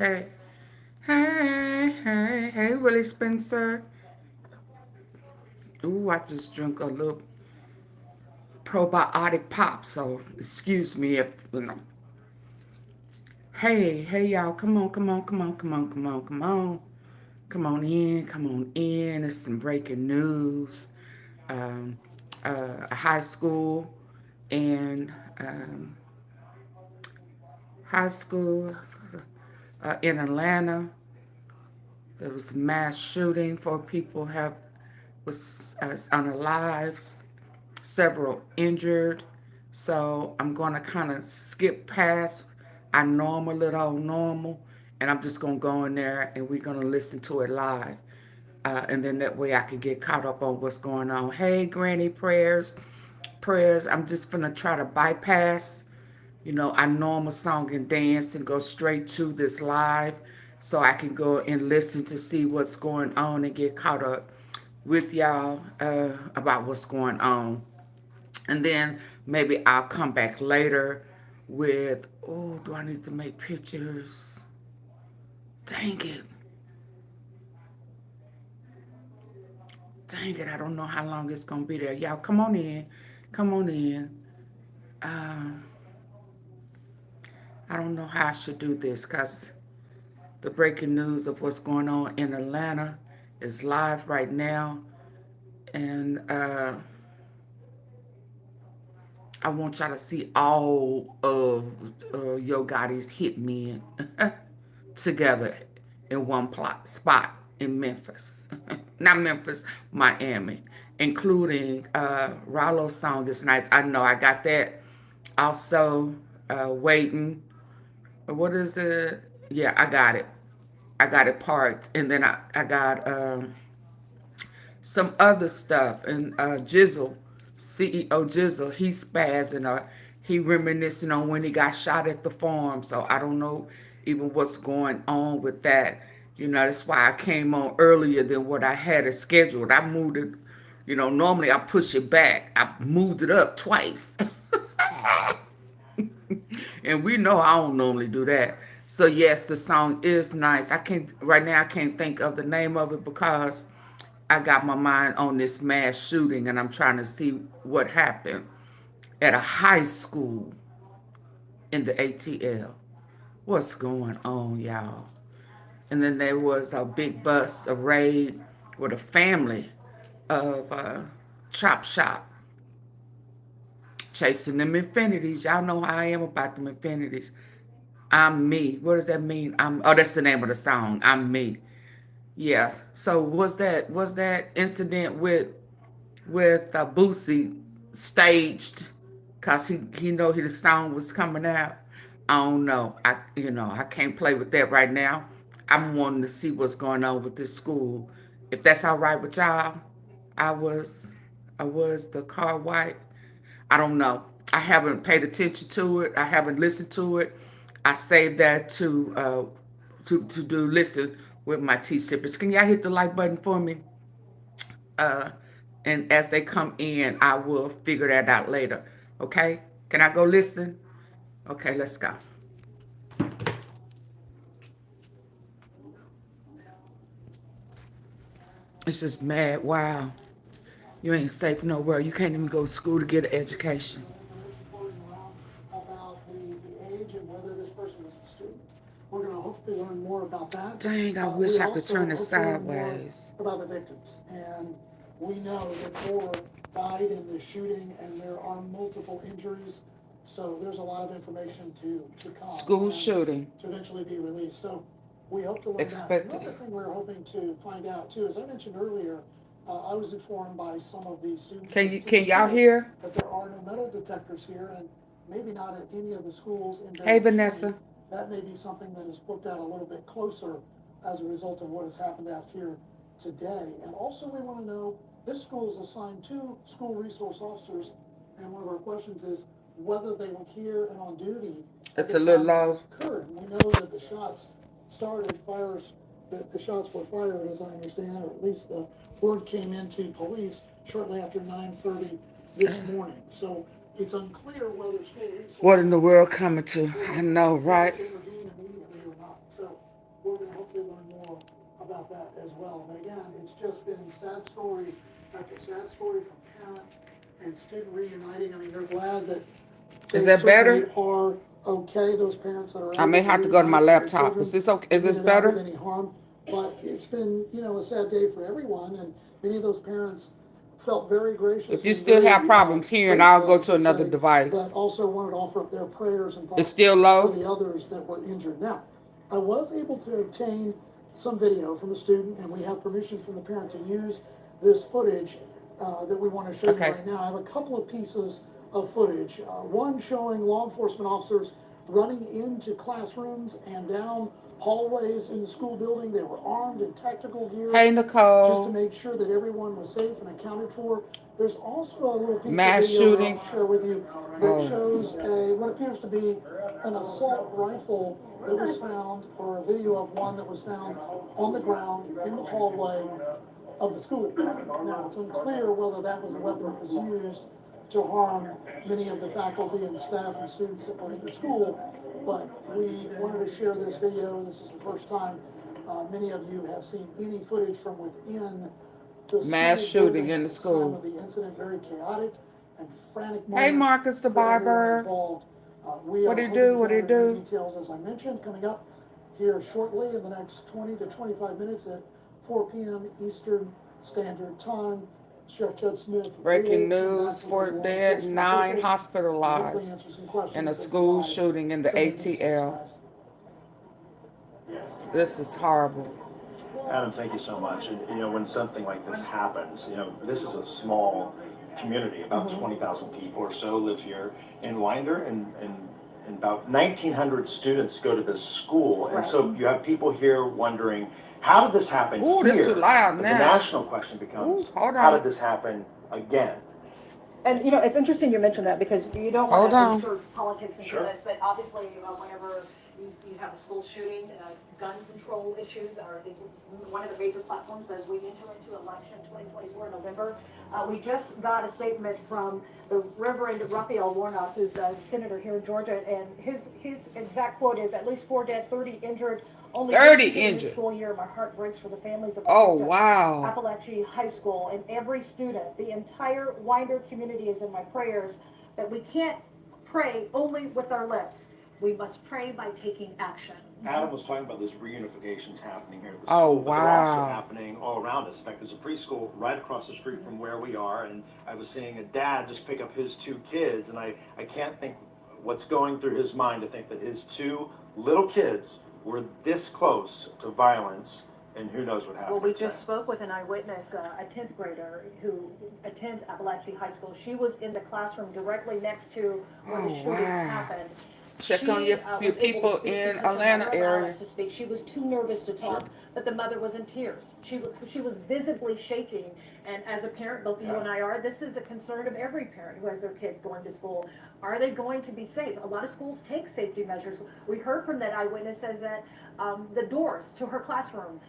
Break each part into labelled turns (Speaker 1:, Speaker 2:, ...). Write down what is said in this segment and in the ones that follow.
Speaker 1: Hey, hey, Willie Spencer. Ooh, I just drink a little probiotic pop, so excuse me if, Hey, y'all, come on, come on, come on, come on, come on, come on. Come on in, come on in. It's some breaking news. Um, a high school in high school in Atlanta. There was a mass shooting. 4 people was unalive, several injured. So I'm going to kind of skip past our normal, and I'm just going to go in there and we're going to listen to it live. And then that way I can get caught up on what's going on. Hey, Granny prayers. I'm just going to try to bypass, our normal song and dance and go straight to this live so I can go and listen to see what's going on and get caught up with y'all about what's going on. And then maybe I'll come back later with, oh, do I need to make pictures? Dang it. Dang it, I don't know how long it's going to be there. Y'all, come on in. Come on in. I don't know how I should do this because the breaking news of what's going on in Atlanta is live right now. And I want y'all to see all of YOGOTTI's hit men together in one spot in Memphis. Not Memphis, Miami. Including Rallo's song is nice. I know I got that. Also, waiting. What is it? Yeah, I got it. I got it parked. And then I got some other stuff. And Jizzle, CEO Jizzle, he's spazzing. He reminiscing on when he got shot at the farm. So I don't know even what's going on with that. That's why I came on earlier than what I had it scheduled. I moved it, normally I push it back. I moved it up twice. And we know I don't normally do that. So yes, the song is nice. Right now I can't think of the name of it because I got my mind on this mass shooting and I'm trying to see what happened at a high school in the ATL. What's going on, y'all? And then there was a big bus, a raid with a family of Chop Shop chasing them infinities. Y'all know how I am about them infinities. I'm me. What does that mean? Oh, that's the name of the song. I'm me. Yes. So was that incident with Boosie staged because he know his song was coming out? I don't know. I can't play with that right now. I'm wanting to see what's going on with this school. If that's all right with y'all, I was I was the car white. I don't know. I haven't paid attention to it. I haven't listened to it. I saved that to do listen with my tea sippers. Can y'all hit the like button for me? Uh, and as they come in, I will figure that out later. Okay? Can I go listen? Okay, let's go. It's just mad. Wow. You ain't safe nowhere. You can't even go to school to get an education.
Speaker 2: Reporting around about the age and whether this person was a student. We're going to hopefully learn more about that.
Speaker 1: Dang, I
Speaker 2: We
Speaker 1: wish I could
Speaker 2: also
Speaker 1: turn it
Speaker 2: hope to learn more
Speaker 1: sideways.
Speaker 2: about the victims. And we know that 4 died in the shooting and there are multiple injuries. So there's a lot of information to come
Speaker 1: School
Speaker 2: and
Speaker 1: shooting.
Speaker 2: to eventually be released. So we hope to learn that.
Speaker 1: Expected.
Speaker 2: Another thing we're hoping to find out too, as I mentioned earlier, I was informed by some of the students
Speaker 1: Can
Speaker 2: that
Speaker 1: you
Speaker 2: attend
Speaker 1: can
Speaker 2: the
Speaker 1: y'all
Speaker 2: school
Speaker 1: hear?
Speaker 2: that there are no metal detectors here, and maybe not at any of the schools in
Speaker 1: Hey,
Speaker 2: Barry County.
Speaker 1: Vanessa.
Speaker 2: That may be something that is looked at a little bit closer as a result of what has happened out here today. And also, we want to know this school is assigned 2 school resource officers, and one of our questions is whether they were here and on duty at
Speaker 1: It's
Speaker 2: the
Speaker 1: a little
Speaker 2: time that
Speaker 1: low.
Speaker 2: this occurred. We know that the shots started fires, that the shots were fired, as I understand, or at least the word came into police shortly after 9:30 this morning. So it's unclear whether school resource
Speaker 1: What in the
Speaker 2: officers
Speaker 1: world coming to?
Speaker 2: were
Speaker 1: I know,
Speaker 2: able
Speaker 1: right?
Speaker 2: to intervene immediately or not. So we're going to hopefully learn more about that as well. But again, it's just been sad story after sad story from parent and student reuniting. I mean, they're glad that
Speaker 1: Is
Speaker 2: they
Speaker 1: that
Speaker 2: certainly
Speaker 1: better?
Speaker 2: are okay, those parents that are
Speaker 1: I
Speaker 2: able
Speaker 1: may have to go to my
Speaker 2: reunite with their
Speaker 1: laptop. Is
Speaker 2: children
Speaker 1: this okay? Is
Speaker 2: and
Speaker 1: this
Speaker 2: get it out with
Speaker 1: better?
Speaker 2: any harm. But it's been, you know, a sad day for everyone, and many of those parents felt very gracious.
Speaker 1: If you
Speaker 2: and
Speaker 1: still
Speaker 2: very,
Speaker 1: have problems hearing,
Speaker 2: grateful,
Speaker 1: I'll go
Speaker 2: I
Speaker 1: to
Speaker 2: should
Speaker 1: another
Speaker 2: say,
Speaker 1: device.
Speaker 2: But also wanted to offer up their prayers and
Speaker 1: It's
Speaker 2: thoughts
Speaker 1: still
Speaker 2: for
Speaker 1: low?
Speaker 2: the others that were injured. Now, I was able to obtain some video from a student, and we have permission from the parent to use this footage that we want to show
Speaker 1: Okay.
Speaker 2: you right now. I have a couple of pieces of footage. One showing law enforcement officers running into classrooms and down hallways in the school building. They were armed in tactical gear.
Speaker 1: Hey,
Speaker 2: Just to
Speaker 1: Nicole.
Speaker 2: make sure that everyone was safe and accounted for. There's also a little piece
Speaker 1: Mass
Speaker 2: of video that
Speaker 1: shooting.
Speaker 2: I'll share with you that
Speaker 1: Oh.
Speaker 2: shows what appears to be an assault rifle that was found, or a video of one that was found on the ground in the hallway of the school. Now, it's unclear whether that was the weapon that was used to harm many of the faculty and staff and students that were in the school, but we wanted to share this video. This is the first time many of you have seen any footage from within the
Speaker 1: Mass
Speaker 2: school
Speaker 1: shooting
Speaker 2: building
Speaker 1: in
Speaker 2: at
Speaker 1: the
Speaker 2: the
Speaker 1: school.
Speaker 2: time of the incident. Very chaotic and frantic moments.
Speaker 1: Hey, Marcus the
Speaker 2: for everyone
Speaker 1: barber.
Speaker 2: involved. We
Speaker 1: What
Speaker 2: are
Speaker 1: do you
Speaker 2: hoping
Speaker 1: do?
Speaker 2: to
Speaker 1: What do you
Speaker 2: gather new
Speaker 1: do?
Speaker 2: details, as I mentioned, coming up here shortly in the next 20 to 25 minutes at 4 p.m. Eastern Standard Time. Sheriff Judge Smith
Speaker 1: Breaking
Speaker 2: will
Speaker 1: news:
Speaker 2: conduct with
Speaker 1: 4
Speaker 2: law
Speaker 1: dead,
Speaker 2: enforcement
Speaker 1: 9
Speaker 2: officials and hopefully
Speaker 1: hospitalized
Speaker 2: answer some questions
Speaker 1: in a
Speaker 2: and
Speaker 1: school
Speaker 2: provide
Speaker 1: shooting in the
Speaker 2: some of the details,
Speaker 1: ATL.
Speaker 2: guys.
Speaker 1: This is horrible.
Speaker 3: Adam, thank you so much. And you know, when something like this happens, you know, this is a small community. About 20,000 people or so live here in Winder, and about 1,900 students go to this school. And so you have people here wondering, how did this happen
Speaker 1: Ooh,
Speaker 3: here?
Speaker 1: this too loud
Speaker 3: But
Speaker 1: now.
Speaker 3: the national question becomes,
Speaker 1: Ooh, hold
Speaker 3: how
Speaker 1: on.
Speaker 3: did this happen again?
Speaker 4: And you know, it's interesting you mentioned that because you don't
Speaker 1: Hold
Speaker 4: want to
Speaker 1: on.
Speaker 4: insert politics into
Speaker 3: Sure.
Speaker 4: this, but obviously, whenever you have a school shooting, gun control issues are one of the major platforms as we enter into election 2024 in November. We just got a statement from the Reverend Raphael Warnock, who's a senator here in Georgia, and his exact quote is, "At least 4 dead, 30 injured. Only
Speaker 1: 30
Speaker 4: into the new
Speaker 1: injured.
Speaker 4: school year. My heart breaks for the families of the
Speaker 1: Oh,
Speaker 4: victims."
Speaker 1: wow.
Speaker 4: Apalachee High School, and every student, the entire Winder community is in my prayers, that we can't pray only with our lips. We must pray by taking action.
Speaker 3: Adam was talking about those reunifications happening here at the
Speaker 1: Oh,
Speaker 3: school, but they're also
Speaker 1: wow.
Speaker 3: happening all around us. In fact, there's a preschool right across the street from where we are, and I was seeing a dad just pick up his 2 kids, and I can't think what's going through his mind to think that his 2 little kids were this close to violence, and who knows what happened.
Speaker 4: Well, we just spoke with an eyewitness, a 10th grader who attends Apalachee High School. She was in the classroom directly next to where the
Speaker 1: Oh,
Speaker 4: shooting
Speaker 1: wow.
Speaker 4: happened.
Speaker 1: Check
Speaker 4: She
Speaker 1: on your
Speaker 4: was able
Speaker 1: people
Speaker 4: to speak
Speaker 1: in
Speaker 4: because her
Speaker 1: Atlanta
Speaker 4: mother allowed
Speaker 1: area.
Speaker 4: us to speak. She was too nervous to talk, but the mother was in tears. She was visibly shaking. And as a parent, both you and I are, this is a concern of every parent who has their kids going to school. Are they going to be safe? A lot of schools take safety measures. We heard from that eyewitness says that the doors to her classroom,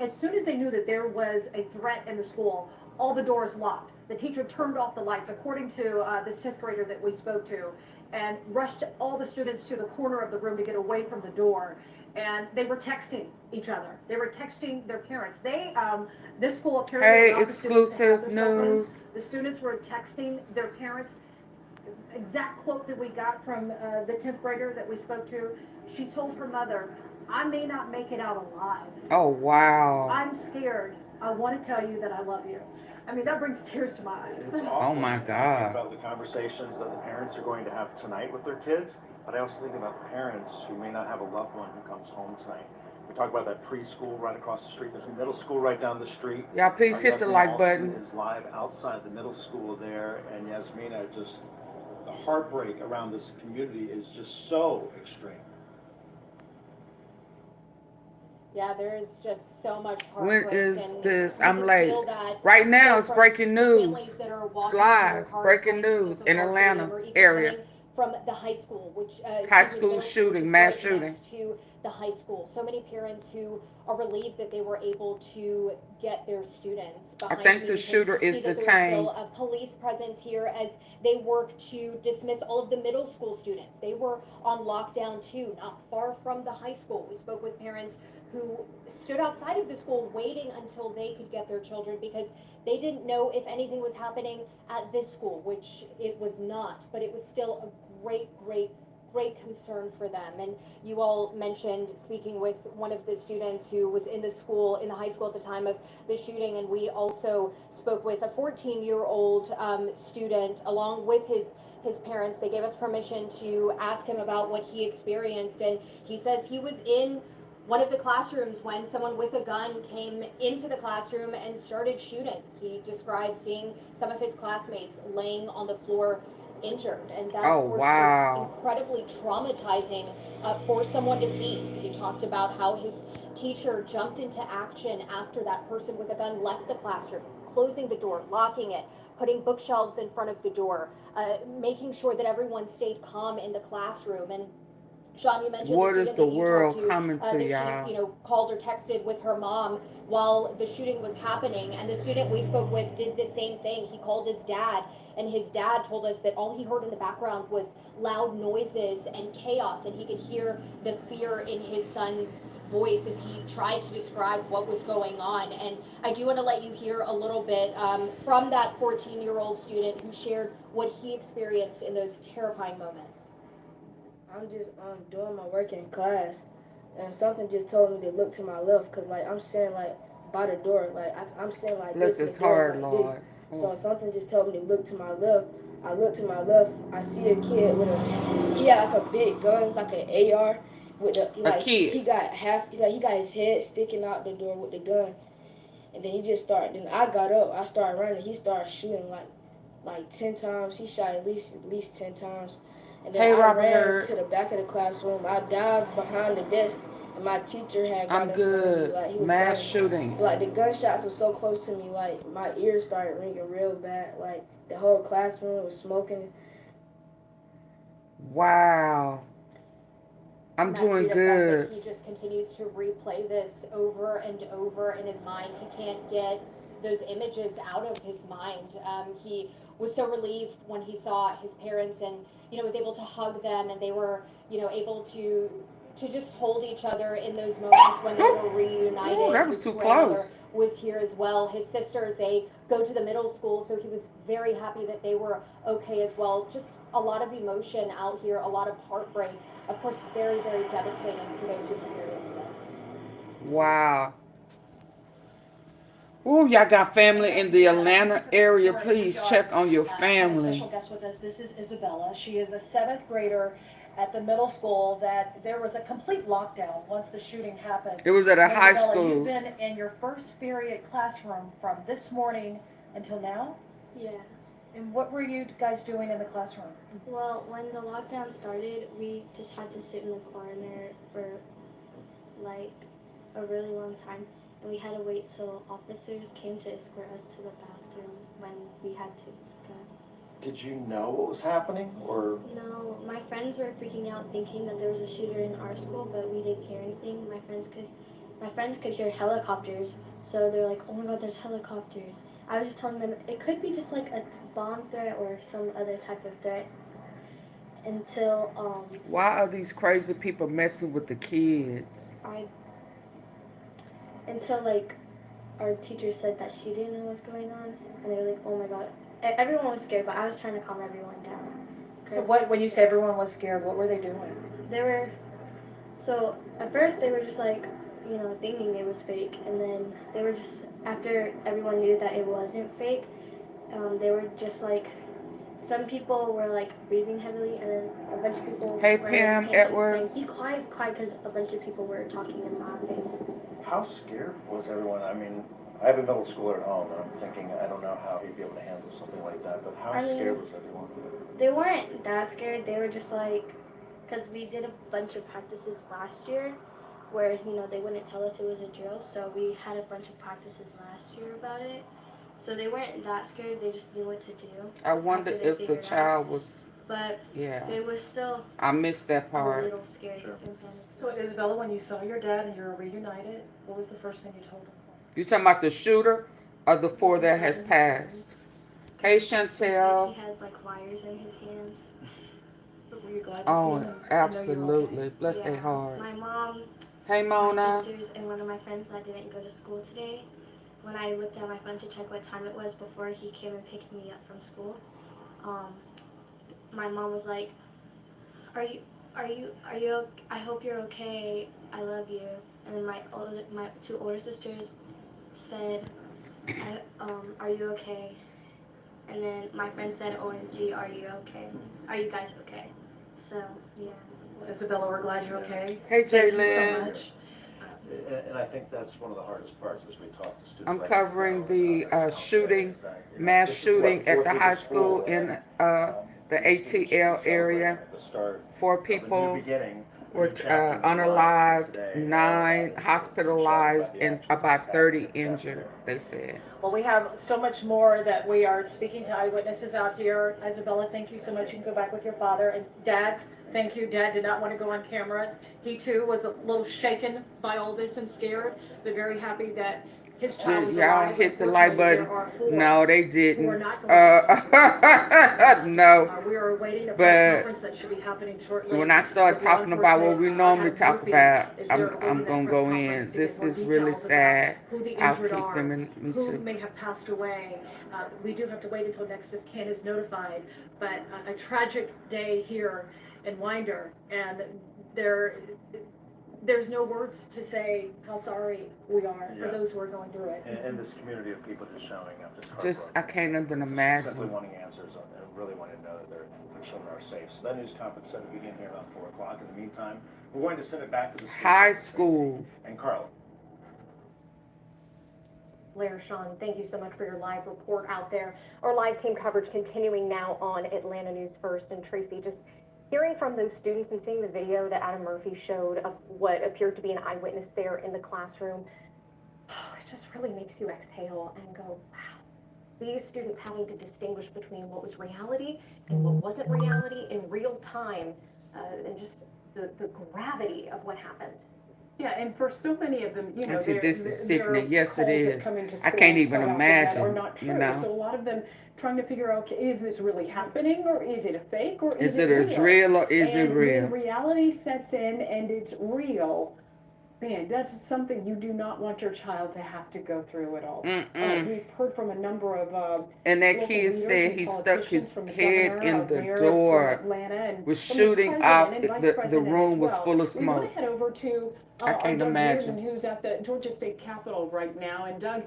Speaker 4: as soon as they knew that there was a threat in the school, all the doors locked. The teacher turned off the lights, according to this 10th grader that we spoke to, and rushed all the students to the corner of the room to get away from the door. And they were texting each other. They were texting their parents. This school apparently
Speaker 1: Hey,
Speaker 4: allows the students to have
Speaker 1: exclusive
Speaker 4: their cell phones.
Speaker 1: news.
Speaker 4: The students were texting their parents. Exact quote that we got from the 10th grader that we spoke to. She told her mother, "I may not make it out alive.
Speaker 1: Oh, wow.
Speaker 4: I'm scared. I want to tell you that I love you." I mean, that brings tears to my eyes.
Speaker 3: It's awful.
Speaker 1: Oh, my
Speaker 3: Think
Speaker 1: God.
Speaker 3: about the conversations that the parents are going to have tonight with their kids, but I also think about the parents who may not have a loved one who comes home tonight. We talk about that preschool right across the street. There's a middle school right down the street.
Speaker 1: Y'all please hit the
Speaker 3: Yasmin
Speaker 1: like
Speaker 3: Alston
Speaker 1: button.
Speaker 3: is live outside the middle school there, and Yasmina, just the heartbreak around this community is just so extreme.
Speaker 5: Yeah, there's just so much
Speaker 1: When
Speaker 5: heartbreak.
Speaker 1: is
Speaker 5: and
Speaker 1: this?
Speaker 5: we
Speaker 1: I'm
Speaker 5: can
Speaker 1: late.
Speaker 5: feel that
Speaker 1: Right now,
Speaker 5: still
Speaker 1: it's
Speaker 5: from
Speaker 1: breaking
Speaker 5: families
Speaker 1: news.
Speaker 5: that are
Speaker 1: It's
Speaker 5: walking to their
Speaker 1: live.
Speaker 5: cars
Speaker 1: Breaking
Speaker 5: trying to get to
Speaker 1: news
Speaker 5: the
Speaker 1: in
Speaker 5: ball
Speaker 1: Atlanta
Speaker 5: stadium, or even
Speaker 1: area.
Speaker 5: coming from the high school, which
Speaker 1: High
Speaker 5: excuse me,
Speaker 1: school
Speaker 5: middle school,
Speaker 1: shooting,
Speaker 5: which is
Speaker 1: mass
Speaker 5: right
Speaker 1: shooting.
Speaker 5: next to the high school. So many parents who are relieved that they were able to get their students.
Speaker 1: I
Speaker 5: Behind
Speaker 1: think
Speaker 5: me,
Speaker 1: the
Speaker 5: you can
Speaker 1: shooter is
Speaker 5: see that there was still
Speaker 1: detained.
Speaker 5: a police presence here as they work to dismiss all of the middle school students. They were on lockdown too, not far from the high school. We spoke with parents who stood outside of the school waiting until they could get their children because they didn't know if anything was happening at this school, which it was not, but it was still a great concern for them. And you all mentioned speaking with one of the students who was in the school, in the high school at the time of the shooting, and we also spoke with a 14-year-old student along with his parents. They gave us permission to ask him about what he experienced, and he says he was in one of the classrooms when someone with a gun came into the classroom and started shooting. He described seeing some of his classmates laying on the floor injured, and that
Speaker 1: Oh,
Speaker 5: of course was
Speaker 1: wow.
Speaker 5: incredibly traumatizing for someone to see. He talked about how his teacher jumped into action after that person with a gun left the classroom, closing the door, locking it, putting bookshelves in front of the door, making sure that everyone stayed calm in the classroom. And Sean, you mentioned the
Speaker 1: What is
Speaker 5: student
Speaker 1: the
Speaker 5: that you talked
Speaker 1: world
Speaker 5: to,
Speaker 1: coming to,
Speaker 5: that
Speaker 1: y'all?
Speaker 5: she, called or texted with her mom while the shooting was happening. And the student we spoke with did the same thing. He called his dad, and his dad told us that all he heard in the background was loud noises and chaos, and he could hear the fear in his son's voice as he tried to describe what was going on. And I do want to let you hear a little bit from that 14-year-old student who shared what he experienced in those terrifying moments.
Speaker 6: I'm just doing my work in class, and something just told me to look to my left, cause like I'm sitting like by the door, like I'm sitting like
Speaker 1: Bless
Speaker 6: this, and
Speaker 1: his
Speaker 6: the door is
Speaker 1: heart,
Speaker 6: like
Speaker 1: Lord.
Speaker 6: this. So something just told me to look to my left. I look to my left. I see a kid with he had like a big gun, like an AR, with the
Speaker 1: A
Speaker 6: like
Speaker 1: kid.
Speaker 6: he got he got his head sticking out the door with the gun, and then he just started. Then I got up. I started running. He started shooting like 10 times. He shot at least 10 times. And then
Speaker 1: Hey,
Speaker 6: I
Speaker 1: Robert
Speaker 6: ran
Speaker 1: Hurd.
Speaker 6: to the back of the classroom. I dived behind the desk, and my teacher had got
Speaker 1: I'm
Speaker 6: in front of me.
Speaker 1: good.
Speaker 6: Like, he was
Speaker 1: Mass
Speaker 6: running.
Speaker 1: shooting.
Speaker 6: But, like, the gunshots were so close to me. Like, my ears started ringing real bad. Like, the whole classroom was smoking.
Speaker 1: Wow. I'm
Speaker 5: And that's
Speaker 1: doing
Speaker 5: due to the fact
Speaker 1: good.
Speaker 5: that he just continues to replay this over and over in his mind. He can't get those images out of his mind. He was so relieved when he saw his parents and was able to hug them, and they were able to just hold each other in those moments when they were reunited.
Speaker 1: Ooh, that was
Speaker 5: His
Speaker 1: too
Speaker 5: grandmother
Speaker 1: close.
Speaker 5: was here as well. His sisters, they go to the middle school, so he was very happy that they were okay as well. Just a lot of emotion out here, a lot of heartbreak. Of course, very, very devastating for those who experience this.
Speaker 1: Wow. Ooh, y'all got family in the Atlanta area. Please check on your
Speaker 4: We have a special
Speaker 1: family.
Speaker 4: guest with us. This is Isabella. She is a 7th grader at the middle school that there was a complete lockdown once the shooting happened.
Speaker 1: It was at a high
Speaker 4: Isabella,
Speaker 1: school.
Speaker 4: you've been in your first period classroom from this morning until now?
Speaker 7: Yeah.
Speaker 4: And what were you guys doing in the classroom?
Speaker 7: Well, when the lockdown started, we just had to sit in the corner for like a really long time, and we had to wait till officers came to escort us to the bathroom when we had to go.
Speaker 3: Did you know what was happening, or?
Speaker 7: No, my friends were freaking out thinking that there was a shooter in our school, but we didn't hear anything. My friends could hear helicopters, so they're like, "Oh my God, there's helicopters." I was just telling them it could be just like a bomb threat or some other type of threat until
Speaker 1: Why are these crazy people messing with the kids?
Speaker 7: until like our teacher said that she didn't know what's going on, and they were like, "Oh my God." Everyone was scared, but I was trying to calm everyone down.
Speaker 4: So when you say everyone was scared, what were they doing?
Speaker 7: So at first they were just like, thinking it was fake, and then they were just, after everyone knew that it wasn't fake, they were just like, some people were like breathing heavily, and then a bunch of people
Speaker 1: Hey,
Speaker 7: were
Speaker 1: Pam
Speaker 7: like, saying,
Speaker 1: Edwards.
Speaker 7: "Be quiet, because a bunch of people were talking and laughing."
Speaker 3: How scared was everyone? I mean, I have a middle schooler at home, and I'm thinking, I don't know how he'd be able to handle something like that, but how scared was everyone?
Speaker 7: They weren't that scared. They were just like, because we did a bunch of practices last year where, they wouldn't tell us it was a drill. So we had a bunch of practices last year about it. So they weren't that scared. They just knew what to do.
Speaker 1: I wonder
Speaker 7: after they
Speaker 1: if the
Speaker 7: figured out.
Speaker 1: child was
Speaker 7: but
Speaker 1: Yeah,
Speaker 7: it was still
Speaker 1: I missed that
Speaker 7: a
Speaker 1: part.
Speaker 7: little scary.
Speaker 3: Sure.
Speaker 7: and panic.
Speaker 4: So Isabella, when you saw your dad and you were reunited, what was the first thing you told him?
Speaker 1: You talking about the shooter or the 4 that has passed? Hey, Chantel.
Speaker 7: He had like wires in his hands.
Speaker 4: But were you glad to see
Speaker 1: Oh,
Speaker 4: him? and know you're
Speaker 1: absolutely.
Speaker 4: okay?
Speaker 1: Bless their heart.
Speaker 7: My mom,
Speaker 1: Hey,
Speaker 7: my
Speaker 1: Mona.
Speaker 7: sisters, and one of my friends that didn't go to school today. When I looked at my phone to check what time it was before he came and picked me up from school, my mom was like, "Are you? I hope you're okay. I love you." And then my 2 older sisters said, "Are you okay?" And then my friend said, "OMG, are you okay? Are you guys okay?" So yeah.
Speaker 4: Well, Isabella, we're glad you're okay.
Speaker 1: Hey,
Speaker 4: Thank you so
Speaker 1: Jalen.
Speaker 4: much.
Speaker 3: And I think that's one of the hardest parts as we talk to students.
Speaker 1: I'm
Speaker 3: like
Speaker 1: covering
Speaker 3: Isabella,
Speaker 1: the shooting,
Speaker 3: is that,
Speaker 1: mass
Speaker 3: this is what,
Speaker 1: shooting at the
Speaker 3: 4th
Speaker 1: high
Speaker 3: week of
Speaker 1: school in the
Speaker 3: these students should be
Speaker 1: ATL
Speaker 3: celebrating
Speaker 1: area.
Speaker 3: at the start
Speaker 1: 4
Speaker 3: of a new
Speaker 1: people
Speaker 3: beginning, a
Speaker 1: were
Speaker 3: new chapter in their lives, and
Speaker 1: unalived,
Speaker 3: today,
Speaker 1: 9
Speaker 3: is
Speaker 1: hospitalized,
Speaker 3: shattered by the
Speaker 1: and
Speaker 3: actions of
Speaker 1: about
Speaker 3: what's
Speaker 1: 30
Speaker 3: happening this
Speaker 1: injured,
Speaker 3: afternoon.
Speaker 1: they said.
Speaker 4: Well, we have so much more that we are speaking to eyewitnesses out here. Isabella, thank you so much. You can go back with your father. And Dad, thank you. Dad did not want to go on camera. He too was a little shaken by all this and scared, but very happy that his child
Speaker 1: Did
Speaker 4: was
Speaker 1: y'all
Speaker 4: alive.
Speaker 1: hit the like
Speaker 4: Unfortunately,
Speaker 1: button?
Speaker 4: there are 4
Speaker 1: No, they
Speaker 4: who are
Speaker 1: didn't.
Speaker 4: not going
Speaker 1: No.
Speaker 4: we are awaiting a
Speaker 1: But
Speaker 4: press conference that should be happening shortly.
Speaker 1: when I start
Speaker 4: with law
Speaker 1: talking about what we
Speaker 4: enforcement.
Speaker 1: normally
Speaker 4: Adam
Speaker 1: talk
Speaker 4: Murphy
Speaker 1: about,
Speaker 4: is there
Speaker 1: I'm
Speaker 4: awaiting that
Speaker 1: gonna
Speaker 4: press
Speaker 1: go
Speaker 4: conference
Speaker 1: in.
Speaker 4: to
Speaker 1: This
Speaker 4: get more
Speaker 1: is really
Speaker 4: details about
Speaker 1: sad.
Speaker 4: who the
Speaker 1: I'll
Speaker 4: injured
Speaker 1: keep
Speaker 4: are,
Speaker 1: them in me
Speaker 4: who
Speaker 1: too.
Speaker 4: may have passed away. We do have to wait until next of kin is notified, but a tragic day here in Winder, and there's no words to say how sorry we are for
Speaker 3: Yeah.
Speaker 4: those who are going through it.
Speaker 3: And this community of people just showing up,
Speaker 1: Just, I can't even
Speaker 3: Just simply
Speaker 1: imagine.
Speaker 3: wanting answers and really wanting to know that their children are safe. So that news conference said to begin here about 4 o'clock. In the meantime, we're going to send it back to the
Speaker 1: High
Speaker 3: Tracy
Speaker 1: school.
Speaker 3: and Carla.
Speaker 8: Blair, Sean, thank you so much for your live report out there. Our live team coverage continuing now on Atlanta News First. And Tracy, just hearing from those students and seeing the video that Adam Murphy showed of what appeared to be an eyewitness there in the classroom, it just really makes you exhale and go, wow. These students having to distinguish between what was reality and what wasn't reality in real time, and just the gravity of what happened.
Speaker 9: Yeah, and for so many of them, you know,
Speaker 1: Auntie, this is
Speaker 9: there
Speaker 1: sickening.
Speaker 9: are
Speaker 1: Yes, it
Speaker 9: calls that
Speaker 1: is.
Speaker 9: come into
Speaker 1: I can't
Speaker 9: schools
Speaker 1: even
Speaker 9: quite often that
Speaker 1: imagine,
Speaker 9: are not
Speaker 1: you
Speaker 9: true.
Speaker 1: know.
Speaker 9: So a lot of them trying to figure out, okay, is this really happening, or is it a fake, or
Speaker 1: Is
Speaker 9: is
Speaker 1: it
Speaker 9: it
Speaker 1: a
Speaker 9: real?
Speaker 1: drill or is it
Speaker 9: And
Speaker 1: real?
Speaker 9: when reality sets in and it's real, man, that's something you do not want your child to have to go through at all. We've heard from a number of
Speaker 1: And that
Speaker 9: local
Speaker 1: kid
Speaker 9: leaders
Speaker 1: said
Speaker 9: and
Speaker 1: he stuck
Speaker 9: politicians,
Speaker 1: his
Speaker 9: from the
Speaker 1: head
Speaker 9: governor,
Speaker 1: in
Speaker 9: our
Speaker 1: the
Speaker 9: mayor
Speaker 1: door,
Speaker 9: from Atlanta, and
Speaker 1: was
Speaker 9: from the
Speaker 1: shooting
Speaker 9: president
Speaker 1: off.
Speaker 9: and vice
Speaker 1: The
Speaker 9: president
Speaker 1: room
Speaker 9: as
Speaker 1: was
Speaker 9: well.
Speaker 1: full of
Speaker 9: We
Speaker 1: smoke.
Speaker 9: want to head over to
Speaker 1: I
Speaker 9: our
Speaker 1: can't
Speaker 9: Doug
Speaker 1: imagine.
Speaker 9: Reardon, who's at the Georgia State Capitol right now. And Doug,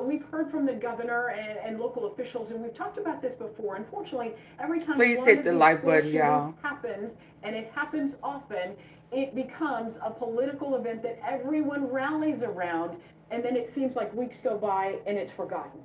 Speaker 9: we've heard from the governor and local officials, and we've talked about this before. Unfortunately, every time
Speaker 1: Please
Speaker 9: one
Speaker 1: hit
Speaker 9: of
Speaker 1: the
Speaker 9: these
Speaker 1: like
Speaker 9: school
Speaker 1: button,
Speaker 9: shootings
Speaker 1: y'all.
Speaker 9: happens, and it happens often, it becomes a political event that everyone rallies around, and then it seems like weeks go by and it's forgotten.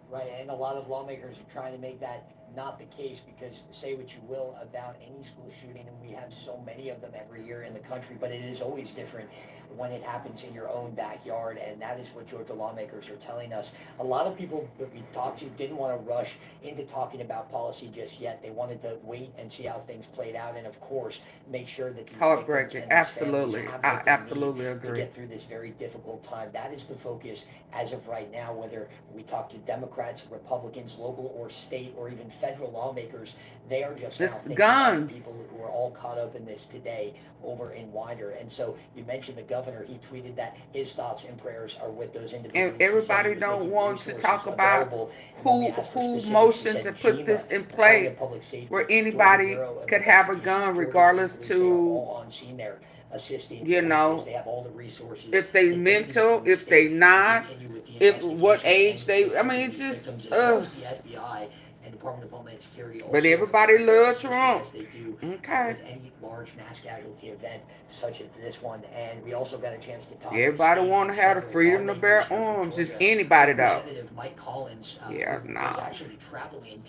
Speaker 10: Right, and a lot of lawmakers are trying to make that not the case, because say what you will about any school shooting, and we have so many of them every year in the country, but it is always different when it happens in your own backyard, and that is what Georgia lawmakers are telling us. A lot of people that we talked to didn't want to rush into talking about policy just yet. They wanted to wait and see how things played out, and of course, make sure that these victims
Speaker 1: Heartbreaking.
Speaker 10: and these families
Speaker 1: Absolutely.
Speaker 10: have
Speaker 1: I
Speaker 10: what they
Speaker 1: absolutely
Speaker 10: need to
Speaker 1: agree.
Speaker 10: get through this very difficult time. That is the focus as of right now, whether we talk to Democrats, Republicans, local or state, or even federal lawmakers. They are just now
Speaker 1: This
Speaker 10: thinking about the
Speaker 1: guns.
Speaker 10: people who are all caught up in this today over in Winder. And so you mentioned the governor. He tweeted that his thoughts and prayers are with those individuals.
Speaker 1: And everybody
Speaker 10: He said he was
Speaker 1: don't
Speaker 10: making
Speaker 1: want to
Speaker 10: resources
Speaker 1: talk about
Speaker 10: available. And when we
Speaker 1: who
Speaker 10: asked for
Speaker 1: who
Speaker 10: specifics, he
Speaker 1: motioned
Speaker 10: said
Speaker 1: to put
Speaker 10: GEMA,
Speaker 1: this in
Speaker 10: Department
Speaker 1: play,
Speaker 10: of Public Safety,
Speaker 1: where
Speaker 10: Georgia
Speaker 1: anybody
Speaker 10: Bureau of
Speaker 1: could have a
Speaker 10: Investigations,
Speaker 1: gun
Speaker 10: Georgia State
Speaker 1: regardless
Speaker 10: Police, they are all
Speaker 1: to,
Speaker 10: on scene there assisting.
Speaker 1: you know,
Speaker 10: They have all the resources
Speaker 1: if they
Speaker 10: that
Speaker 1: mental,
Speaker 10: need from the
Speaker 1: if they
Speaker 10: state to
Speaker 1: not,
Speaker 10: continue with the
Speaker 1: if what
Speaker 10: investigation
Speaker 1: age
Speaker 10: and
Speaker 1: they, I
Speaker 10: helping
Speaker 1: mean, it's
Speaker 10: these
Speaker 1: just,
Speaker 10: victims, as well as the FBI and Department of Homeland Security.
Speaker 1: But
Speaker 10: also
Speaker 1: everybody
Speaker 10: are
Speaker 1: loves
Speaker 10: assisting
Speaker 1: Trump.
Speaker 10: as they do
Speaker 1: Okay.
Speaker 10: with any large mass casualty event such as this one. And we also got a chance to talk
Speaker 1: Everybody
Speaker 10: to
Speaker 1: want to
Speaker 10: state
Speaker 1: have the
Speaker 10: and
Speaker 1: freedom to
Speaker 10: federal
Speaker 1: bear
Speaker 10: lawmakers here from
Speaker 1: arms. It's
Speaker 10: Georgia.
Speaker 1: anybody though.
Speaker 10: Representative Mike Collins,
Speaker 1: Yeah,
Speaker 10: who
Speaker 1: no.
Speaker 10: was actually traveling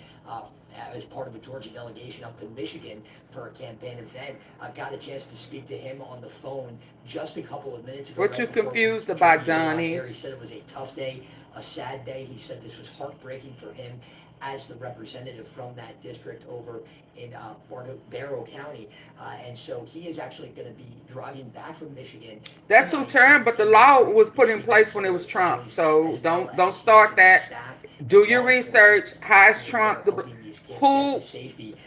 Speaker 10: as part of a Georgia delegation up to Michigan for a campaign event. I got a chance to speak to him on the phone just a couple of minutes ago.
Speaker 1: What
Speaker 10: right
Speaker 1: you
Speaker 10: before
Speaker 1: confused
Speaker 10: we
Speaker 1: about,
Speaker 10: turned on
Speaker 1: Donnie?
Speaker 10: air. He said it was a tough day, a sad day. He said this was heartbreaking for him as the representative from that district over in Barrow County. And so he is actually going to be driving back from Michigan.
Speaker 1: That's who turned, but the law was put in place when it was Trump. So don't start that. Do your research. How is Trump? Who?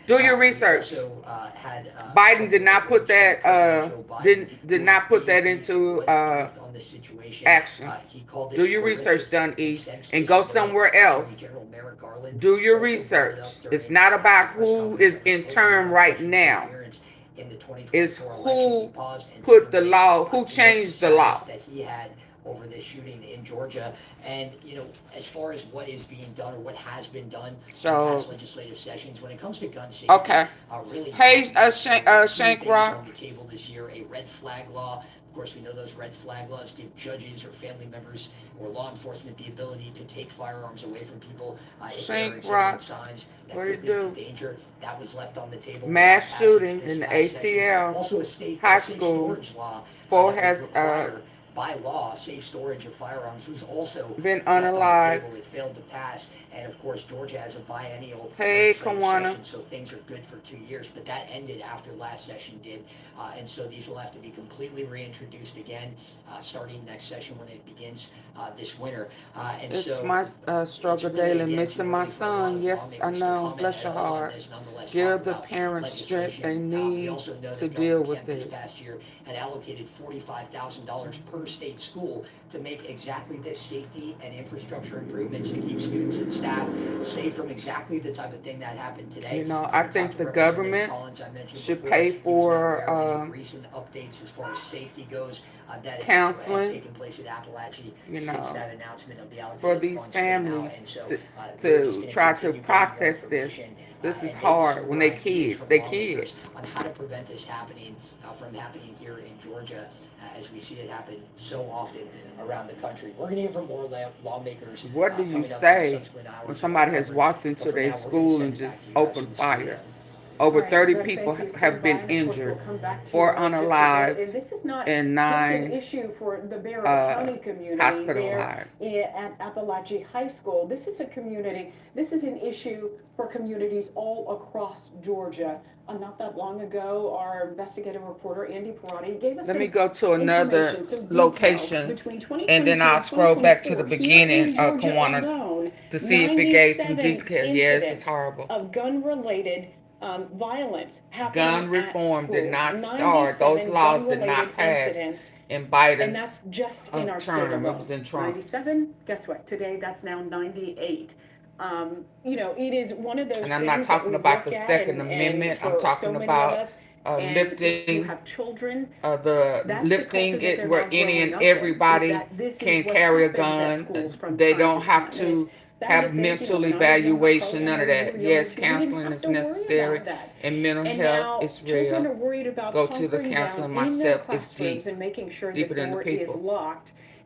Speaker 1: Do your research. Biden did not put that. Did not put that into action. Do your research, Dundee, and go somewhere else. Do your research. It's not about who is in term right now. It's who put the law, who changed the law.
Speaker 10: That he had over this shooting in Georgia. And, you know, as far as what is being done or what has been done in past legislative sessions, when it comes to gun safety, really,
Speaker 1: hey,
Speaker 10: Shank
Speaker 1: Rock
Speaker 10: on the table this year, a red flag law. Of course, we know those red flag laws give judges or family members or law enforcement the ability to take firearms away from people if there are exhibiting signs that could lead to danger. That was left on the table.
Speaker 1: Mass shooting in the ATL
Speaker 10: also a state
Speaker 1: high
Speaker 10: safe
Speaker 1: school.
Speaker 10: storage law
Speaker 1: Has
Speaker 10: by law, safe storage of firearms was also
Speaker 1: been unalived.
Speaker 10: It failed to pass, and of course, Georgia has a biennial
Speaker 1: session,
Speaker 10: so things are good for 2 years. But that ended after last session did, and so these will have to be completely reintroduced again, starting next session when it begins this winter. And
Speaker 1: it's
Speaker 10: so
Speaker 1: my struggle daily, missing my son. Yes, I know. Bless your heart. Give the parents strength they need to deal with this.
Speaker 10: Past year had allocated $45,000 per state school to make exactly this safety and infrastructure improvements to keep students and staff safe from exactly the type of thing that happened today.
Speaker 1: You know, I think the government should pay for
Speaker 10: recent updates as far as safety goes that
Speaker 1: counseling,
Speaker 10: have taken place at Apalachee since that announcement of the allocated
Speaker 1: for these families to try to process this. This is hard when they kids. They kids.
Speaker 10: On how to prevent this happening from happening here in Georgia, as we see it happen so often around the country. We're going to hear from more lawmakers.
Speaker 1: What do you say when somebody has walked into their school and just opened fire? Over 30 people have been injured, 4 unalived, and 9
Speaker 9: issue for the Barrow County community
Speaker 1: hospitalized.
Speaker 9: At Apalachee High School. This is a community, this is an issue for communities all across Georgia. Not that long ago, our investigative reporter, Andy Parati, gave us
Speaker 1: Let me go to another location, and then I'll scroll back to the beginning of Kawana to see if it gave some detail. Yes, it's horrible.
Speaker 9: Of gun-related violence happening.
Speaker 1: Gun reform did not start. Those laws did not pass in Biden's
Speaker 9: and that's just in our state alone.
Speaker 1: It was in Trump's.
Speaker 9: 97. Guess what? Today, that's now 98. You know, it is one of those.
Speaker 1: And I'm not talking about the Second Amendment. I'm talking about lifting.
Speaker 9: Have children.
Speaker 1: Lifting it where any and everybody can carry a gun. They don't have to have mental evaluation, none of that. Yes, counseling is necessary, and mental health is real. Go to the counseling myself. It's deep, deeper than the people.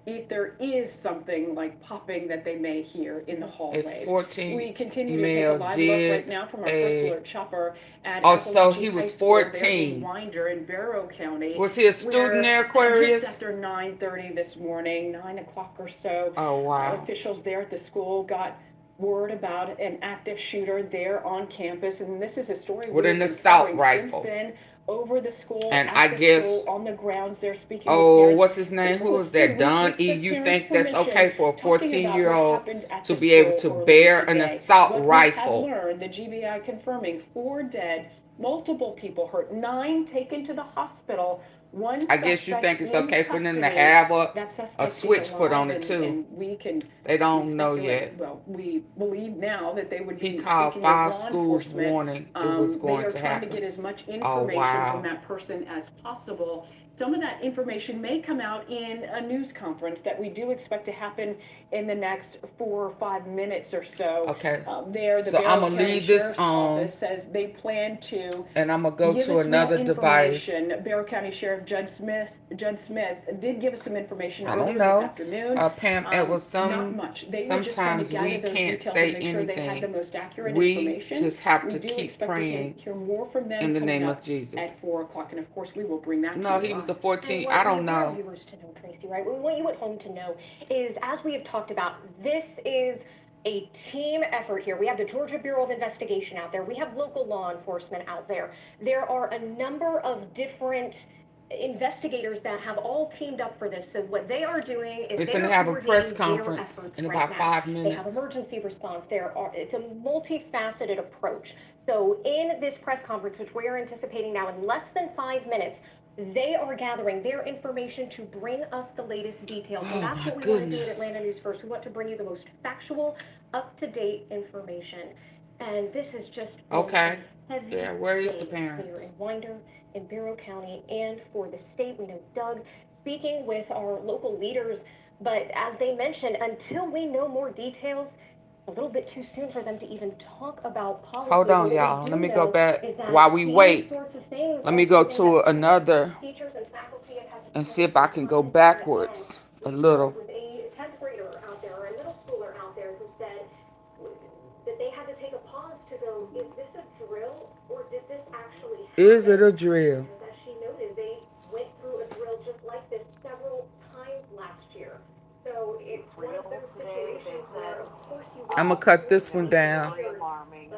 Speaker 9: If there is something like popping that they may hear in the hallways.
Speaker 1: 14
Speaker 9: we continue to take a live look right now from our first alert chopper at
Speaker 1: so he was 14.
Speaker 9: Winder in Barrow County.
Speaker 1: Was he a student there, Aquarius?
Speaker 9: Just after 9:30 this morning, 9 o'clock or so.
Speaker 1: Oh, wow.
Speaker 9: Officials there at the school got word about an active shooter there on campus, and this is a story
Speaker 1: with an assault rifle.
Speaker 9: Over the school,
Speaker 1: and I guess
Speaker 9: on the grounds they're speaking.
Speaker 1: What's his name? Who is that? Don E. You think that's okay for a 14-year-old to be able to bear an assault rifle?
Speaker 9: Learned, the GBI confirming 4 dead, multiple people hurt, 9 taken to the hospital.
Speaker 1: I guess you think it's okay for them to have a switch put on it too. They don't know yet.
Speaker 9: Well, we believe now that they would be.
Speaker 1: He called 5 schools warning it was going to happen.
Speaker 9: They are trying to get as much information from that person as possible. Some of that information may come out in a news conference that we do expect to happen in the next 4 or 5 minutes or so.
Speaker 1: Okay.
Speaker 9: So
Speaker 1: I'm gonna leave this on.
Speaker 9: Says they plan to.
Speaker 1: And I'm gonna go to another device.
Speaker 9: Barrow County Sheriff Judd Smith did give us some information earlier
Speaker 1: this
Speaker 9: afternoon.
Speaker 1: Pam, it was
Speaker 9: not much.
Speaker 1: Sometimes we can't say anything. We just have to keep praying
Speaker 9: hear more from them
Speaker 1: in the name of Jesus.
Speaker 9: At 4 o'clock, and of course we will bring that.
Speaker 1: No, he was the 14. I don't know.
Speaker 8: Viewers to know, Tracy, right? What we want you at home to know is, as we have talked about, this is a team effort here. We have the Georgia Bureau of Investigation out there. We have local law enforcement out there. There are a number of different investigators that have all teamed up for this. So what they are doing is
Speaker 1: We're
Speaker 8: they
Speaker 1: gonna
Speaker 8: are
Speaker 1: have a press
Speaker 8: coordinating their
Speaker 1: conference
Speaker 8: efforts
Speaker 1: in
Speaker 8: right
Speaker 1: about
Speaker 8: now.
Speaker 1: 5
Speaker 8: They have
Speaker 1: minutes.
Speaker 8: emergency response. It's a multifaceted approach. So in this press conference, which we're anticipating now in less than 5 minutes, they are gathering their information to bring us the latest details. And that's what we want to do at Atlanta News First. We want to bring you the most factual, up-to-date information. And this is just
Speaker 1: Okay.
Speaker 8: heavy
Speaker 1: Yeah, where is the
Speaker 8: day
Speaker 1: parents?
Speaker 8: here in Winder, in Barrow County, and for the state. We know Doug speaking with our local leaders, but as they mentioned, until we know more details, a little bit too soon for them to even talk about policy.
Speaker 1: Hold on,
Speaker 8: What we
Speaker 1: y'all.
Speaker 8: do
Speaker 1: Let me go
Speaker 8: know
Speaker 1: back
Speaker 8: is that
Speaker 1: while we
Speaker 8: these
Speaker 1: wait.
Speaker 8: sorts of things
Speaker 1: Let
Speaker 8: are
Speaker 1: me go
Speaker 8: something
Speaker 1: to
Speaker 8: that students,
Speaker 1: another
Speaker 8: teachers, and faculty have had to
Speaker 1: and see if I can go backwards a little.
Speaker 8: with a 10th grader out there or a middle schooler out there who said that they had to take a pause to go, is this a drill or did this actually happen?
Speaker 1: Is it a drill?
Speaker 8: Because as she noted, they went through a drill just like this several times last year. So it's one of those situations where, of course,
Speaker 1: I'm gonna cut this one down.
Speaker 11: Very alarming.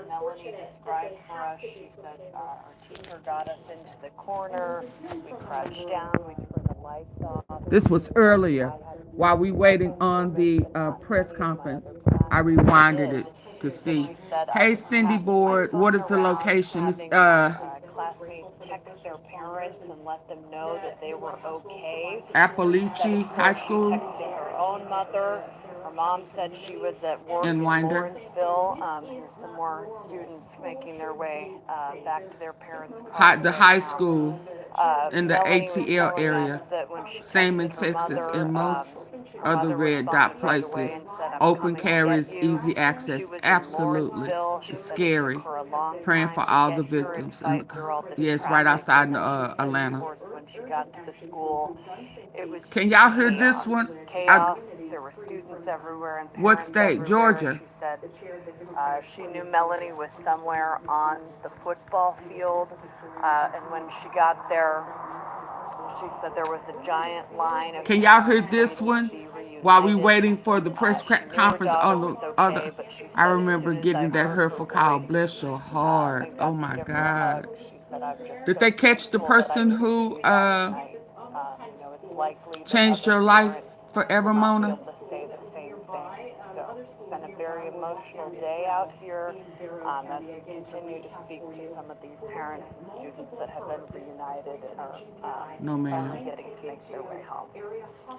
Speaker 11: Melanie described for us, she said our teacher got us into the corner, we crouched down, we turned the lights off.
Speaker 1: This was earlier. While we waiting on the press conference, I rewinded it to see. Hey, Cindy Board, what is the location? It's
Speaker 11: Classmates text their parents and let them know that they were okay.
Speaker 1: Apalachee High School.
Speaker 11: She texted her own mother. Her mom said she was at work in
Speaker 1: Winder.
Speaker 11: Lawrenceville. Here's some more students making their way back to their parents'
Speaker 1: The
Speaker 11: cars.
Speaker 1: high school in the
Speaker 11: Melanie was
Speaker 1: ATL
Speaker 11: telling
Speaker 1: area.
Speaker 11: us that when she
Speaker 1: Same in
Speaker 11: texted her
Speaker 1: Texas
Speaker 11: mother,
Speaker 1: and most
Speaker 11: her
Speaker 1: other
Speaker 11: mother
Speaker 1: red dot
Speaker 11: responded right away
Speaker 1: places.
Speaker 11: and said, "I'm
Speaker 1: Open
Speaker 11: coming to
Speaker 1: carries,
Speaker 11: get you."
Speaker 1: easy access.
Speaker 11: She was in
Speaker 1: Absolutely.
Speaker 11: Lawrenceville. She
Speaker 1: It's
Speaker 11: said it
Speaker 1: scary.
Speaker 11: took her a long
Speaker 1: Praying
Speaker 11: time
Speaker 1: for
Speaker 11: to
Speaker 1: all
Speaker 11: get
Speaker 1: the
Speaker 11: here and
Speaker 1: victims.
Speaker 11: fight through all this
Speaker 1: Yes, right
Speaker 11: traffic.
Speaker 1: outside
Speaker 11: And then she said,
Speaker 1: Atlanta.
Speaker 11: of course, when she got to the school, it was
Speaker 1: Can
Speaker 11: just
Speaker 1: y'all hear
Speaker 11: chaos.
Speaker 1: this one?
Speaker 11: Chaos. There were students everywhere and
Speaker 1: What
Speaker 11: parents
Speaker 1: state?
Speaker 11: everywhere.
Speaker 1: Georgia.
Speaker 11: She said she knew Melanie was somewhere on the football field, and when she got there, she said there was a giant line of
Speaker 1: Can y'all hear
Speaker 11: parents
Speaker 1: this
Speaker 11: waiting to
Speaker 1: one?
Speaker 11: be reunited.
Speaker 1: While we waiting for the press
Speaker 11: She knew her
Speaker 1: conference
Speaker 11: daughter
Speaker 1: on the
Speaker 11: was okay,
Speaker 1: other,
Speaker 11: but she
Speaker 1: I
Speaker 11: said, as
Speaker 1: remember
Speaker 11: soon as
Speaker 1: getting
Speaker 11: I
Speaker 1: that
Speaker 11: heard
Speaker 1: hurtful
Speaker 11: her
Speaker 1: call.
Speaker 11: voice,
Speaker 1: Bless your heart.
Speaker 11: and
Speaker 1: Oh
Speaker 11: got to
Speaker 1: my
Speaker 11: give her a hug,
Speaker 1: God.
Speaker 11: she said, I'm just
Speaker 1: Did
Speaker 11: so
Speaker 1: they catch the
Speaker 11: thankful that I
Speaker 1: person
Speaker 11: could
Speaker 1: who
Speaker 11: do that tonight. It's likely that
Speaker 1: changed
Speaker 11: other
Speaker 1: your life
Speaker 11: parents
Speaker 1: forever,
Speaker 11: will not be
Speaker 1: Mona?
Speaker 11: able to say the same thing. So it's been a very emotional day out here as we continue to speak to some of these parents and students that have been reunited and are
Speaker 1: No, ma'am.
Speaker 11: finally getting to make their way home.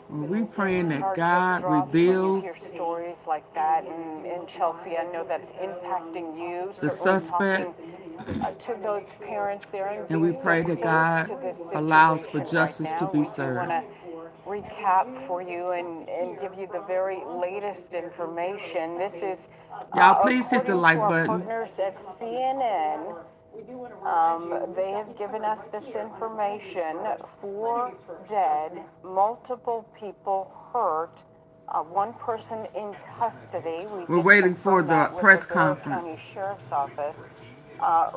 Speaker 1: Well, we praying that
Speaker 11: Heart
Speaker 1: God
Speaker 11: just drops when you
Speaker 1: reveals
Speaker 11: hear stories like that. And Chelsea, I know that's impacting you.
Speaker 1: the
Speaker 11: Certainly
Speaker 1: suspect,
Speaker 11: talking to those parents there and
Speaker 1: and we
Speaker 11: being
Speaker 1: pray
Speaker 11: so
Speaker 1: that
Speaker 11: close
Speaker 1: God
Speaker 11: to this
Speaker 1: allows for
Speaker 11: situation
Speaker 1: justice
Speaker 11: right
Speaker 1: to
Speaker 11: now.
Speaker 1: be
Speaker 11: We do
Speaker 1: served.
Speaker 11: want to recap for you and give you the very latest information. This is
Speaker 1: Y'all please hit the
Speaker 11: according
Speaker 1: like
Speaker 11: to our
Speaker 1: button.
Speaker 11: partners at CNN. They have given us this information: 4 dead, multiple people hurt, 1 person in custody. We
Speaker 1: We're
Speaker 11: just
Speaker 1: waiting for
Speaker 11: confirmed
Speaker 1: the
Speaker 11: that with
Speaker 1: press
Speaker 11: the Barrow
Speaker 1: conference.
Speaker 11: County Sheriff's Office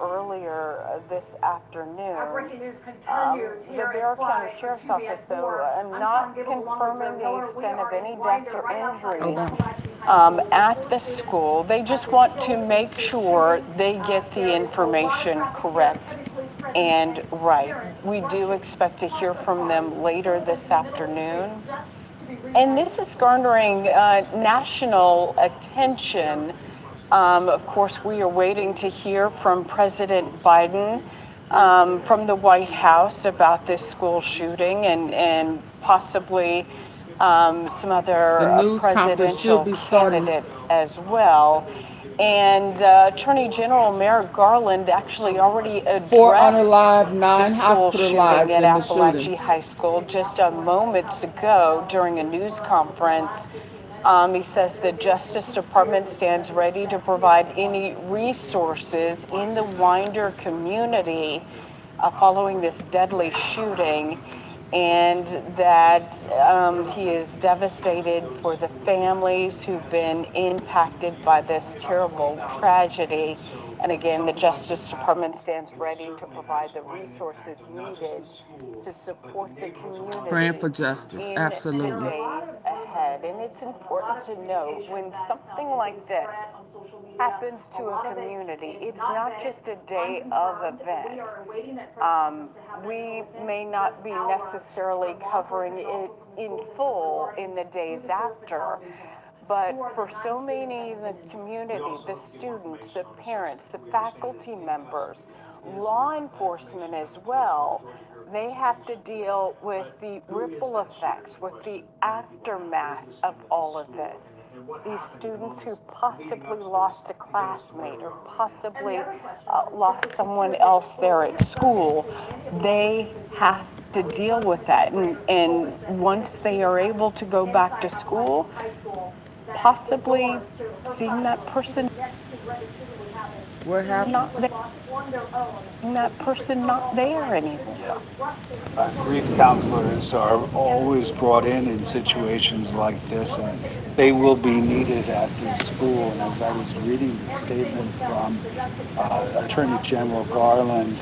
Speaker 11: earlier this afternoon.
Speaker 4: Our breaking news continues
Speaker 11: The
Speaker 4: here
Speaker 11: Barrow
Speaker 4: at
Speaker 11: County Sheriff's Office, though, not confirming the extent of any deaths or injuries at the school. They just want to make sure they get the information correct and right. We do expect to hear from them later this afternoon. And this is garnering national attention. Of course, we are waiting to hear from President Biden from the White House about this school shooting and possibly some other
Speaker 1: The news conference should
Speaker 11: presidential
Speaker 1: be starting.
Speaker 11: candidates as well. And Attorney General Merrick Garland actually already
Speaker 1: 4
Speaker 11: addressed
Speaker 1: unalived,
Speaker 11: the
Speaker 1: 9
Speaker 11: school shooting
Speaker 1: hospitalized
Speaker 11: at
Speaker 1: in the shooting.
Speaker 11: Apalachee High School just moments ago during a news conference. He says the Justice Department stands ready to provide any resources in the Winder community following this deadly shooting, and that he is devastated for the families who've been impacted by this terrible tragedy, And again, the Justice Department stands ready to provide the resources needed to support the community
Speaker 1: Praying for justice,
Speaker 11: in
Speaker 1: absolutely.
Speaker 11: the days ahead. And it's important to note when something like this happens to a community, it's not just a day of event. We may not be necessarily covering it in full in the days after, but for so many in the community, the students, the parents, the faculty members, law enforcement as well, they have to deal with the ripple effects, with the aftermath of all of this. These students who possibly lost a classmate or possibly lost someone else there at school, they have to deal with that. And once they are able to go back to school, possibly seeing that person
Speaker 1: What happened?
Speaker 11: not there, that person not there anymore.
Speaker 12: Yeah. Grief counselors are always brought in situations like this, and they will be needed at this school. And as I was reading the statement from Attorney General Garland,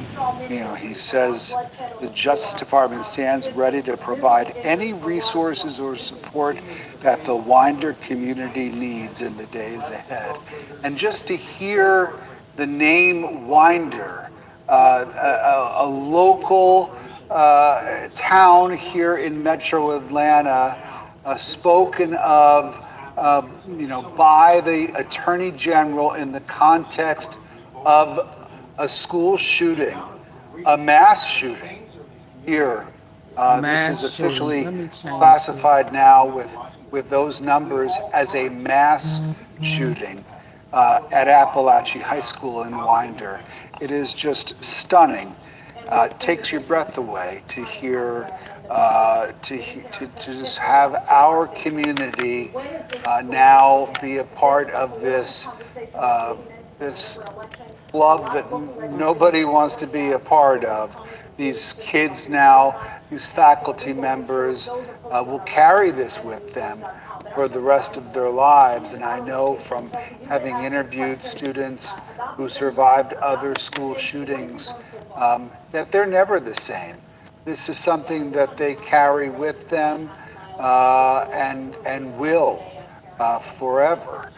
Speaker 12: he says the Justice Department stands ready to provide any resources or support that the Winder community needs in the days ahead. And just to hear the name Winder, a local town here in Metro Atlanta, spoken of, by the Attorney General in the context of a school shooting, a mass shooting here. This is officially classified now with those numbers as a mass shooting at Apalachee High School in Winder. It is just stunning. It takes your breath away to hear, to just have our community now be a part of this club that nobody wants to be a part of. These kids now, these faculty members will carry this with them for the rest of their lives. And I know from having interviewed students who survived other school shootings that they're never the same. This is something that they carry with them and will forever.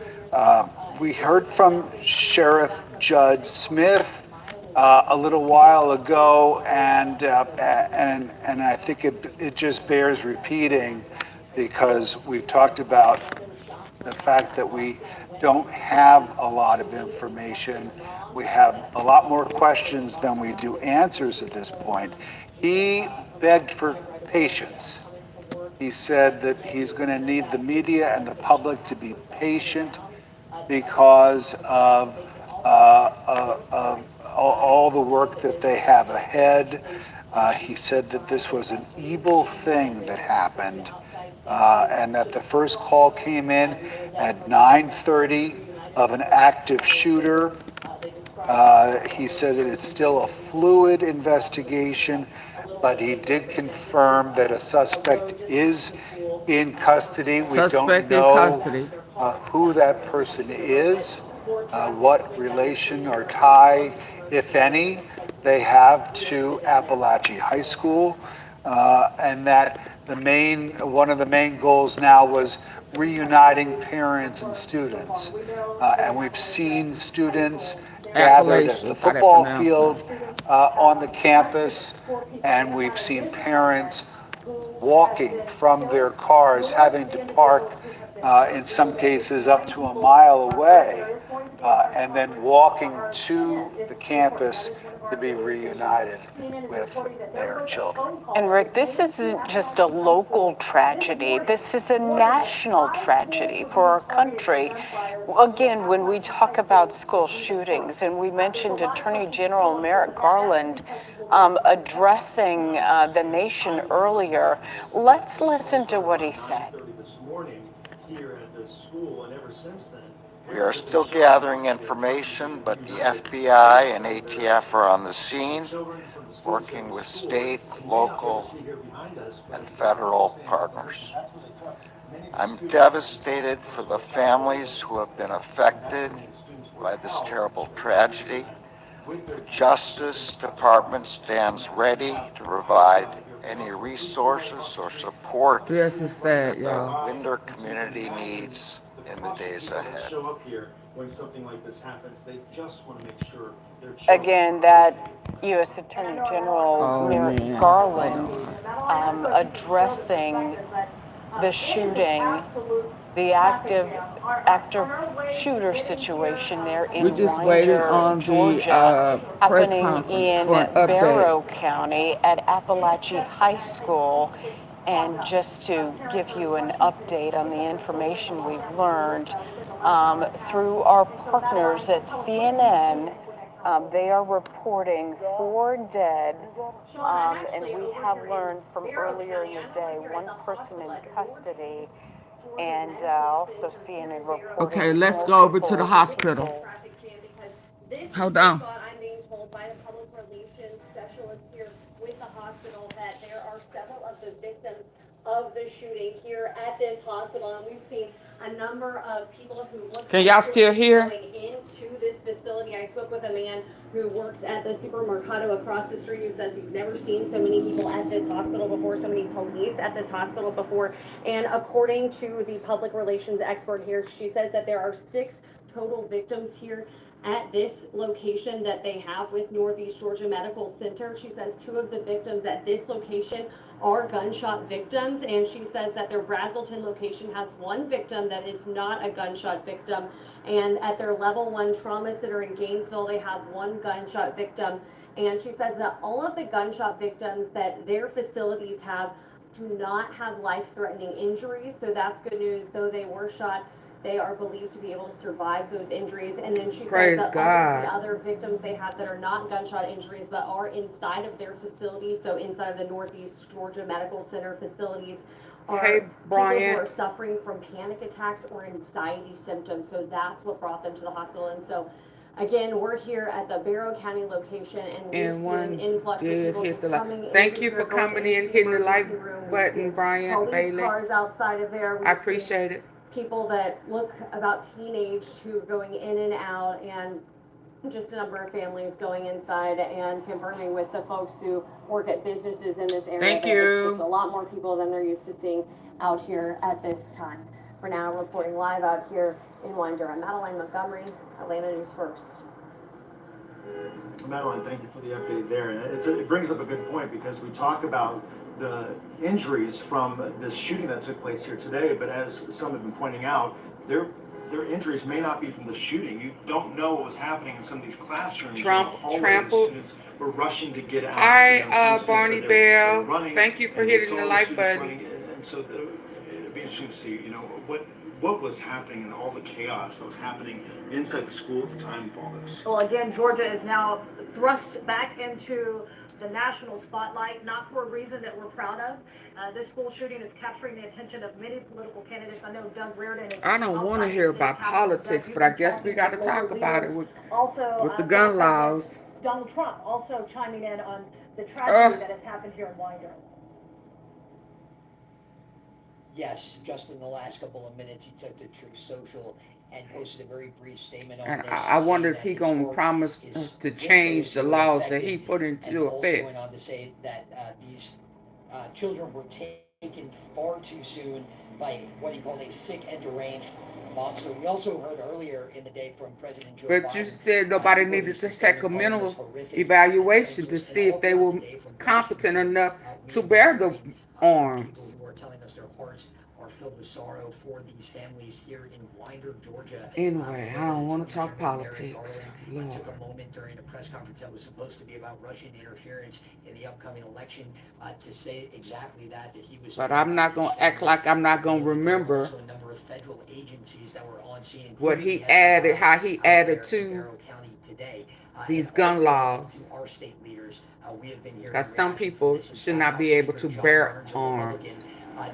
Speaker 12: We heard from Sheriff Judd Smith a little while ago, and I think it just bears repeating, because we've talked about the fact that we don't have a lot of information. We have a lot more questions than we do answers at this point. He begged for patience. He said that he's going to need the media and the public to be patient because of all the work that they have ahead. He said that this was an evil thing that happened, and that the first call came in at 9:30 of an active shooter. He said that it's still a fluid investigation, but he did confirm that a suspect is in custody. We don't know who that person is, what relation or tie, if any, they have to Apalachee High School, and that one of the main goals now was reuniting parents and students. And we've seen students gathered at the football field on the campus, and we've seen parents walking from their cars, having to park in some cases up to a mile away, and then walking to the campus to be reunited with their children.
Speaker 11: And Rick, this isn't just a local tragedy. This is a national tragedy for our country. Again, when we talk about school shootings, and we mentioned Attorney General Merrick Garland addressing the nation earlier, let's listen to what he said.
Speaker 13: This morning here at the school, and ever since then,
Speaker 14: we are still gathering information, but the FBI and ATF are on the scene, working with state, local, and federal partners. I'm devastated for the families who have been affected by this terrible tragedy. The Justice Department stands ready to provide any resources or support
Speaker 1: Yes, it's sad,
Speaker 14: that the
Speaker 1: y'all.
Speaker 14: Winder community needs in the days ahead.
Speaker 13: Show up here when something like this happens. They just want to make sure their
Speaker 11: Again, that U.S. Attorney General
Speaker 1: Oh,
Speaker 11: Merrick
Speaker 1: man.
Speaker 11: Garland addressing the shooting, the active shooter situation there in
Speaker 1: We just waiting
Speaker 11: Winder,
Speaker 1: on
Speaker 11: Georgia,
Speaker 1: the press
Speaker 11: happening
Speaker 1: conference
Speaker 11: in
Speaker 1: for an update.
Speaker 11: Barrow County at Apalachee High School. And just to give you an update on the information we've learned through our partners at CNN, they are reporting 4 dead, and we have learned from earlier in the day 1 person in custody, and also CNN reporting.
Speaker 1: Okay, let's go over to the hospital. Hold on.
Speaker 8: I'm being told by a public relations specialist here with the hospital that there are several of the victims of the shooting here at this hospital, and we've seen a number of people who look.
Speaker 1: Can y'all still hear?
Speaker 8: Going into this facility. I spoke with a man who works at the supermercado across the street who says he's never seen so many people at this hospital before, so many police at this hospital before. And according to the public relations expert here, she says that there are 6 total victims here at this location that they have with Northeast Georgia Medical Center. She says 2 of the victims at this location are gunshot victims, and she says that their Brazelton location has 1 victim that is not a gunshot victim, and at their level 1 trauma center in Gainesville they have 1 gunshot victim. And she says that all of the gunshot victims that their facilities have do not have life-threatening injuries, so that's good news. Though they were shot, they are believed to be able to survive those injuries. And then she says that all of the other victims they have that are not gunshot injuries but are inside of their facilities, so inside of the Northeast Georgia Medical Center facilities, are people who are suffering from panic attacks or anxiety symptoms. So that's what brought them to the hospital. And so again, we're here at the Barrow County location, and we've seen an influx of people just coming in.
Speaker 1: Thank you for coming in, hitting the like button, Brian Bailey.
Speaker 8: Cars outside of there.
Speaker 1: I appreciate it.
Speaker 8: People that look about teenage who are going in and out, and just a number of families going inside and confirming with the folks who work at businesses in this area.
Speaker 1: Thank
Speaker 8: that
Speaker 1: you.
Speaker 8: It's just a lot more people than they're used to seeing out here at this time. For now, reporting live out here in Winder, I'm Madeline Montgomery, Atlanta News First.
Speaker 3: Madeline, thank you for the update there. It brings up a good point, because we talk about the injuries from this shooting that took place here today, but as some have been pointing out, their injuries may not be from the shooting. You don't know what was happening in some of these classrooms.
Speaker 1: Trampled.
Speaker 3: Students were rushing to get out.
Speaker 1: Hi, Barney Bell. Thank you for hitting the like button.
Speaker 3: And so it'd be interesting to see, what was happening and all the chaos that was happening inside the school at the time of all this.
Speaker 4: Well, again, Georgia is now thrust back into the national spotlight, not for a reason that we're proud of. This school shooting is capturing the attention of many political candidates. I know Doug Reardon is.
Speaker 1: I don't want to hear about politics, but I guess we got to talk about it with the gun laws.
Speaker 4: Donald Trump also chiming in on the tragedy that has happened here in Winder.
Speaker 10: Yes, just in the last couple of minutes, he took to Truth Social and posted a very brief statement on
Speaker 1: And
Speaker 10: this.
Speaker 1: I wonder, is he going to promise to change the laws that he put into effect?
Speaker 10: Also went on to say that these children were taken far too soon by what he called a sick and deranged monster. We also heard earlier in the day from President Joe Biden.
Speaker 1: But you said nobody needed to take a mental evaluation to see if they were competent enough to bear the arms.
Speaker 10: Who are telling us their hearts are filled with sorrow for these families here in Winder, Georgia.
Speaker 1: Anyway, I don't want to talk politics.
Speaker 10: Took a moment during a press conference that was supposed to be about Russian interference in the upcoming election to say exactly that he was.
Speaker 1: But I'm not going to act like I'm not going to remember
Speaker 10: also a number of federal agencies that were on scene.
Speaker 1: What he added, how he added to
Speaker 10: Barrow County today.
Speaker 1: these gun laws.
Speaker 10: Our state leaders, we have been here.
Speaker 1: Because some people should not be able to bear arms.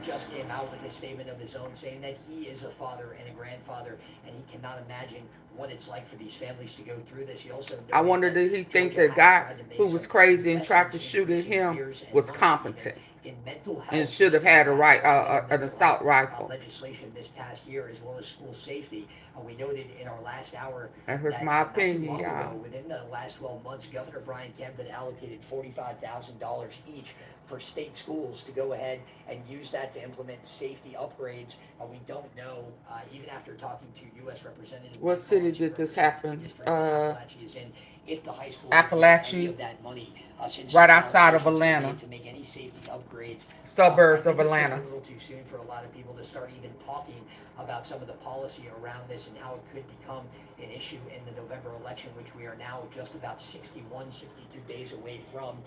Speaker 10: Just came out with a statement of his own saying that he is a father and a grandfather, and he cannot imagine what it's like for these families to go through this. You also know
Speaker 1: I wonder, did he think the guy who was crazy and tried to shoot at him was competent
Speaker 10: in mental health
Speaker 1: and should have had an assault rifle?
Speaker 10: legislation this past year, as well as school safety. We noted in our last hour
Speaker 1: That hurts
Speaker 10: that
Speaker 1: my
Speaker 10: not too
Speaker 1: opinion,
Speaker 10: long
Speaker 1: y'all.
Speaker 10: ago, within the last 12 months, Governor Brian Kemp had allocated $45,000 each for state schools to go ahead and use that to implement safety upgrades. We don't know, even after talking to U.S. Representative.
Speaker 1: What city did this happen?
Speaker 10: Apalachee is in, if the high school
Speaker 1: Apalachee,
Speaker 10: of that money, since
Speaker 1: right outside of Atlanta,
Speaker 10: to make any safety upgrades,
Speaker 1: suburbs
Speaker 10: I
Speaker 1: of
Speaker 10: think it's
Speaker 1: Atlanta.
Speaker 10: just a little too soon for a lot of people to start even talking about some of the policy around this and how it could become an issue in the November election, which we are now just about 61, 62 days away from.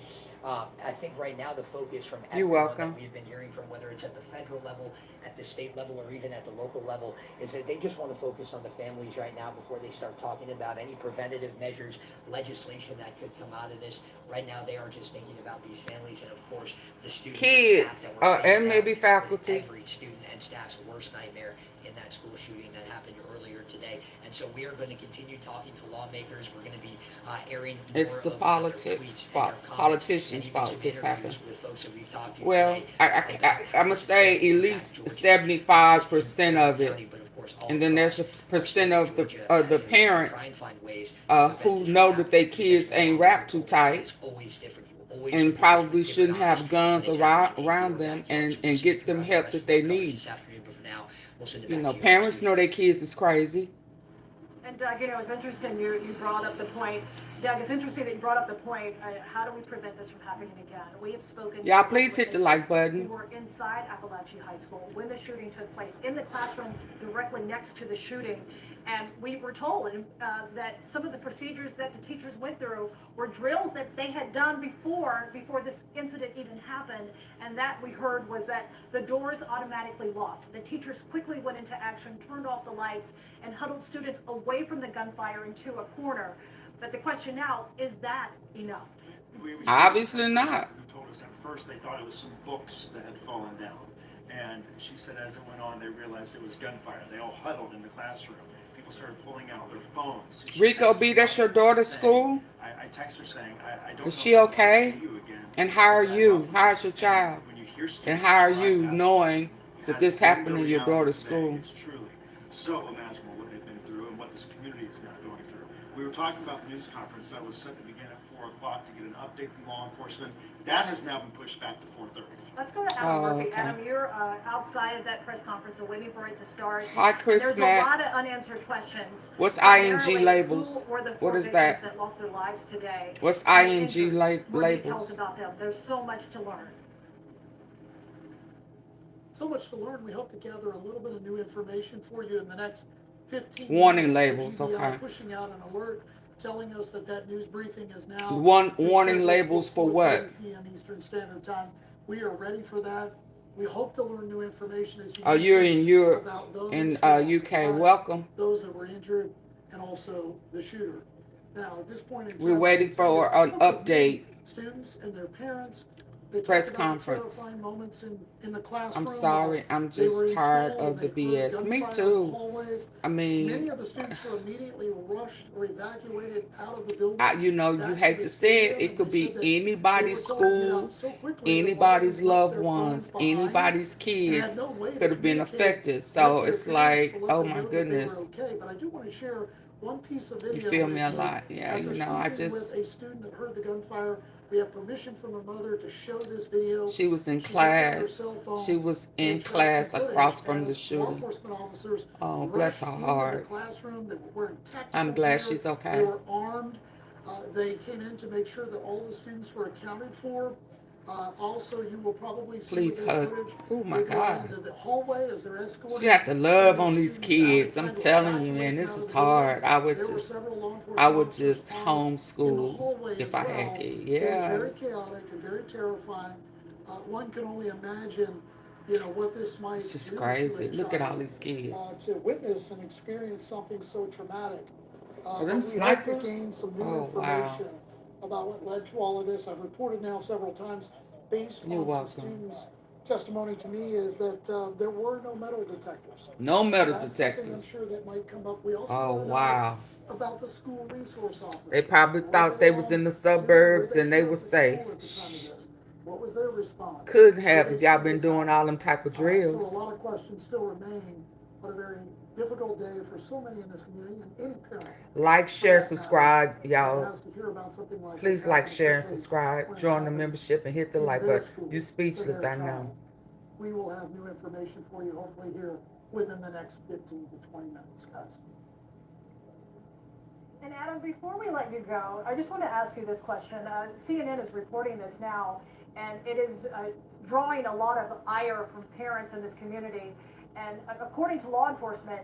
Speaker 10: I think right now the focus from everyone that we've been hearing from, whether it's at the federal level, at the state level, or even at the local level, is that they just want to focus on the families right now before they start talking about any preventative measures, legislation that could come out of this. Right now they are just thinking about these families and, of course, the students
Speaker 1: kids,
Speaker 10: and staff that were
Speaker 1: and maybe faculty.
Speaker 10: every student and staff's worst nightmare in that school shooting that happened earlier today. And so we are going to continue talking to lawmakers. We're going to be airing more
Speaker 1: It's the politics fault, politicians' fault this happened. Well, I'm gonna say at least 75% of it, and then there's a percent of the parents who know that their kids ain't wrapped too tight and probably shouldn't have guns around them and get them help that they need. You know, parents know their kids is crazy.
Speaker 4: And Doug, you know, it's interesting you brought up the point. Doug, it's interesting that you brought up the point. How do we prevent this from happening again? We have spoken.
Speaker 1: Y'all, please hit the like button.
Speaker 4: Who were inside Apalachee High School when the shooting took place, in the classroom directly next to the shooting. And we were told that some of the procedures that the teachers went through were drills that they had done before this incident even happened. And that we heard was that the doors automatically locked. The teachers quickly went into action, turned off the lights, and huddled students away from the gunfire into a corner. But the question now, is that enough?
Speaker 1: Obviously not.
Speaker 15: Who told us at first they thought it was some books that had fallen down. And she said as it went on, they realized it was gunfire. They all huddled in the classroom. People started pulling out their phones.
Speaker 1: Rico B, that's your daughter's school?
Speaker 15: I text her saying, I don't
Speaker 1: Is
Speaker 15: know
Speaker 1: she
Speaker 15: if
Speaker 1: okay?
Speaker 15: see you again.
Speaker 1: And how are you? How's your child?
Speaker 15: When you hear
Speaker 1: And how are you knowing that this happened in your daughter's school?
Speaker 15: It's truly so imaginable what they've been through and what this community is now going through. We were talking about the news conference that was set to begin at 4 o'clock to get an update from law enforcement. That has now been pushed back to 4:30.
Speaker 4: Let's go to Adam Murphy. Okay. Adam, you're outside of that press conference, so waiting for it to start.
Speaker 1: Hi, Chris.
Speaker 4: There's a lot of unanswered questions.
Speaker 1: What's ING labels?
Speaker 4: What
Speaker 1: is that?
Speaker 4: That lost their lives today.
Speaker 1: What's ING labels?
Speaker 4: More details about them. There's so much to learn.
Speaker 2: So much to learn. We hope to gather a little bit of new information for you in the next 15
Speaker 1: warning
Speaker 2: minutes.
Speaker 1: labels, okay.
Speaker 2: Pushing out an alert telling us that news briefing is now
Speaker 1: warning labels for what?
Speaker 2: p.m. Eastern Standard Time. We are ready for that. We hope to learn new information as you
Speaker 1: you're in Europe, in UK. Welcome.
Speaker 2: Those that were injured and also the shooter. Now, at this point in time,
Speaker 1: we're waiting for an update.
Speaker 2: Students and their parents.
Speaker 1: Press conference.
Speaker 2: In the classroom.
Speaker 1: I'm sorry, I'm just tired of the BS. Me too. I mean,
Speaker 2: many of the students were immediately rushed or evacuated out of the building.
Speaker 1: You know, you hate to say it. It could be anybody's school, anybody's loved ones, anybody's kids could have been affected. So it's like, oh my goodness.
Speaker 2: But I do want to share one piece of video.
Speaker 1: You feel me a lot, yeah. You know, I just.
Speaker 2: With a student that heard the gunfire. We have permission from her mother to show this video.
Speaker 1: She was in class. She was in class across from the shooting. Oh, bless her heart. I'm glad she's okay.
Speaker 2: They were armed. They came in to make sure that all the students were accounted for. Also, you will probably see
Speaker 1: please hug. Oh my God.
Speaker 2: The hallway as they're escorted.
Speaker 1: You have to love on these kids. I'm telling you, man, this is hard. I would just homeschool if I had kids. Yeah.
Speaker 2: It was very chaotic and very terrifying. One can only imagine, you know, what this might.
Speaker 1: It's just crazy. Look at all these kids.
Speaker 2: To witness and experience something so traumatic.
Speaker 1: Are them snipers?
Speaker 2: To gain some new information. About what led to all of this. I've reported now several times based on some students testimony to me is that there were no metal detectors.
Speaker 1: No metal
Speaker 2: That's something I'm
Speaker 1: detectors.
Speaker 2: sure that might come up. We also
Speaker 1: Oh,
Speaker 2: want to know
Speaker 1: wow.
Speaker 2: about the school resource
Speaker 1: They
Speaker 2: officers.
Speaker 1: probably
Speaker 2: Were
Speaker 1: thought
Speaker 2: they
Speaker 1: they was
Speaker 2: on
Speaker 1: in the
Speaker 2: duty? Were
Speaker 1: suburbs
Speaker 2: they
Speaker 1: and they
Speaker 2: here
Speaker 1: were
Speaker 2: at the
Speaker 1: safe.
Speaker 2: school at the time of this? What was their response?
Speaker 1: Couldn't
Speaker 2: Did
Speaker 1: have
Speaker 2: they
Speaker 1: if y'all
Speaker 2: see
Speaker 1: been
Speaker 2: this
Speaker 1: doing
Speaker 2: happen?
Speaker 1: all them type of
Speaker 2: So a
Speaker 1: drills.
Speaker 2: lot of questions still remain. What a very difficult day for so many in this community and any parent.
Speaker 1: Like,
Speaker 2: For
Speaker 1: share,
Speaker 2: that matter,
Speaker 1: subscribe,
Speaker 2: that
Speaker 1: y'all.
Speaker 2: has to hear about something like this
Speaker 1: Please like,
Speaker 2: happen,
Speaker 1: share, and
Speaker 2: especially
Speaker 1: subscribe.
Speaker 2: when it
Speaker 1: Join the
Speaker 2: happens
Speaker 1: membership and hit the
Speaker 2: in
Speaker 1: like
Speaker 2: their
Speaker 1: button.
Speaker 2: school
Speaker 1: You
Speaker 2: to
Speaker 1: speechless,
Speaker 2: their
Speaker 1: I know.
Speaker 2: child. We will have new information for you hopefully here within the next 15 to 20 minutes, guys.
Speaker 4: And Adam, before we let you go, I just want to ask you this question. CNN is reporting this now, and it is drawing a lot of ire from parents in this community. And according to law enforcement,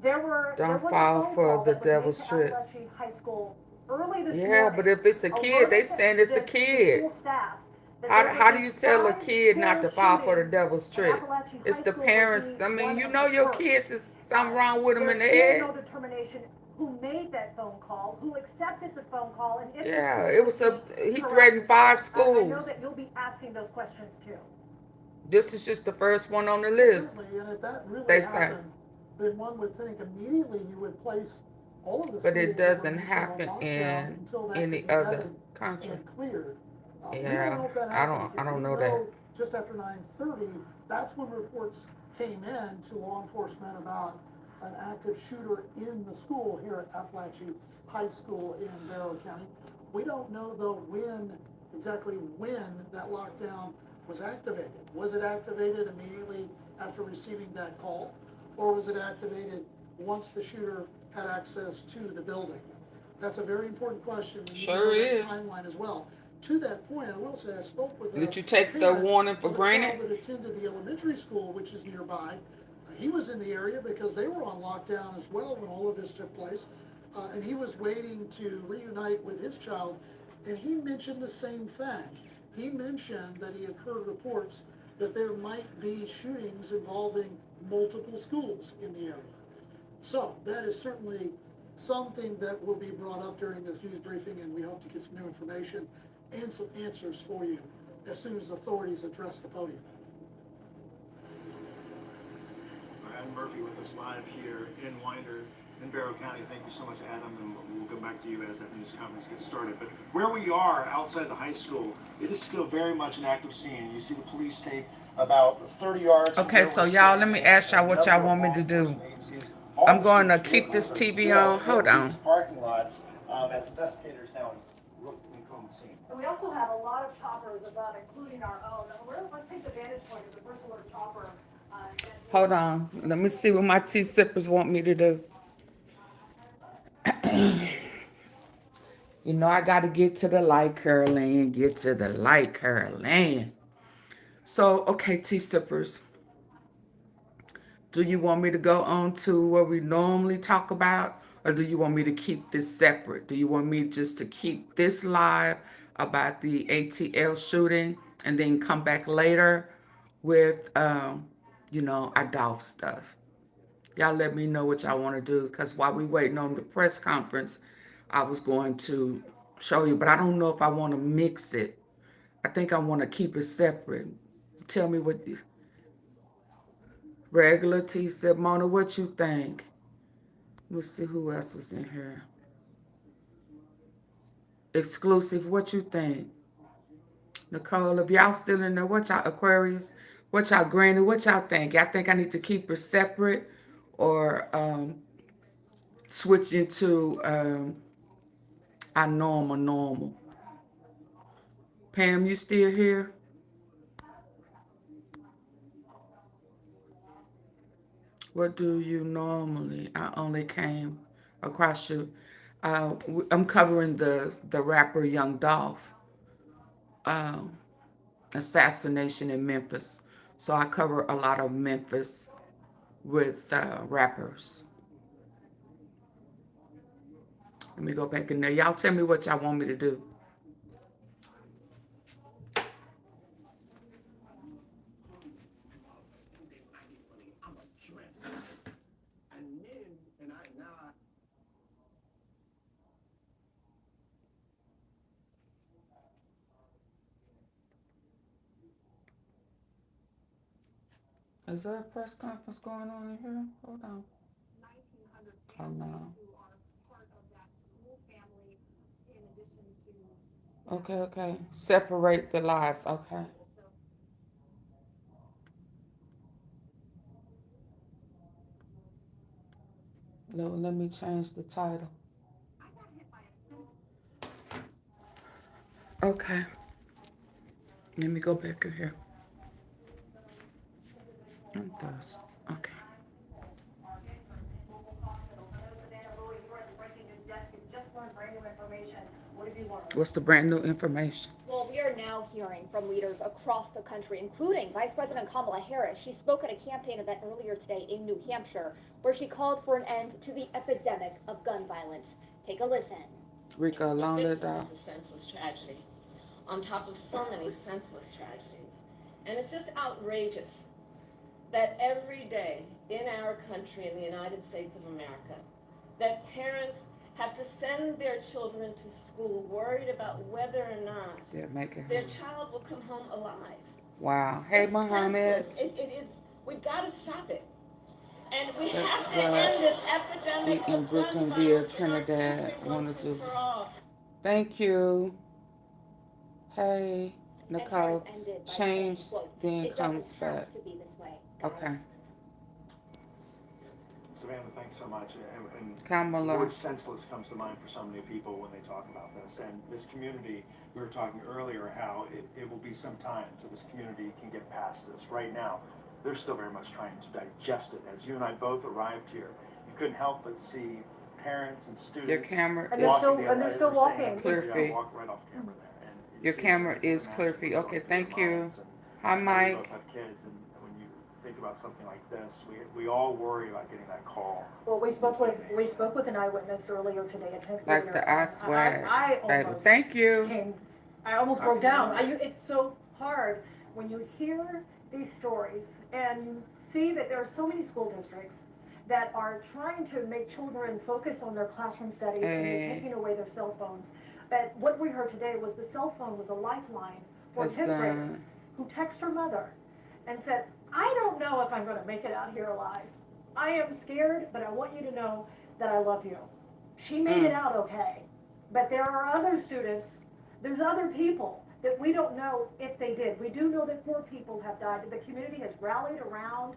Speaker 4: there was a
Speaker 1: fall
Speaker 4: phone
Speaker 1: for
Speaker 4: call
Speaker 1: the
Speaker 4: that was made
Speaker 1: devil's
Speaker 4: to
Speaker 1: tricks.
Speaker 4: Apalachee High School early this
Speaker 1: Yeah,
Speaker 4: morning.
Speaker 1: but if it's a kid, they saying it's a
Speaker 4: The
Speaker 1: kid.
Speaker 4: school staff that
Speaker 1: How,
Speaker 4: there
Speaker 1: how
Speaker 4: would
Speaker 1: do
Speaker 4: be
Speaker 1: you tell a
Speaker 4: 5
Speaker 1: kid not to
Speaker 4: school
Speaker 1: fall for the
Speaker 4: shootings,
Speaker 1: devil's
Speaker 4: and
Speaker 1: trick?
Speaker 4: Apalachee
Speaker 1: It's
Speaker 4: High
Speaker 1: the
Speaker 4: School would
Speaker 1: parents.
Speaker 4: be
Speaker 1: I mean,
Speaker 4: one
Speaker 1: you
Speaker 4: of
Speaker 1: know
Speaker 4: the
Speaker 1: your
Speaker 4: first.
Speaker 1: kids is something wrong with them in the
Speaker 4: There's
Speaker 1: head.
Speaker 4: still no determination who made that phone call, who accepted the phone call, and if
Speaker 1: Yeah,
Speaker 4: the
Speaker 1: it was
Speaker 4: school
Speaker 1: he threatened 5
Speaker 4: I know
Speaker 1: schools.
Speaker 4: that you'll be asking those questions too.
Speaker 1: This is just the first one on the list.
Speaker 2: Certainly, and if that really
Speaker 1: They say.
Speaker 2: happened, then one would think immediately you would place all of the
Speaker 1: But
Speaker 2: schools
Speaker 1: it
Speaker 2: that were
Speaker 1: doesn't
Speaker 2: mentioned on
Speaker 1: happen
Speaker 2: lockdown
Speaker 1: in
Speaker 2: until that
Speaker 1: any
Speaker 2: could be
Speaker 1: other
Speaker 2: vetted
Speaker 1: country.
Speaker 2: and cleared. We don't
Speaker 1: Yeah,
Speaker 2: know if that
Speaker 1: I
Speaker 2: happened
Speaker 1: don't
Speaker 2: here.
Speaker 1: know
Speaker 2: We
Speaker 1: that.
Speaker 2: just after 9:30, that's when reports came in to law enforcement about an active shooter in the school here at Apalachee High School in Barrow County. We don't know though exactly when that lockdown was activated. Was it activated immediately after receiving that call, or was it activated once the shooter had access to the building? That's a very important question. We need to know
Speaker 1: Sure
Speaker 2: that
Speaker 1: is.
Speaker 2: timeline as well. To that point, I will say I spoke with
Speaker 1: Did you
Speaker 2: a
Speaker 1: take the
Speaker 2: parent
Speaker 1: warning for
Speaker 2: of a
Speaker 1: granted?
Speaker 2: child that attended the elementary school, which is nearby. He was in the area because they were on lockdown as well when all of this took place, and he was waiting to reunite with his child, and he mentioned the same thing. He mentioned that he had heard reports that there might be shootings involving multiple schools in the area. So that is certainly something that will be brought up during this news briefing, and we hope to get some new information and some answers for you as soon as authorities address the podium.
Speaker 15: Adam Murphy with us live here in Winder, in Barrow County. Thank you so much, Adam, and we'll go back to you as that news conference gets started. But where we are outside the high school, it is still very much an active scene. You see the police tape about 30 yards.
Speaker 1: Okay, so y'all, let me ask y'all what y'all want me to do. I'm going to keep this TV on. Hold on.
Speaker 15: Parking lots as investigators now recomb the scene.
Speaker 4: And we also have a lot of choppers above, including our own. Let's take the vantage point of the first order chopper.
Speaker 1: Hold on. Let me see what my tea sippers want me to do. You know I got to get to the light curling. Get to the light curling. So, okay, tea sippers. Do you want me to go on to what we normally talk about? Or do you want me to keep this separate? Do you want me just to keep this live about the ATL shooting and then come back later with, ADOLPH stuff? Y'all let me know what y'all want to do, because while we waiting on the press conference, I was going to show you, but I don't know if I want to mix it. I think I want to keep it separate. Tell me what you... Regular T said, Mona, what you think? Let's see who else was in here. Exclusive, what you think? Nicole, if y'all still in there, what y'all, Aquarius? What y'all, Granny, what y'all think? Y'all think I need to keep her separate or switch into our normal? Pam, you still here? What do you normally? I only came across you. I'm covering the rapper YOUNGDOLPH assassination in Memphis. So I cover a lot of Memphis with rappers. Let me go back in there. Y'all tell me what y'all want me to do. Is there a press conference going on in here? Hold on. Oh no. Okay, okay. Separate the lives. Okay. Let me change the title. Okay. Let me go back in here. Okay. What's the brand new information?
Speaker 16: Well, we are now hearing from leaders across the country, including Vice President Kamala Harris. She spoke at a campaign event earlier today in New Hampshire, where she called for an end to the epidemic of gun violence. Take a listen.
Speaker 1: Rika, along
Speaker 17: This
Speaker 1: the
Speaker 17: is a senseless tragedy, on top of so many senseless tragedies. And it's just outrageous that every day in our country, in the United States of America, that parents have to send their children to school worried about whether or not their child will come home alive.
Speaker 1: Wow. Hey,
Speaker 17: It's
Speaker 1: Muhammad.
Speaker 17: senseless. It is, we've got to stop it. And we have to end this epidemic
Speaker 1: in
Speaker 17: of
Speaker 1: Brooklyn
Speaker 17: gun
Speaker 1: via
Speaker 17: violence
Speaker 1: Trinidad
Speaker 17: in our
Speaker 1: wanted
Speaker 17: country
Speaker 1: to.
Speaker 17: for all.
Speaker 1: Thank you. Hey, Nicole. Change, then
Speaker 16: It
Speaker 1: comes
Speaker 16: doesn't
Speaker 1: back.
Speaker 16: have to be this way.
Speaker 1: Okay.
Speaker 3: Savannah, thanks so much. And
Speaker 1: Kamala.
Speaker 3: the word senseless comes to mind for so many people when they talk about this. And this community, we were talking earlier how it will be some time until this community can get past this. Right now, they're still very much trying to digest it. As you and I both arrived here, you couldn't help but see parents and students.
Speaker 1: Your camera
Speaker 4: And they're still walking.
Speaker 1: Clear feed.
Speaker 3: Walk right off camera there. And
Speaker 1: Your camera is clear feed. Okay, thank you. Hi, Mike.
Speaker 3: We both have kids, and when you think about something like this, we all worry about getting that call.
Speaker 4: Well, we spoke with an eyewitness earlier today, a 10th
Speaker 1: Like
Speaker 4: grader.
Speaker 1: the I swear.
Speaker 4: I
Speaker 1: Baby,
Speaker 4: almost
Speaker 1: thank you.
Speaker 4: I almost broke down. It's so hard when you hear these stories and you see that there are so many school districts that are trying to make children focus on their classroom studies and they're taking away their cell phones. But what we heard today was the cell phone was a lifeline for a 10th grader who texted her mother and said, I don't know if I'm going to make it out here alive. I am scared, but I want you to know that I love you. She made it out okay. But there are other students, there's other people that we don't know if they did. We do know that 4 people have died. The community has rallied around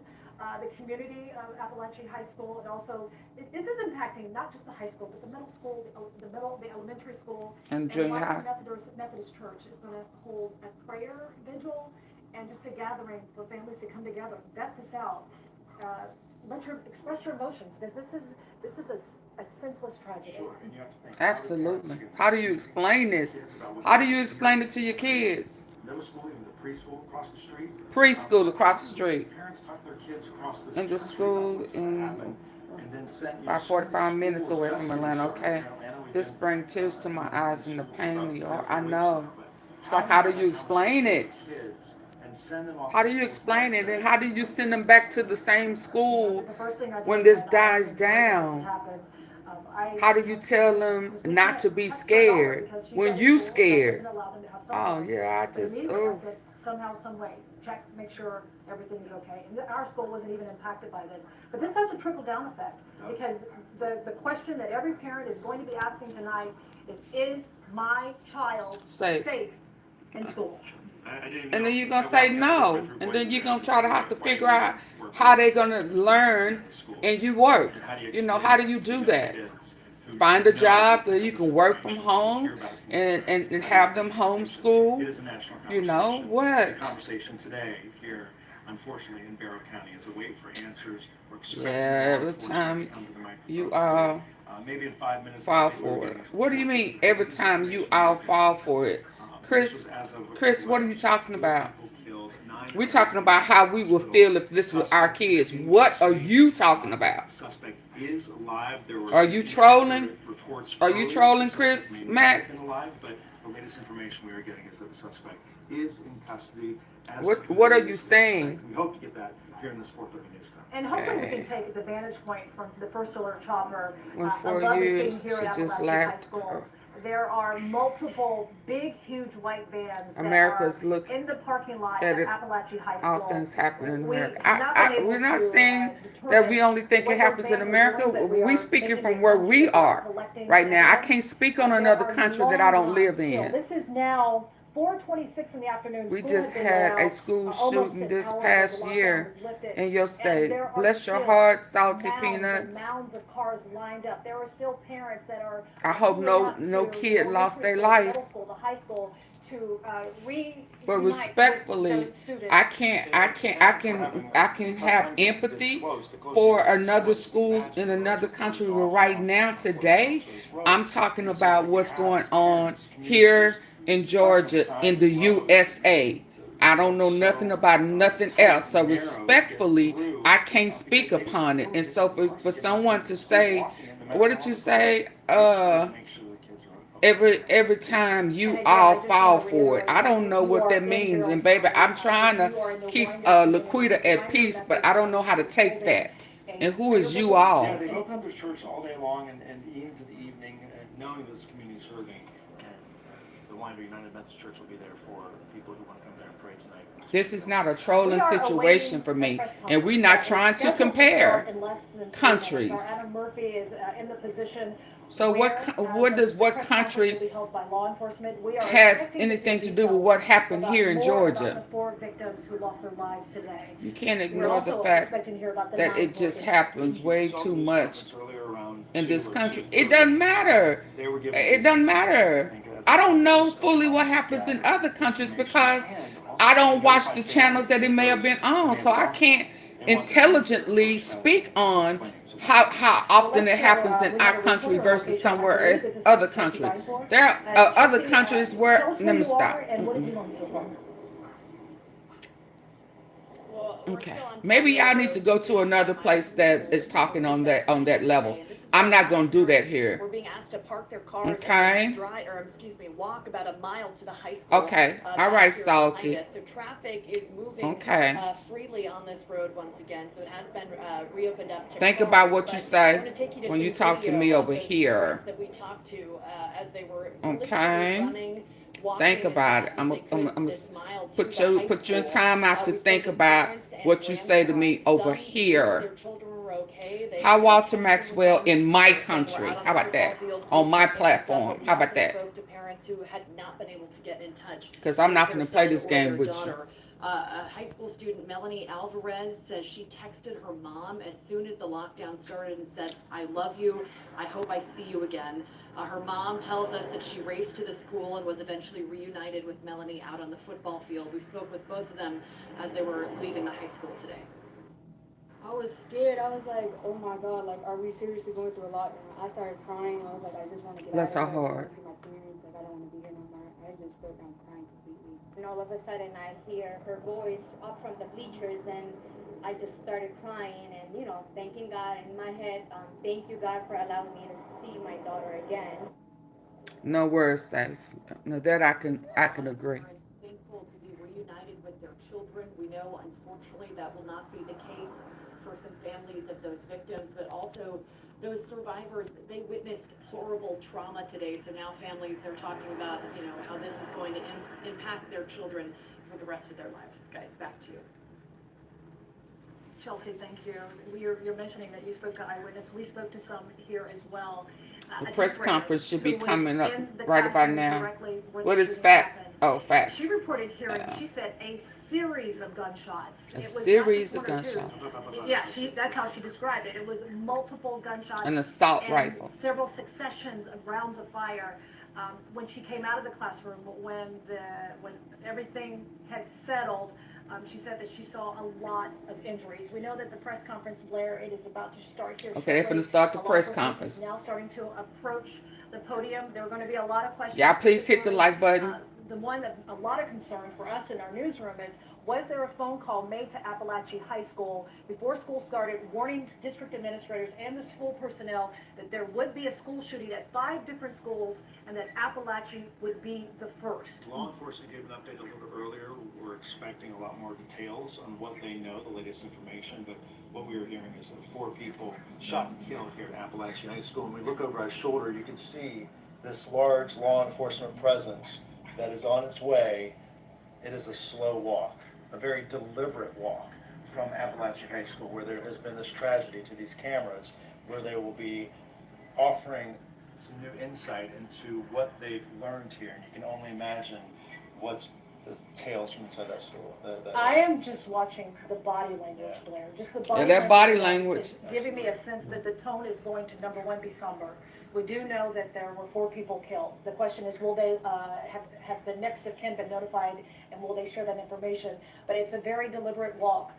Speaker 4: the community of Apalachee High School, and also this is impacting not just the high school, but the middle school, the elementary school,
Speaker 1: and junior high.
Speaker 4: Methodist Church is going to hold a prayer vigil and just a gathering for families to come together, vet this out, express your emotions, because this is a senseless tragedy.
Speaker 3: Sure. And you have to think,
Speaker 1: Absolutely. How do you explain this? How do you explain it to your kids?
Speaker 3: Middle school, even the preschool across the street.
Speaker 1: Preschool across the street.
Speaker 3: Parents talk their kids across the
Speaker 1: In the school in about 45 minutes away from Atlanta. Okay. This brings tears to my eyes and the pain in the heart. I know. It's like, how do you explain it? How do you explain it? And how do you send them back to the same school when this dies down? How do you tell them not to be scared when you scared? Oh yeah, I just
Speaker 4: said, somehow, some way, check, make sure everything is okay. And our school wasn't even impacted by this. But this has a trickle-down effect, because the question that every parent is going to be asking tonight is my child safe in school?
Speaker 1: And then you're going to say no. And then you're going to try to have to figure out how they're going to learn and you work. You know, how do you do that? Find a job that you can work from home and have them homeschool. You know, what?
Speaker 3: Conversation today here, unfortunately, in Barrow County as a wait for answers.
Speaker 1: Yeah, every time you all
Speaker 3: maybe in 5 minutes
Speaker 1: fall for it. What do you mean every time you all fall for it? Chris, what are you talking about? We're talking about how we would feel if this was our kids. What are you talking about? Are you trolling? Are you trolling, Chris, Matt?
Speaker 3: But the latest information we are getting is that the suspect is in custody.
Speaker 1: What are you saying?
Speaker 3: We hope to get that here in this 4:30 news conference.
Speaker 4: And hopefully we can take the vantage point from the first alert chopper
Speaker 1: When
Speaker 4: above
Speaker 1: 4
Speaker 4: the
Speaker 1: years
Speaker 4: scene here
Speaker 1: she
Speaker 4: at
Speaker 1: just
Speaker 4: Apalachee High
Speaker 1: lacked
Speaker 4: School. there are multiple big, huge white vans that
Speaker 1: America's
Speaker 4: are
Speaker 1: look
Speaker 4: in the parking lot
Speaker 1: at
Speaker 4: of
Speaker 1: it.
Speaker 4: Apalachee High
Speaker 1: All
Speaker 4: School.
Speaker 1: things happen in
Speaker 4: We
Speaker 1: America.
Speaker 4: have not been able
Speaker 1: We're not
Speaker 4: to,
Speaker 1: saying that we
Speaker 4: determine
Speaker 1: only think
Speaker 4: what
Speaker 1: it
Speaker 4: those
Speaker 1: happens in
Speaker 4: vans are
Speaker 1: America.
Speaker 4: doing, but we
Speaker 1: We
Speaker 4: are
Speaker 1: speaking
Speaker 4: making
Speaker 1: from
Speaker 4: the
Speaker 1: where
Speaker 4: assumption
Speaker 1: we
Speaker 4: that they
Speaker 1: are
Speaker 4: collecting
Speaker 1: right now. I
Speaker 4: evidence,
Speaker 1: can't speak on
Speaker 4: but
Speaker 1: another
Speaker 4: there are
Speaker 1: country that I don't
Speaker 4: long
Speaker 1: live
Speaker 4: lines still.
Speaker 1: in.
Speaker 4: This is now 4:26 in the afternoon.
Speaker 1: We
Speaker 4: School
Speaker 1: just
Speaker 4: has been
Speaker 1: had
Speaker 4: let
Speaker 1: a
Speaker 4: out,
Speaker 1: school
Speaker 4: almost
Speaker 1: shooting
Speaker 4: an
Speaker 1: this
Speaker 4: hour ago.
Speaker 1: past
Speaker 4: The lockdown
Speaker 1: year
Speaker 4: was lifted,
Speaker 1: in your
Speaker 4: and
Speaker 1: state.
Speaker 4: there are
Speaker 1: Bless your
Speaker 4: still
Speaker 1: heart, salty
Speaker 4: mounds
Speaker 1: peanuts.
Speaker 4: and mounds of cars lined up. There are still parents that are
Speaker 1: I hope
Speaker 4: pulling
Speaker 1: no
Speaker 4: up
Speaker 1: no
Speaker 4: to
Speaker 1: kid lost
Speaker 4: elementary
Speaker 1: their
Speaker 4: school,
Speaker 1: life.
Speaker 4: middle school, the high school to
Speaker 1: But
Speaker 4: reunite with
Speaker 1: respectfully,
Speaker 4: their students.
Speaker 1: I can have empathy for another school in another country. But right now, today, I'm talking about what's going on here in Georgia, in the USA. I don't know nothing about nothing else. So respectfully, I can't speak upon it. And so for someone to say, what did you say? Every time you all fall for it. I don't know what that means. And baby, I'm trying to keep Laquita at peace, but I don't know how to take that. And who is you all?
Speaker 3: Yeah, they've opened up their church all day long and even to the evening, knowing this community is hurting. And the Winder United Methodist Church will be there for people who want to come there and pray tonight.
Speaker 1: This is not a trolling situation for me. And we're not trying to compare countries.
Speaker 4: Adam Murphy is in the position.
Speaker 1: So what country has anything to do with what happened here in Georgia?
Speaker 4: The 4 victims who lost their lives today.
Speaker 1: You can't ignore the fact that it just happens way too much in this country. It doesn't matter. It doesn't matter. I don't know fully what happens in other countries because I don't watch the channels that it may have been on, so I can't intelligently speak on how often it happens in our country versus somewhere else, other country. There are other countries where, let me stop. Okay, maybe y'all need to go to another place that is talking on that level. I'm not gonna do that here.
Speaker 18: We're being asked to park their cars
Speaker 1: okay.
Speaker 18: and walk about a mile to the high school.
Speaker 1: Okay, all right, Salty.
Speaker 18: So traffic is moving freely on this road once again. So it has been reopened up to
Speaker 1: Think
Speaker 18: cars,
Speaker 1: about what you say when you
Speaker 18: some
Speaker 1: talk to me
Speaker 18: video
Speaker 1: over
Speaker 18: of those
Speaker 1: here.
Speaker 18: parents that we talked to as they were
Speaker 1: Okay.
Speaker 18: running,
Speaker 1: Think about it. I'm gonna put you in time out to think about what you say to me over here. How Walter Maxwell in my country. How about that? On my platform. How about that?
Speaker 18: Spoke to parents who had not been able to get in touch.
Speaker 1: Because I'm not
Speaker 18: with
Speaker 1: going to
Speaker 18: their
Speaker 1: play this
Speaker 18: son or
Speaker 1: game
Speaker 18: their
Speaker 1: with
Speaker 18: daughter. A high school student, Melanie Alvarez, says she texted her mom as soon as the lockdown started and said, "I love you. I hope I see you again." Her mom tells us that she raced to the school and was eventually reunited with Melanie out on the football field. We spoke with both of them as they were leaving the high school today.
Speaker 6: I was scared. I was like, oh my God, like, are we seriously going through a lockdown? I started crying. I was like, I just want to get
Speaker 1: Bless
Speaker 6: out of
Speaker 1: our
Speaker 6: here. I
Speaker 1: heart.
Speaker 6: want to see my parents. Like, I don't want to be here no more. I just broke down crying completely.
Speaker 5: And all of a sudden I hear her voice up from the bleachers and I just started crying and, you know, thanking God in my head. Thank you, God, for allowing me to see my daughter again.
Speaker 1: No words safe. No, that I can agree.
Speaker 18: Thankful to be reunited with their children. We know, unfortunately, that will not be the case for some families of those victims, but also those survivors. They witnessed horrible trauma today, so now families, they're talking about, you know, how this is going to impact their children for the rest of their lives. Guys, back to you.
Speaker 4: Chelsea, thank you. You're mentioning that you spoke to eyewitness. We spoke to some here as well.
Speaker 1: The press conference should be coming up right about now. What is fact? Oh, facts.
Speaker 4: She reported hearing, she said, a series of gunshots.
Speaker 1: A series of gunshots.
Speaker 4: Yeah, that's how she described it. It was multiple gunshots.
Speaker 1: An assault rifle.
Speaker 4: Several successions of rounds of fire. When she came out of the classroom, when everything had settled, she said that she saw a lot of injuries. We know that the press conference, Blair, it is about to start here.
Speaker 1: Okay, they're going to start the press conference.
Speaker 4: Now starting to approach the podium. There are going to be a lot of questions.
Speaker 1: Yeah, please hit the like button.
Speaker 4: The one that a lot of concern for us in our newsroom is, was there a phone call made to Apalachee High School before school started warning district administrators and the school personnel that there would be a school shooting at 5 different schools and that Apalachee would be the first?
Speaker 3: Law enforcement gave an update a little bit earlier. We're expecting a lot more details on what they know, the latest information, but what we were hearing is that 4 people shot and killed here at Apalachee High School. When we look over our shoulder, you can see this large law enforcement presence that is on its way, it is a slow walk, a very deliberate walk from Apalachee High School, where there has been this tragedy, to these cameras, where they will be offering some new insight into what they've learned here. And you can only imagine what's the tales from inside that school.
Speaker 4: I am just watching the body language, Blair. Just the body
Speaker 1: that body
Speaker 4: language
Speaker 1: language.
Speaker 4: is giving me a sense that the tone is going to, number one, be somber. We do know that there were 4 people killed. The question is, will they have the next of kin been notified, and will they share that information? But it's a very deliberate walk.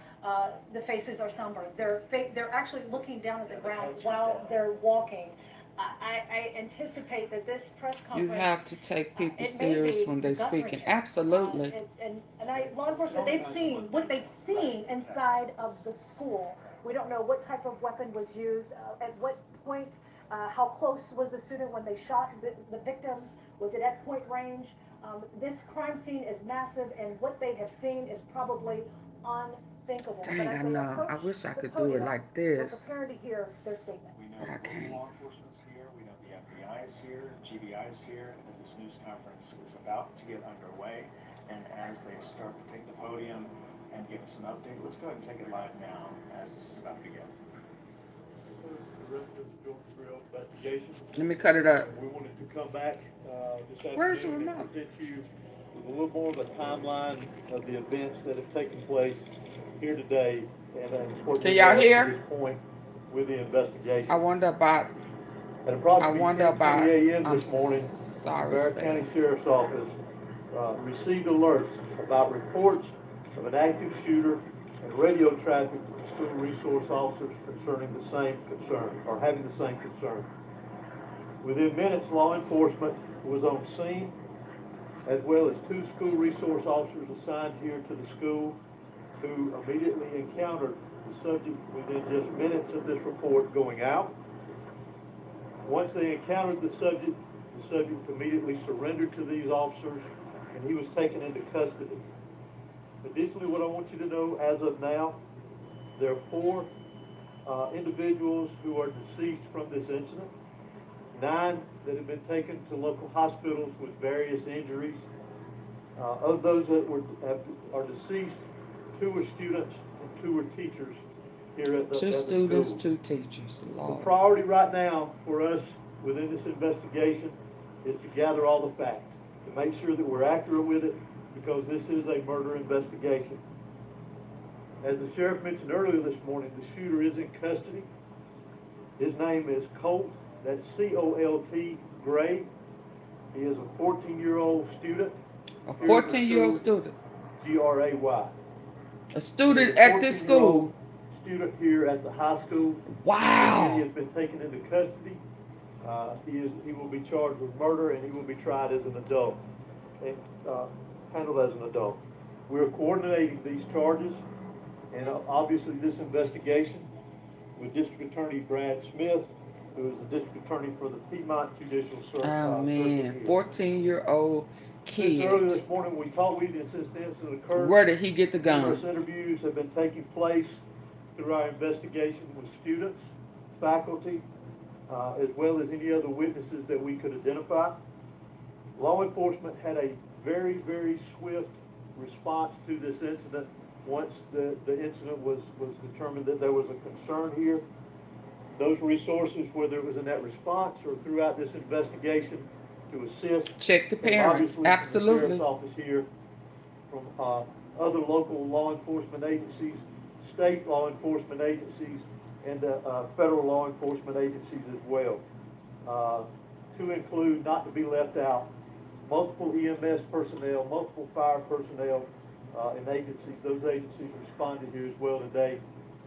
Speaker 4: The faces are somber. They're actually looking down at the ground while they're walking. I anticipate that this press conference.
Speaker 1: You have to take people
Speaker 4: it may
Speaker 1: serious
Speaker 4: be
Speaker 1: when they're speaking.
Speaker 4: gut-wrenching.
Speaker 1: Absolutely.
Speaker 4: Law enforcement, they've seen what they've seen inside of the school. We don't know what type of weapon was used, at what point, how close was the student when they shot the victims? Was it at point range? This crime scene is massive, and what they have seen is probably unthinkable.
Speaker 1: Dang, I know. I wish I could do it like this.
Speaker 4: We're prepared to hear their statement.
Speaker 3: We know
Speaker 1: But I can't.
Speaker 3: law enforcement's here, we know the FBI is here, GBI is here, as this news conference is about to get underway. And as they start to take the podium and give us an update, let's go ahead and take it live now as this is about to begin.
Speaker 1: Let me cut it up.
Speaker 19: We wanted to come back this
Speaker 1: Where's the
Speaker 19: afternoon and
Speaker 1: remote?
Speaker 19: present you with a little more of a timeline of the events that have taken place here today, and what
Speaker 1: Can
Speaker 19: we
Speaker 1: y'all
Speaker 19: got
Speaker 1: hear?
Speaker 19: to this point with the investigation.
Speaker 1: I wonder about.
Speaker 19: At approximately 10:20 a.m.
Speaker 1: I'm
Speaker 19: this morning,
Speaker 1: sorry,
Speaker 19: the Barrett
Speaker 1: Spade.
Speaker 19: County Sheriff's Office received alerts about reports of an active shooter and radio traffic from school resource officers concerning the same concern, or having the same concern. Within minutes, law enforcement was on scene, as well as 2 school resource officers assigned here to the school, who immediately encountered the subject within just minutes of this report going out. Once they encountered the subject immediately surrendered to these officers, and he was taken into custody. Additionally, what I want you to know as of now, there are 4 individuals who are deceased from this incident, 9 that have been taken to local hospitals with various injuries. Of those that are deceased, 2 were students and 2 were teachers here at the
Speaker 1: 2
Speaker 19: at the
Speaker 1: students,
Speaker 19: school.
Speaker 1: 2 teachers.
Speaker 19: The
Speaker 1: Lord.
Speaker 19: priority right now for us within this investigation is to gather all the facts, to make sure that we're accurate with it, because this is a murder investigation. As the sheriff mentioned earlier this morning, the shooter is in custody. His name is Colt, that's C-O-L-T, Gray. He is a 14-year-old student.
Speaker 1: A 14-year-old student.
Speaker 19: G-R-A-Y.
Speaker 1: A student at this school.
Speaker 19: Student here at the high school.
Speaker 1: Wow.
Speaker 19: He has been taken into custody. He will be charged with murder, and he will be tried as an adult, and handled as an adult. We're coordinating these charges, and obviously this investigation with District Attorney Brad Smith, who is the District Attorney for the Piedmont Judicial Circuit.
Speaker 1: Oh man, 14-year-old
Speaker 19: Since earlier
Speaker 1: kid.
Speaker 19: this morning, we talked with him since the incident occurred.
Speaker 1: Where did he get the
Speaker 19: Numerous
Speaker 1: gun?
Speaker 19: interviews have been taking place through our investigation with students, faculty, as well as any other witnesses that we could identify. Law enforcement had a very, very swift response to this incident once the incident was determined that there was a concern here. Those resources, whether it was in that response or throughout this investigation, to assist.
Speaker 1: Check the
Speaker 19: And
Speaker 1: parents.
Speaker 19: obviously from the
Speaker 1: Absolutely.
Speaker 19: sheriff's office here, from other local law enforcement agencies, state law enforcement agencies, and federal law enforcement agencies as well. To include, not to be left out, multiple EMS personnel, multiple fire personnel, and agencies. Those agencies responded here as well today,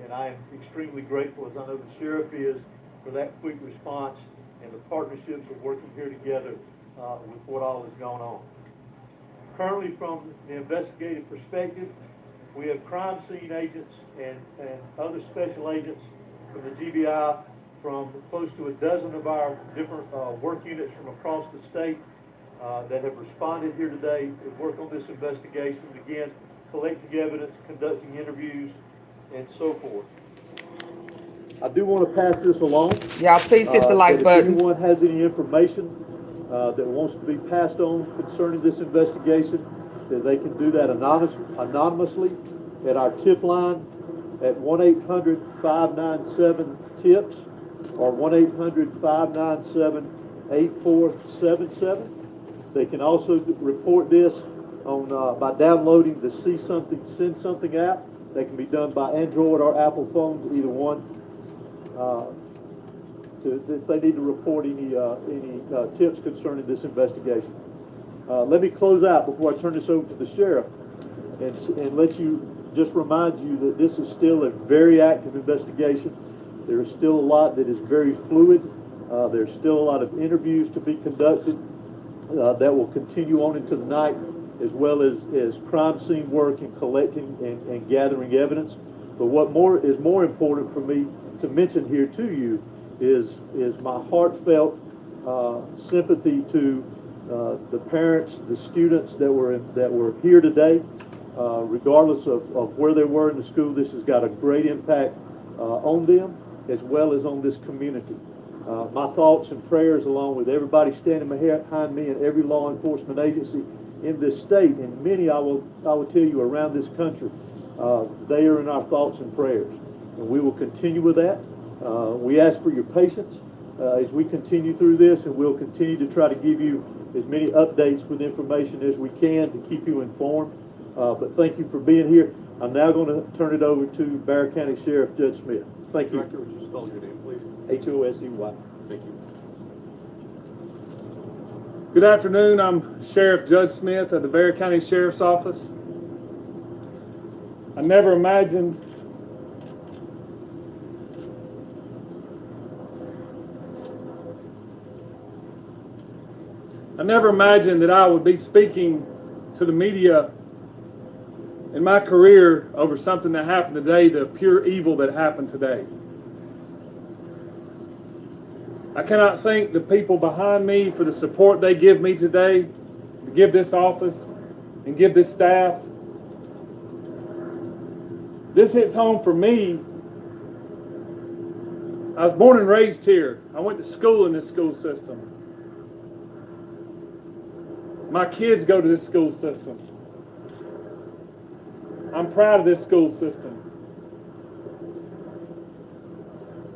Speaker 19: and I am extremely grateful, as I know the sheriff is, for that quick response and the partnerships of working here together with what all has gone on. Currently, from the investigative perspective, we have crime scene agents and other special agents from the GBI, from close to a dozen of our different work units from across the state that have responded here today to work on this investigation, again, collecting evidence, conducting interviews, and so forth. I do want to pass this along.
Speaker 1: Y'all please hit the like
Speaker 19: that
Speaker 1: button.
Speaker 19: If anyone has any information that wants to be passed on concerning this investigation, that they can do that anonymously at our tip line at 1-800-597-TIPS or 1-800-597-8477. They can also report this on by downloading the See Something, Send Something app. That can be done by Android or Apple phones, either one. If they need to report any tips concerning this investigation. Let me close out before I turn this over to the sheriff and let you just remind you that this is still a very active investigation. There is still a lot that is very fluid. There's still a lot of interviews to be conducted that will continue on into the night, as well as crime scene work and collecting and gathering evidence. But what is more important for me to mention here to you is my heartfelt sympathy to the parents, the students that were here today. Regardless of where they were in the school, this has got a great impact on them as well as on this community. My thoughts and prayers, along with everybody standing behind me and every law enforcement agency in this state, and many I will tell you around this country, they are in our thoughts and prayers, and we will continue with that. We ask for your patience as we continue through this, and we'll continue to try to give you as many updates with information as we can to keep you informed. But thank you for being here. I'm now going to turn it over to Bexar County Sheriff Judge Smith. Thank you.
Speaker 20: Director, would you spell your name, please?
Speaker 19: H-O-S-E-Y.
Speaker 20: Thank you.
Speaker 21: Good afternoon. I'm Sheriff Judge Smith of the Bexar County Sheriff's Office. I never imagined that I would be speaking to the media in my career over something that happened today, the pure evil that happened today. I cannot thank the people behind me for the support they give me today, to give this office and give this staff. This hits home for me. I was born and raised here. I went to school in this school system. My kids go to this school system. I'm proud of this school system.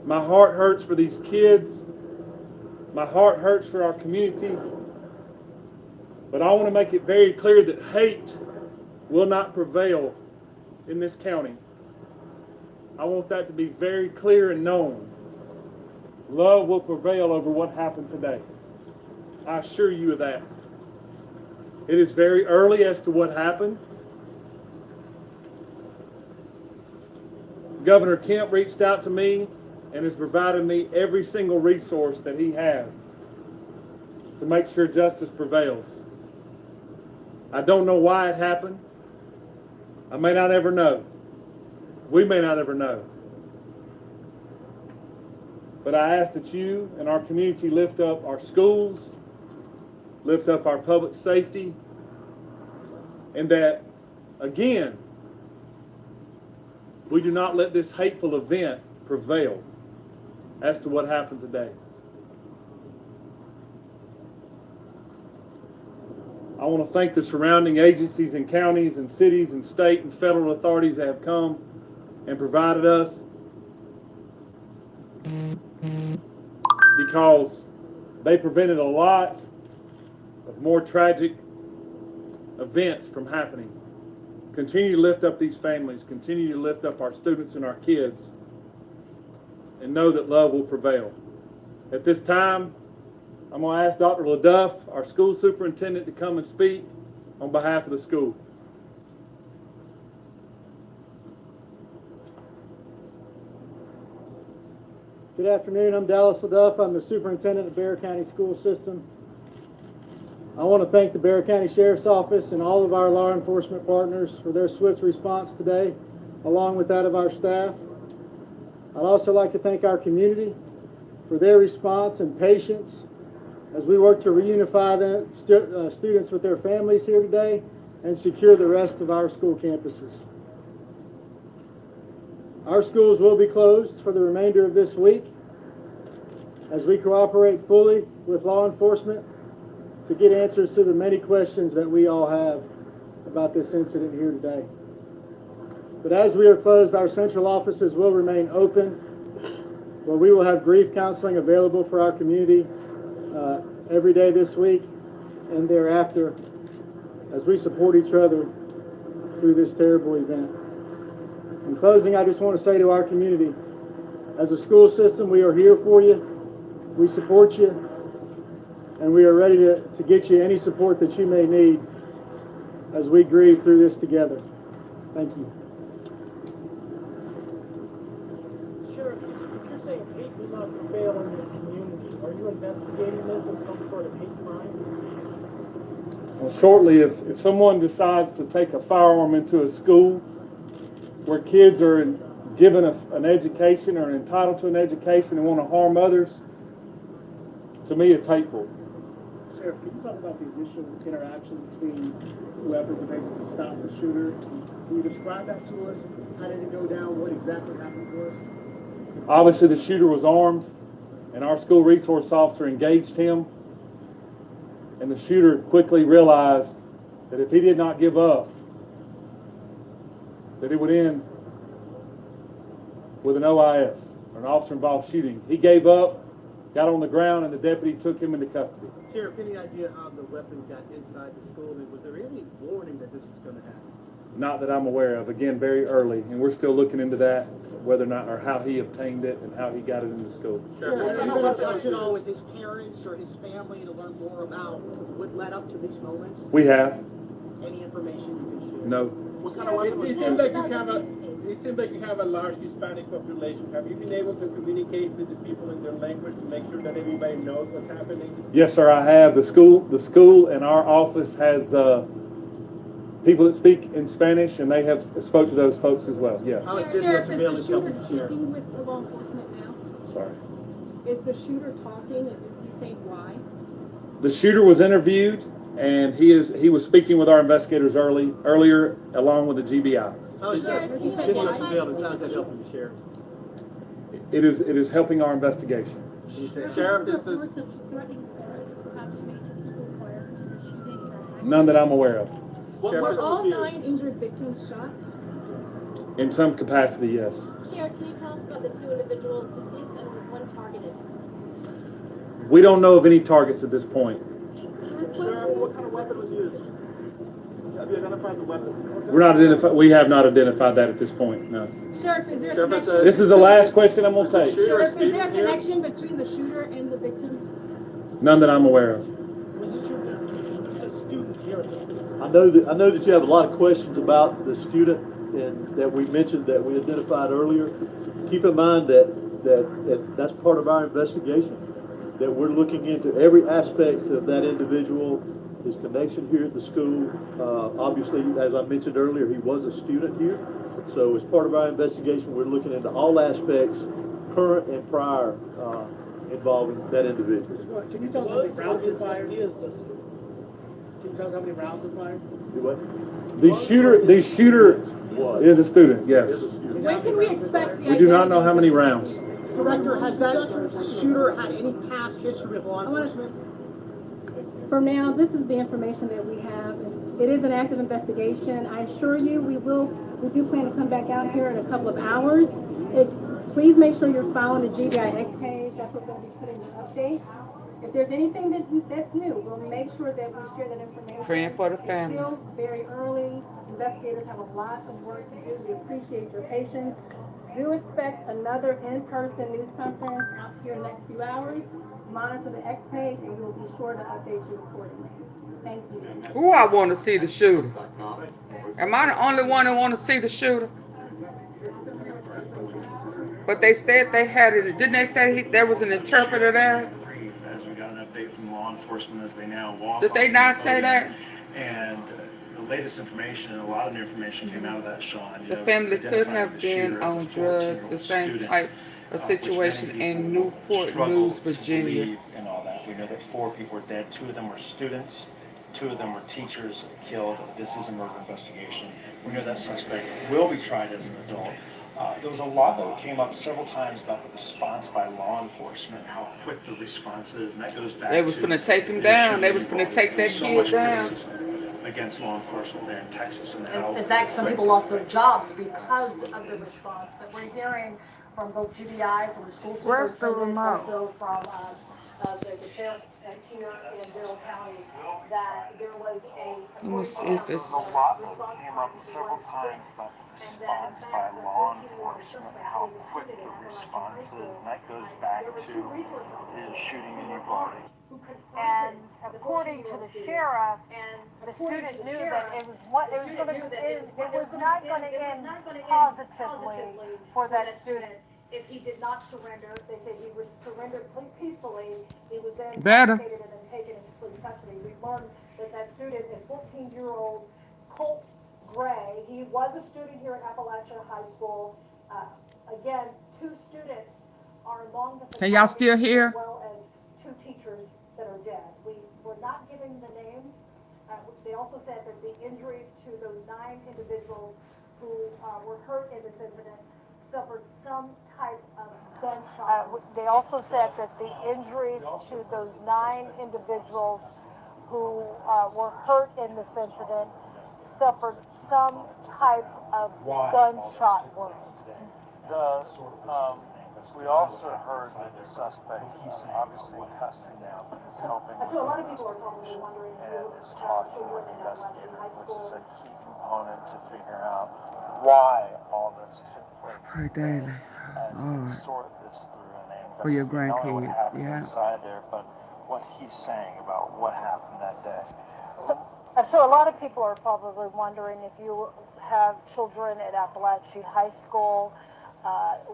Speaker 21: My heart hurts for these kids. My heart hurts for our community. But I want to make it very clear that hate will not prevail in this county. I want that to be very clear and known. Love will prevail over what happened today. I assure you of that. It is very early as to what happened. Governor Kemp reached out to me and has provided me every single resource that he has to make sure justice prevails. I don't know why it happened. I may not ever know. We may not ever know. But I ask that you and our community lift up our schools, lift up our public safety, and that, again, we do not let this hateful event prevail as to what happened today. I want to thank the surrounding agencies and counties and cities and state and federal authorities that have come and provided us, because they prevented a lot of more tragic events from happening. Continue to lift up these families, continue to lift up our students and our kids, and know that love will prevail. At this time, I'm going to ask Dr. LaDuff, our school superintendent, to come and speak on behalf of the school.
Speaker 22: Good afternoon. I'm Dallas LaDuff. I'm the superintendent of Bexar County School System. I want to thank the Bexar County Sheriff's Office and all of our law enforcement partners for their swift response today, along with that of our staff. I'd also like to thank our community for their response and patience as we work to reunify the students with their families here today and secure the rest of our school campuses. Our schools will be closed for the remainder of this week as we cooperate fully with law enforcement to get answers to the many questions that we all have about this incident here today. But as we are closed, our central offices will remain open, where we will have grief counseling available for our community every day this week and thereafter as we support each other through this terrible event. In closing, I just want to say to our community, as a school system, we are here for you, we support you, and we are ready to get you any support that you may need as we grieve through this together. Thank you.
Speaker 7: Sheriff, you're saying hate will not prevail in this community. Are you investigating this as some sort of hate crime?
Speaker 21: Well, shortly, if someone decides to take a firearm into a school where kids are given an education or entitled to an education and want to harm others, to me it's hateful.
Speaker 22: Sheriff, can you talk about the initial interaction between whoever was able to stop the shooter? Can you describe that to us? How did it go down? What exactly happened to us?
Speaker 21: Obviously, the shooter was armed, and our school resource officer engaged him. And the shooter quickly realized that if he did not give up, that it would end with an OIS, or an officer-involved shooting. He gave up, got on the ground, and the deputy took him into custody.
Speaker 7: Sheriff, any idea how the weapon got inside the school? And was there any warning that this was going to happen?
Speaker 21: Not that I'm aware of. Again, very early, and we're still looking into that, whether or not, or how he obtained it and how he got it into school.
Speaker 7: Sure. Are you going to touch it all with his parents or his family to learn more about what led up to these moments?
Speaker 21: We have.
Speaker 7: Any information you can share?
Speaker 21: No.
Speaker 7: What kind of weapon was
Speaker 20: It seems like you have a large Hispanic population. Have you been able to communicate with the people in their language to make sure that everybody knows what's happening?
Speaker 21: Yes, sir, I have. The school and our office has people that speak in Spanish, and they have spoke to those folks as well. Yes.
Speaker 7: Sheriff, is the shooter speaking with the law enforcement now?
Speaker 21: Sorry.
Speaker 7: Is the shooter talking, and is he saying why?
Speaker 21: The shooter was interviewed, and he was speaking with our investigators earlier, along with the GBI.
Speaker 7: How is that? Giving us surveillance, how is that helping the sheriff?
Speaker 21: It is helping our investigation.
Speaker 7: Sheriff, is this?
Speaker 21: None that I'm aware of.
Speaker 7: Were all 9 injured victims shot?
Speaker 21: In some capacity, yes.
Speaker 23: Sheriff, can you tell us about the 2 individuals deceased and was one targeted?
Speaker 21: We don't know of any targets at this point.
Speaker 7: Sheriff, what kind of weapon was used? Have you identified the weapon?
Speaker 21: We have not identified that at this point, no.
Speaker 7: Sheriff, is there a connection?
Speaker 21: This is the last question I'm going to take.
Speaker 7: Sheriff, is there a connection between the shooter and the victims?
Speaker 21: None that I'm aware of.
Speaker 19: I know that you have a lot of questions about the student and that we mentioned that we identified earlier. Keep in mind that's part of our investigation, that we're looking into every aspect of that individual, his connection here at the school. Obviously, as I mentioned earlier, he was a student here. So as part of our investigation, we're looking into all aspects, current and prior, involving that individual.
Speaker 7: Can you tell us how many rounds were fired? Can you tell us how many rounds were fired?
Speaker 21: The shooter is a student, yes.
Speaker 7: When can we expect the
Speaker 21: We do not know how many rounds.
Speaker 7: Director, has that shooter had any past history with law enforcement?
Speaker 24: For now, this is the information that we have. It is an active investigation. I assure you, we do plan to come back out here in a couple of hours. Please make sure you're following the GBIX page. That's what we'll be putting in updates. If there's anything that's new, we'll make sure that we share that information.
Speaker 1: Praying for the family.
Speaker 24: It's still very early. Investigators have a lot of work to do. We appreciate your patience. Do expect another in-person news conference out here in the next few hours. Monitor the X page, and we'll be sure to update you accordingly. Thank you.
Speaker 1: Who I want to see the shooter? Am I the only one that want to see the shooter? But they said they had it. Didn't they say there was an interpreter there?
Speaker 3: As we got an update from law enforcement as they now walk.
Speaker 1: Did they not say that?
Speaker 3: And the latest information, and a lot of new information came out of that, Sean.
Speaker 1: The family could have been on drugs, the same type of situation in Newport News, Virginia.
Speaker 3: And all that. We know that 4 people were dead. 2 of them were students. 2 of them were teachers killed. This is a murder investigation. We know that suspect will be tried as an adult. There was a lot that came up several times about the response by law enforcement, how quick the response is, and that goes back to...
Speaker 1: They was finna take him down. They was finna take that kid down.
Speaker 3: Against law enforcement there in Texas and how...
Speaker 4: In fact, some people lost their jobs because of the response, but we're hearing from both GBI, from the school superintendent, also from the sheriff here in Barrow County, that there was a...
Speaker 1: Let me see if it's...
Speaker 3: A lot that came up several times about the response by law enforcement, how quick the response is, and that goes back to the shooting in Uvalde.
Speaker 4: And according to the sheriff, the student knew that it was not going to end positively for that student if he did not surrender. They said he was surrendered peacefully. He was then confiscated and then taken into police custody. We learned that student is 14-year-old Colt Gray. He was a student here at Apalachee High School. Again, 2 students are among the...
Speaker 1: Can y'all still hear?
Speaker 4: As well as 2 teachers that are dead. We were not giving the names. They also said that the injuries to those 9 individuals who were hurt in this incident suffered some type of gunshot. They also said that the injuries to those 9 individuals who were hurt in this incident suffered some type of gunshot wound.
Speaker 3: We also heard that the suspect, he's obviously in custody now, but he's helping.
Speaker 4: So a lot of people are probably wondering
Speaker 3: and is talking with investigators, which is a key component to figure out why all this took place.
Speaker 1: Pray daily.
Speaker 3: As they sort this through and they
Speaker 1: For your
Speaker 3: investigate not only what
Speaker 1: grandkids,
Speaker 3: happened
Speaker 1: yeah.
Speaker 3: inside there, but what he's saying about what happened that day.
Speaker 4: So a lot of people are probably wondering if you have children at Apalachee High School.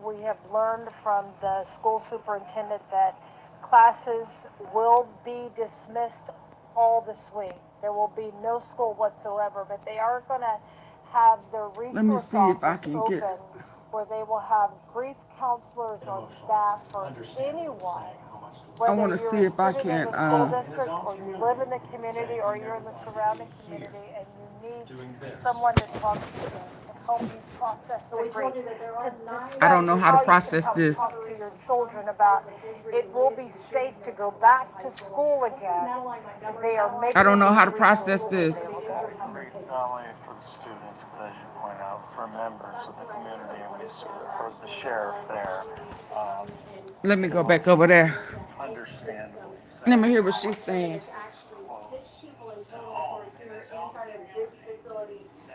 Speaker 4: We have learned from the school superintendent that classes will be dismissed all this week. There will be no school whatsoever, but they are going to have their resource office open where they will have grief counselors on staff for anyone.
Speaker 1: I want to see if I can.
Speaker 4: District, or you live in the community, or you're in the surrounding community, and you need someone to talk to you, to help you process the grief.
Speaker 1: I don't know how to process this.
Speaker 4: Talk to your children about it will be safe to go back to school again. They are making
Speaker 1: I don't know how to process this.
Speaker 3: Not only for the students, but as you point out, for members of the community, and we heard the sheriff there.
Speaker 1: Let me go back over there.
Speaker 3: Understandably.
Speaker 1: Let me hear what she's saying.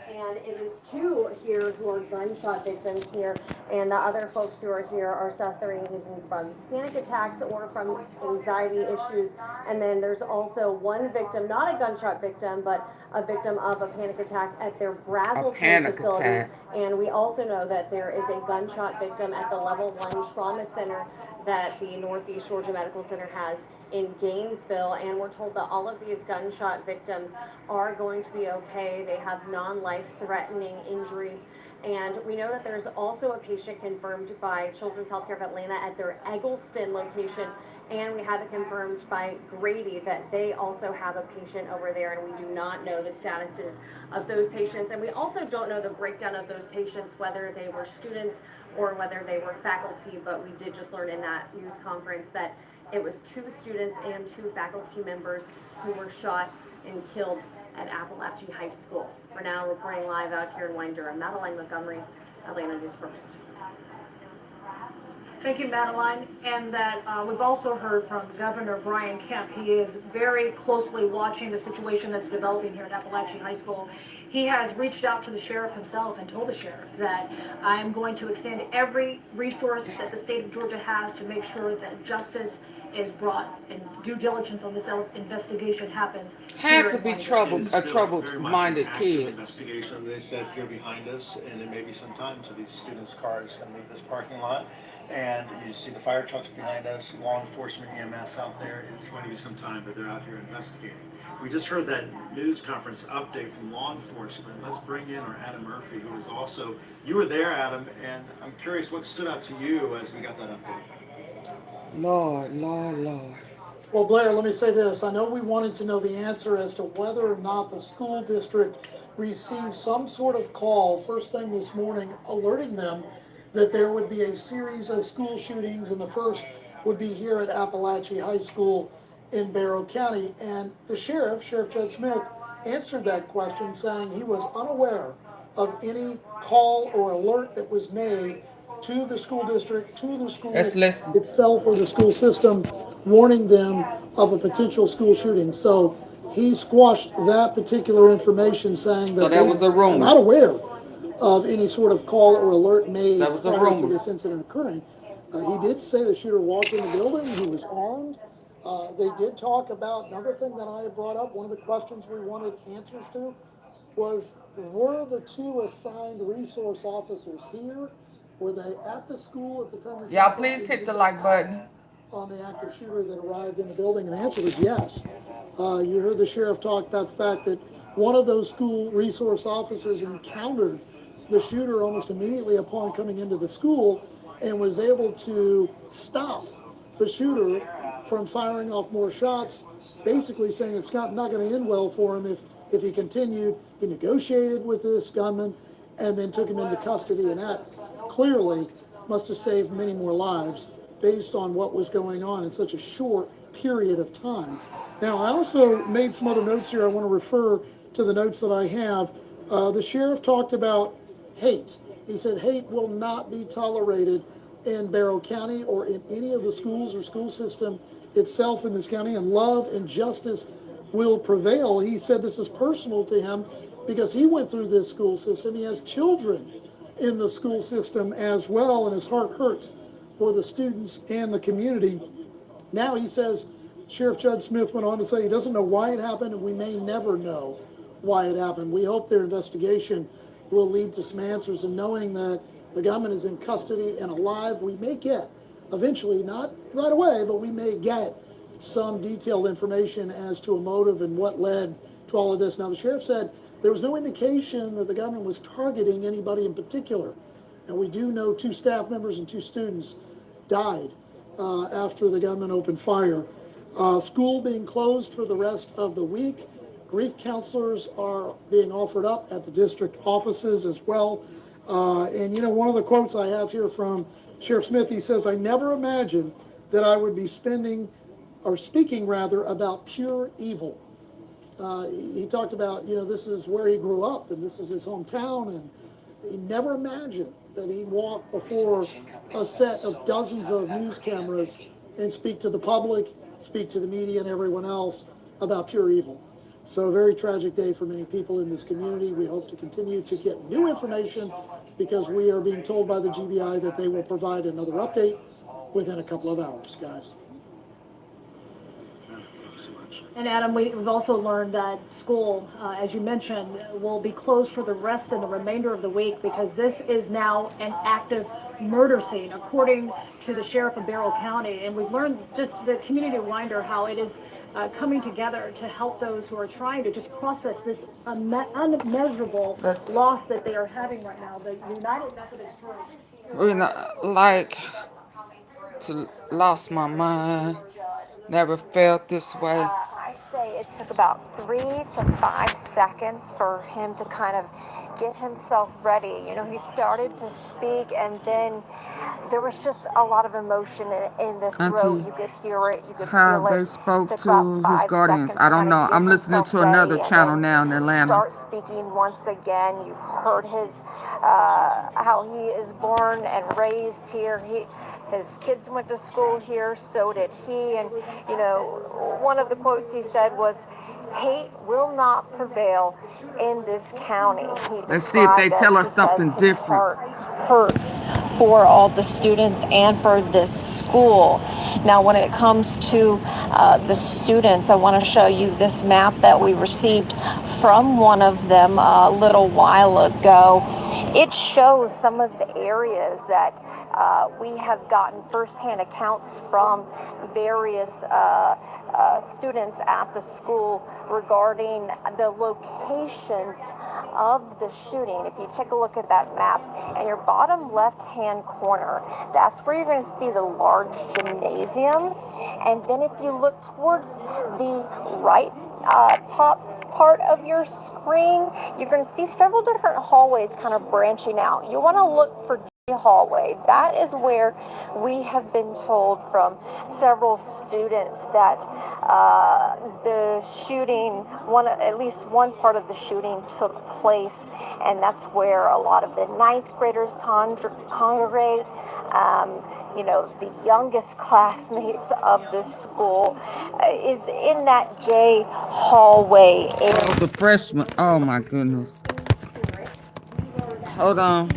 Speaker 8: And it is 2 here who are gunshot victims here, and the other folks who are here are suffering from panic attacks or from anxiety issues. And then there's also 1 victim, not a gunshot victim, but a victim of a panic attack at their Brazelton facility. And we also know that there is a gunshot victim at the level 1 trauma center that the Northeast Georgia Medical Center has in Gainesville, and we're told that all of these gunshot victims are going to be okay. They have non-life-threatening injuries, and we know that there's also a patient confirmed by Children's Healthcare of Atlanta at their Eggleston location, and we had it confirmed by Grady that they also have a patient over there, and we do not know the statuses of those patients, and we also don't know the breakdown of those patients, whether they were students or whether they were faculty, but we did just learn in that news conference that it was 2 students and 2 faculty members who were shot and killed at Apalachee High School. We're now reporting live out here in Wine-Durham. Madeline Montgomery, Atlanta News First.
Speaker 4: Thank you, Madeline. And that we've also heard from Governor Brian Kemp. He is very closely watching the situation that's developing here at Apalachee High School. He has reached out to the sheriff himself and told the sheriff that I am going to extend every resource that the state of Georgia has to make sure that justice is brought and due diligence on this investigation happens.
Speaker 1: Had to be a troubled-minded kid.
Speaker 3: Investigation. They said here behind us, and it may be some time till these students' cars can leave this parking lot. And you see the fire trucks behind us, law enforcement, EMS out there. It's going to be some time, but they're out here investigating. We just heard that news conference update from law enforcement. Let's bring in our Adam Murphy, who is also, you were there, Adam, and I'm curious what stood out to you as we got that update.
Speaker 1: Lord.
Speaker 2: Well, Blair, let me say this. I know we wanted to know the answer as to whether or not the school district received some sort of call first thing this morning alerting them that there would be a series of school shootings, and the first would be here at Apalachee High School in Barrow County. And the Sheriff Judge Smith, answered that question saying he was unaware of any call or alert that was made to the school district, to the school itself or the school system, warning them of a potential school shooting. So he squashed that particular information, saying that,
Speaker 1: so that was a rumor.
Speaker 2: Not aware of any sort of call or alert made prior to this incident occurring. He did say the shooter walked in the building, he was armed. They did talk about another thing that I had brought up. One of the questions we wanted answers to was, were the two assigned resource officers here? Were they at the school at the time?
Speaker 1: Y'all please hit the like button
Speaker 2: on the active shooter that arrived in the building, and the answer was yes. You heard the sheriff talk about the fact that one of those school resource officers encountered the shooter almost immediately upon coming into the school and was able to stop the shooter from firing off more shots, basically saying it's not going to end well for him if he continued. He negotiated with this gunman and then took him into custody, and that clearly must have saved many more lives based on what was going on in such a short period of time. Now, I also made some other notes here. I want to refer to the notes that I have. The sheriff talked about hate. He said hate will not be tolerated in Barrow County or in any of the schools or school system itself in this county, and love and justice will prevail. He said this is personal to him because he went through this school system. He has children in the school system as well, and his heart hurts for the students and the community. Now he says, Sheriff Judge Smith went on to say he doesn't know why it happened, and we may never know why it happened. We hope their investigation will lead to some answers, and knowing that the gunman is in custody and alive, we may get, eventually, not right away, but we may get some detailed information as to a motive and what led to all of this. Now, the sheriff said there was no indication that the gunman was targeting anybody in particular. And we do know 2 staff members and 2 students died after the gunman opened fire. School being closed for the rest of the week. Grief counselors are being offered up at the district offices as well. And, you know, one of the quotes I have here from Sheriff Smith, he says, I never imagined that I would be speaking about pure evil. He talked about, you know, this is where he grew up and this is his hometown, and he never imagined that he'd walk before a set of dozens of news cameras and speak to the public, speak to the media and everyone else about pure evil. So a very tragic day for many people in this community. We hope to continue to get new information because we are being told by the GBI that they will provide another update within a couple of hours, guys.
Speaker 4: And Adam, we've also learned that school, as you mentioned, will be closed for the rest and the remainder of the week because this is now an active murder scene, according to the sheriff of Barrow County. And we've learned just the community reminder how it is coming together to help those who are trying to just process this unmeasurable loss that they are having right now. The United Methodist Church.
Speaker 1: You know, like, lost my mind. Never felt this way.
Speaker 9: I'd say it took about 3 to 5 seconds for him to kind of get himself ready. You know, he started to speak, and then there was just a lot of emotion in the throat. You could hear it, you could feel it.
Speaker 1: They spoke to his guardians. I don't know. I'm listening to another channel now in Atlanta.
Speaker 9: Start speaking once again. You heard his how he is born and raised here. His kids went to school here, so did he. And, you know, one of the quotes he said was, hate will not prevail in this county.
Speaker 1: Let's see if they tell us something different.
Speaker 9: Hurts for all the students and for this school. Now, when it comes to the students, I want to show you this map that we received from one of them a little while ago. It shows some of the areas that we have gotten firsthand accounts from various students at the school regarding the locations of the shooting. If you take a look at that map, in your bottom left-hand corner, that's where you're going to see the large gymnasium. And then if you look towards the right top part of your screen, you're going to see several different hallways kind of branching out. You want to look for hallway. That is where we have been told from several students that the shooting, at least one part of the shooting took place, and that's where a lot of the ninth graders congregate. You know, the youngest classmates of this school is in that J hallway.
Speaker 1: Oh, the freshman. Oh my goodness. Hold on.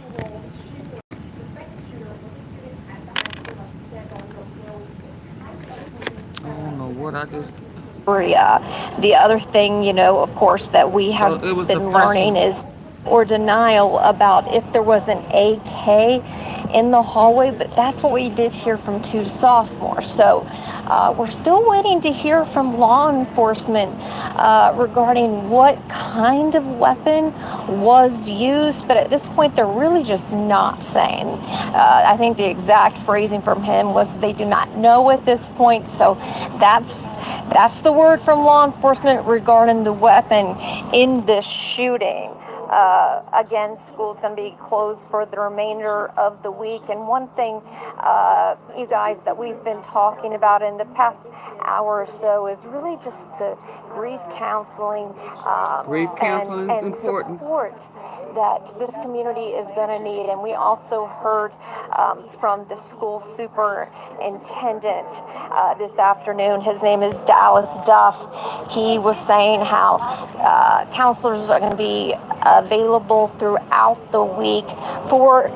Speaker 1: I don't know what I just.
Speaker 9: The other thing, you know, of course, that we have been learning is or denial about if there was an AK in the hallway, but that's what we did hear from two sophomores. So we're still waiting to hear from law enforcement regarding what kind of weapon was used, but at this point they're really just not saying. I think the exact phrasing from him was they do not know at this point, so that's the word from law enforcement regarding the weapon in this shooting. Again, school's going to be closed for the remainder of the week. And one thing, you guys, that we've been talking about in the past hour or so is really just the grief counseling, and support that this community is going to need. And we also heard from the school superintendent this afternoon. His name is Dallas Duff. He was saying how counselors are going to be available throughout the week for,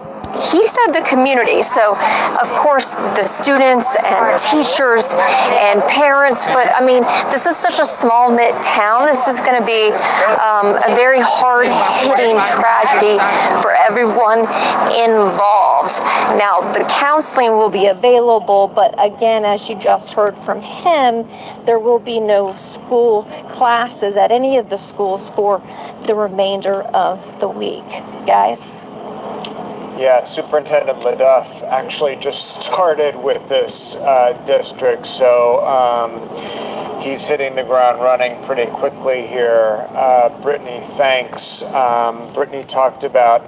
Speaker 9: he said, the community. So, of course, the students and teachers and parents, but I mean, this is such a small knit town. This is going to be a very hard hitting tragedy for everyone involved. Now, the counseling will be available, but again, as you just heard from him, there will be no school classes at any of the schools for the remainder of the week. Guys?
Speaker 3: Yeah, Superintendent LaDuff actually just started with this district, so he's hitting the ground running pretty quickly here. Brittany, thanks. Brittany talked about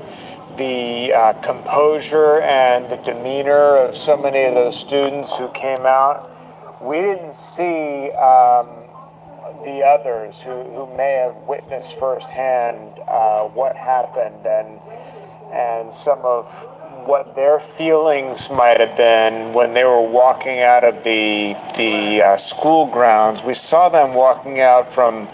Speaker 3: the composure and the demeanor of so many of those students who came out. We didn't see the others who may have witnessed firsthand what happened and some of what their feelings might have been when they were walking out of the school grounds. We saw them walking out from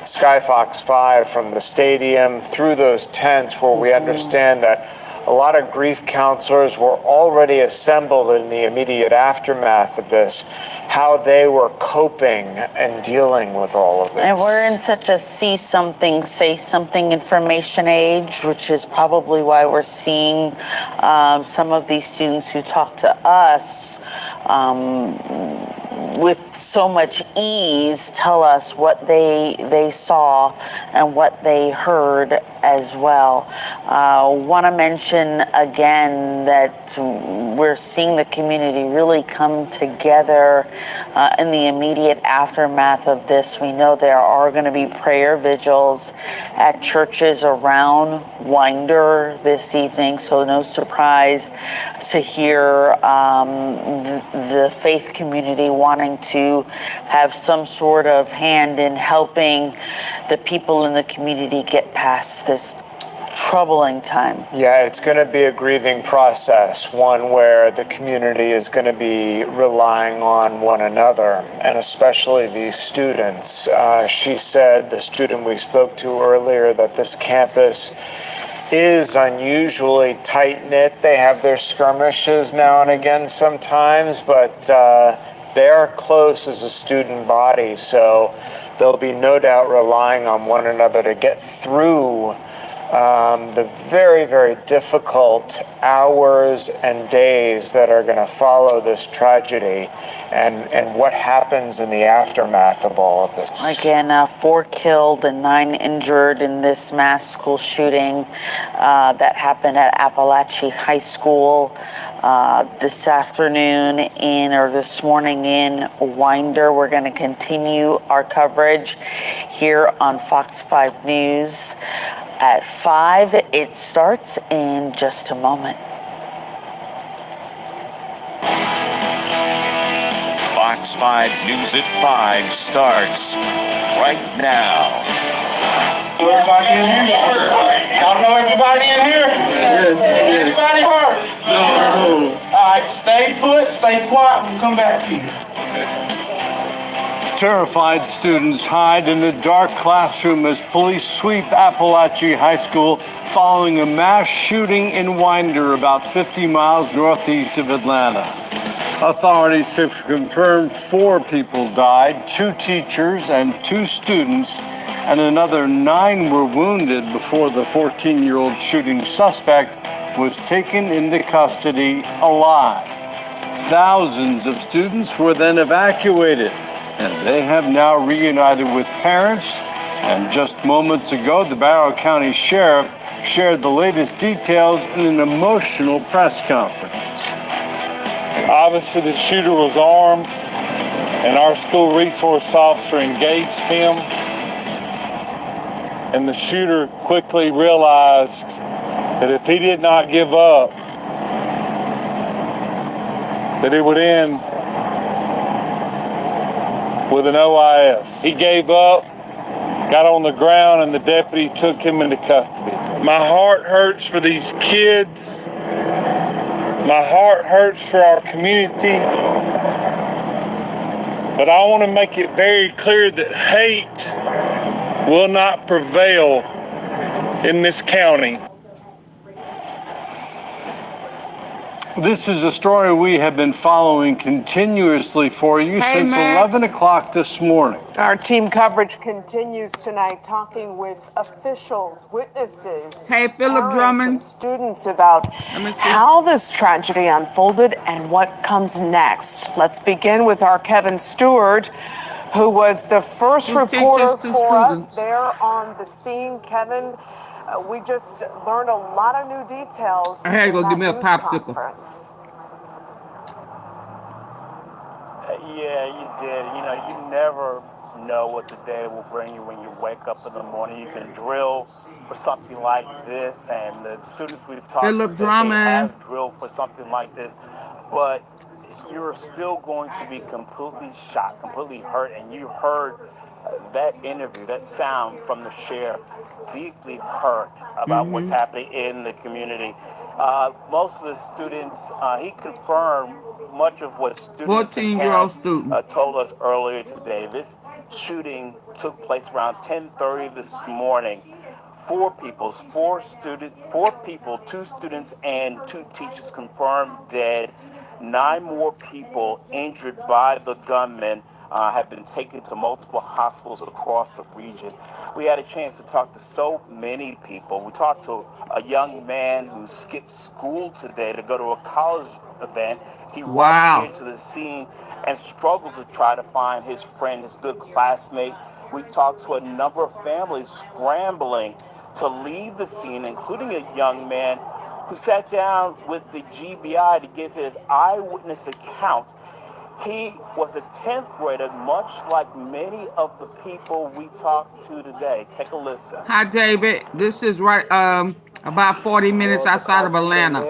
Speaker 3: Skyfox 5, from the stadium, through those tents where we understand that a lot of grief counselors were already assembled in the immediate aftermath of this, how they were coping and dealing with all of this.
Speaker 11: And we're in such a see something, say something information age, which is probably why we're seeing some of these students who talk to us with so much ease tell us what they saw and what they heard as well. Want to mention again that we're seeing the community really come together in the immediate aftermath of this. We know there are going to be prayer vigils at churches around Winder this evening, so no surprise to hear the faith community wanting to have some sort of hand in helping the people in the community get past this troubling time.
Speaker 3: Yeah, it's going to be a grieving process, one where the community is going to be relying on one another, and especially these students. She said, the student we spoke to earlier, that this campus is unusually tight-knit. They have their skirmishes now and again sometimes, but they are close as a student body, so they'll be no doubt relying on one another to get through the very, very difficult hours and days that are going to follow this tragedy and what happens in the aftermath of all of this.
Speaker 11: Again, 4 killed and 9 injured in this mass school shooting that happened at Apalachee High School this afternoon this morning in Winder. We're going to continue our coverage here on Fox 5 News. At 5, it starts in just a moment.
Speaker 10: Fox 5 News at 5 starts right now.
Speaker 12: Everybody in here? Y'all know everybody in here? Yes. Everybody hurt? No. All right, stay put, stay quiet, we'll come back to you.
Speaker 19: Terrified students hide in a dark classroom as police sweep Apalachee High School following a mass shooting in Winder, about 50 miles northeast of Atlanta. Authorities have confirmed 4 people died, 2 teachers and 2 students, and another 9 were wounded before the 14-year-old shooting suspect was taken into custody alive. Thousands of students were then evacuated, and they have now reunited with parents. And just moments ago, the Barrow County Sheriff shared the latest details in an emotional press conference.
Speaker 21: Obviously, the shooter was armed, and our school resource officer engaged him. And the shooter quickly realized that if he did not give up, that it would end with an OIS. He gave up, got on the ground, and the deputy took him into custody. My heart hurts for these kids. My heart hurts for our community. But I want to make it very clear that hate will not prevail in this county.
Speaker 19: This is a story we have been following continuously for you since 11 o'clock this morning.
Speaker 13: Our team coverage continues tonight, talking with officials, witnesses,
Speaker 1: Philip
Speaker 13: parents,
Speaker 1: Drummond.
Speaker 13: and students about how this tragedy unfolded and what comes next. Let's begin with our Kevin Stewart, who was the first reporter for us there on the scene. Kevin, we just learned a lot of new details.
Speaker 1: I had to go
Speaker 13: in
Speaker 1: give me a
Speaker 13: that news
Speaker 1: popsicle.
Speaker 13: conference.
Speaker 14: Yeah, you did. You know, you never know what the day will bring you when you wake up in the morning. You can drill for something like this, and the students we've talked to say they have drilled for something like this, but you're still going to be completely shocked, completely hurt, and you heard that interview, that sound from the sheriff, deeply hurt about what's happening in the community. Most of the students, he confirmed much of what students and parents told us earlier today. This shooting took place around 10:30 this morning. 4 people, 2 students and 2 teachers confirmed dead. 9 more people injured by the gunman have been taken to multiple hospitals across the region. We had a chance to talk to so many people. We talked to a young man who skipped school today to go to a college event. He rushed into the scene and struggled to try to find his friend, his good classmate. We talked to a number of families scrambling to leave the scene, including a young man who sat down with the GBI to give his eyewitness account. He was a 10th grader, much like many of the people we talked to today. Take a listen.
Speaker 1: Hi, David. This is right about 40 minutes outside of Atlanta.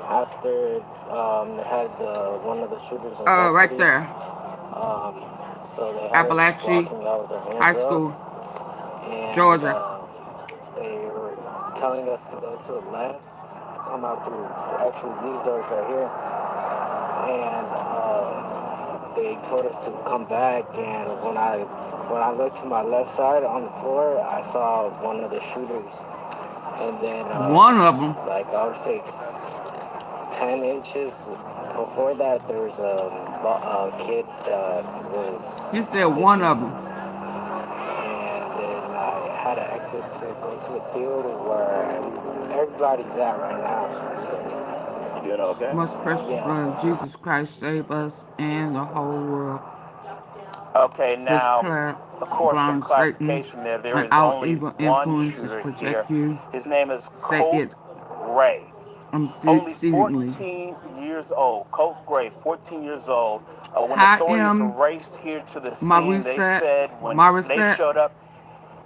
Speaker 25: After they had one of the shooters in custody.
Speaker 1: Right there.
Speaker 25: So they had
Speaker 1: Apalachee
Speaker 25: walking out with their hands
Speaker 1: High
Speaker 25: up,
Speaker 1: School,
Speaker 25: and,
Speaker 1: Georgia.
Speaker 25: They were telling us to go to the left, to come out through actually these doors right here. And they told us to come back, and when I looked to my left side on the floor, I saw one of the shooters. And then
Speaker 1: one of them,
Speaker 25: like I would say 10 inches before that, there was a kid that was...
Speaker 1: You said one of them.
Speaker 25: And then I had to exit to go to the field where everybody's at right now. So,
Speaker 14: you doing okay?
Speaker 1: Most precious blood of Jesus Christ save us and the whole world.
Speaker 14: Okay, now, of course, some clarification there. There is only one shooter here. His name is Colt Gray. Only 14 years old. Colt Gray, 14 years old. When authorities raced here to the scene, they said when they showed up,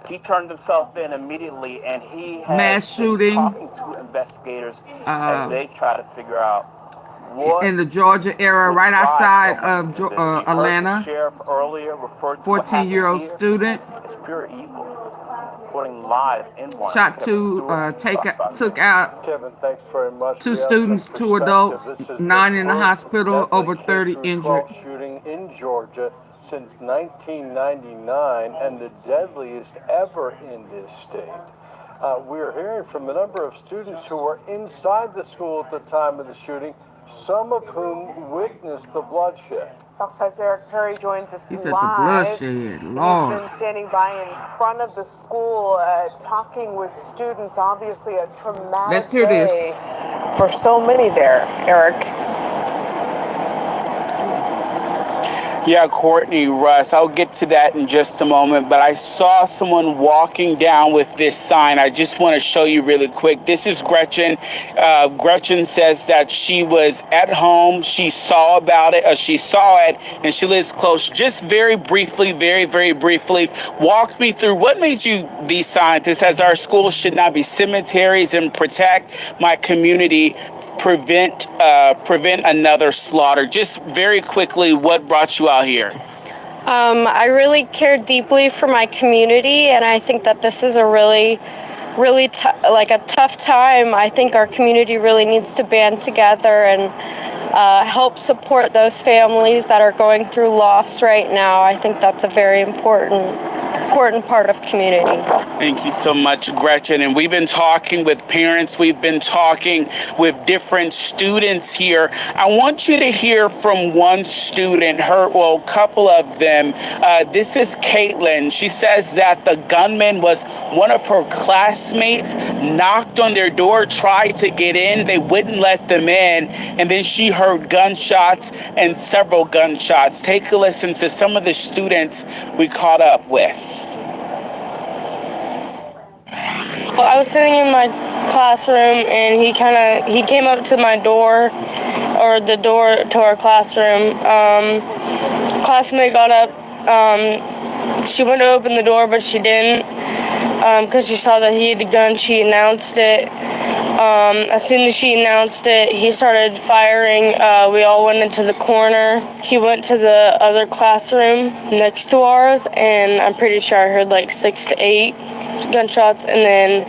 Speaker 14: he turned himself in immediately, and he has been talking to investigators as they try to figure out
Speaker 1: in the Georgia area, right outside of Atlanta.
Speaker 14: Sheriff earlier referred to what
Speaker 1: 14-year-old
Speaker 14: happened here.
Speaker 1: student
Speaker 14: It's pure evil. Reporting live in one.
Speaker 1: shot took out
Speaker 19: Kevin, thanks very much.
Speaker 1: 2
Speaker 19: We have some
Speaker 1: students, 2
Speaker 19: perspective.
Speaker 1: adults,
Speaker 19: This is
Speaker 1: 9
Speaker 19: the
Speaker 1: in the
Speaker 19: first
Speaker 1: hospital,
Speaker 19: deadly
Speaker 1: over 30 injured.
Speaker 19: K-12 shooting in Georgia since 1999 and the deadliest ever in this state. We're hearing from a number of students who were inside the school at the time of the shooting, some of whom witnessed the bloodshed.
Speaker 13: Fox 5's Eric Perry joins us
Speaker 1: He said the
Speaker 13: live.
Speaker 1: bloodshed,
Speaker 13: And
Speaker 1: Lord.
Speaker 13: he's been standing by in front of the school, talking with students. Obviously, a traumatic
Speaker 1: Let's hear
Speaker 13: day for so many there, Eric.
Speaker 5: Yeah, Courtney, Russ, I'll get to that in just a moment, but I saw someone walking down with this sign. I just want to show you really quick. This is Gretchen. Gretchen says that she was at home. She saw about it, she saw it, and she lives close. Just very briefly, very briefly, walk me through what made you these signs. It says our schools should not be cemeteries and protect my community. Prevent another slaughter. Just very quickly, what brought you out here?
Speaker 6: I really care deeply for my community, and I think that this is a really tough time. I think our community really needs to band together and help support those families that are going through loss right now. I think that's a very important part of community.
Speaker 5: Thank you so much, Gretchen. And we've been talking with parents. We've been talking with different students here. I want you to hear from one student, a couple of them. This is Caitlin. She says that the gunman was one of her classmates, knocked on their door, tried to get in. They wouldn't let them in. And then she heard gunshots and several gunshots. Take a listen to some of the students we caught up with.
Speaker 6: Well, I was sitting in my classroom, and he came up to my door, or the door to our classroom. Classmate got up. She went to open the door, but she didn't, because she saw that he had a gun. She announced it. As soon as she announced it, he started firing. We all went into the corner. He went to the other classroom next to ours, and I'm pretty sure I heard like 6 to 8 gunshots, and then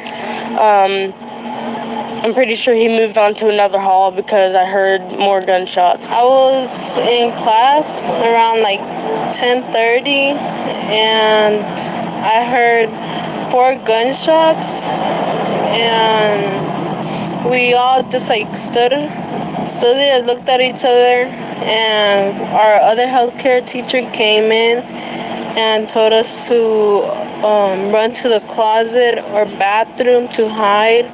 Speaker 6: I'm pretty sure he moved on to another hall because I heard more gunshots. I was in class around like 10:30, and I heard 4 gunshots, and we all just like stood there, looked at each other, and our other healthcare teacher came in and told us to run to the closet or bathroom to hide.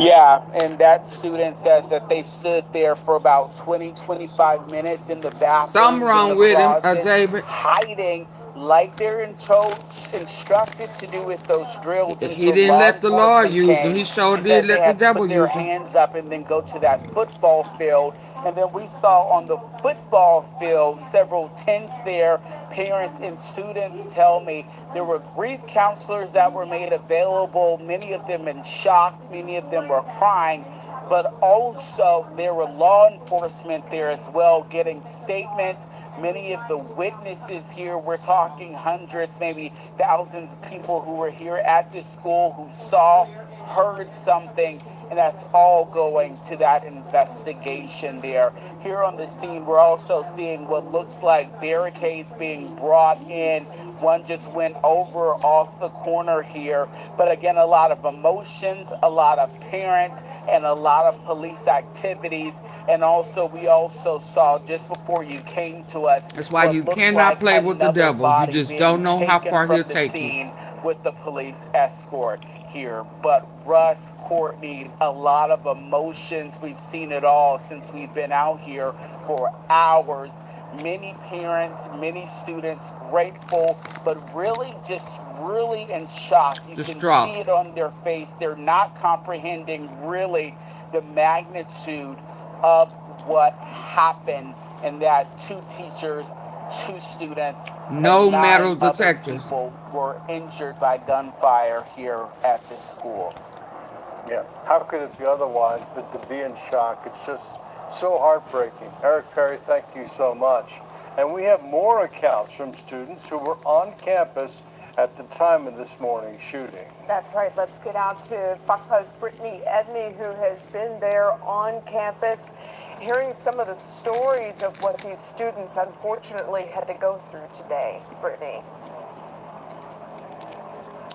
Speaker 5: Yeah, and that student says that they stood there for about 20-25 minutes in the bathroom.
Speaker 1: Something wrong with him, David.
Speaker 5: Hiding like they're instructed to do with those drills.
Speaker 1: He didn't let the Lord use him. He sure did let the devil use him.
Speaker 5: Put their hands up and then go to that football field. And then we saw on the football field several tents there. Parents and students tell me there were grief counselors that were made available, many of them in shock, many of them were crying. But also there were law enforcement there as well getting statements. Many of the witnesses here, we're talking hundreds, maybe thousands of people who were here at this school who saw, heard something, and that's all going to that investigation there. Here on the scene, we're also seeing what looks like barricades being brought in. One just went over off the corner here. But again, a lot of emotions, a lot of parents, and a lot of police activities. And also, we also saw just before you came to us.
Speaker 1: That's why you cannot play with the devil. You just don't know how far he'll take you.
Speaker 5: With the police escort here. But Russ, Courtney, a lot of emotions. We've seen it all since we've been out here for hours. Many parents, many students grateful, but really in shock. You can see it on their face. They're not comprehending really the magnitude of what happened, and that 2 teachers, 2 students,
Speaker 1: no
Speaker 5: and 9
Speaker 1: metal
Speaker 5: other
Speaker 1: detectors
Speaker 5: people were injured by gunfire here at this school.
Speaker 15: Yeah, how could it be otherwise but to be in shock? It's just so heartbreaking. Eric Perry, thank you so much. And we have more accounts from students who were on campus at the time of this morning's shooting.
Speaker 13: That's right. Let's get out to Fox 5's Brittany Edney, who has been there on campus, hearing some of the stories of what these students unfortunately had to go through today. Brittany.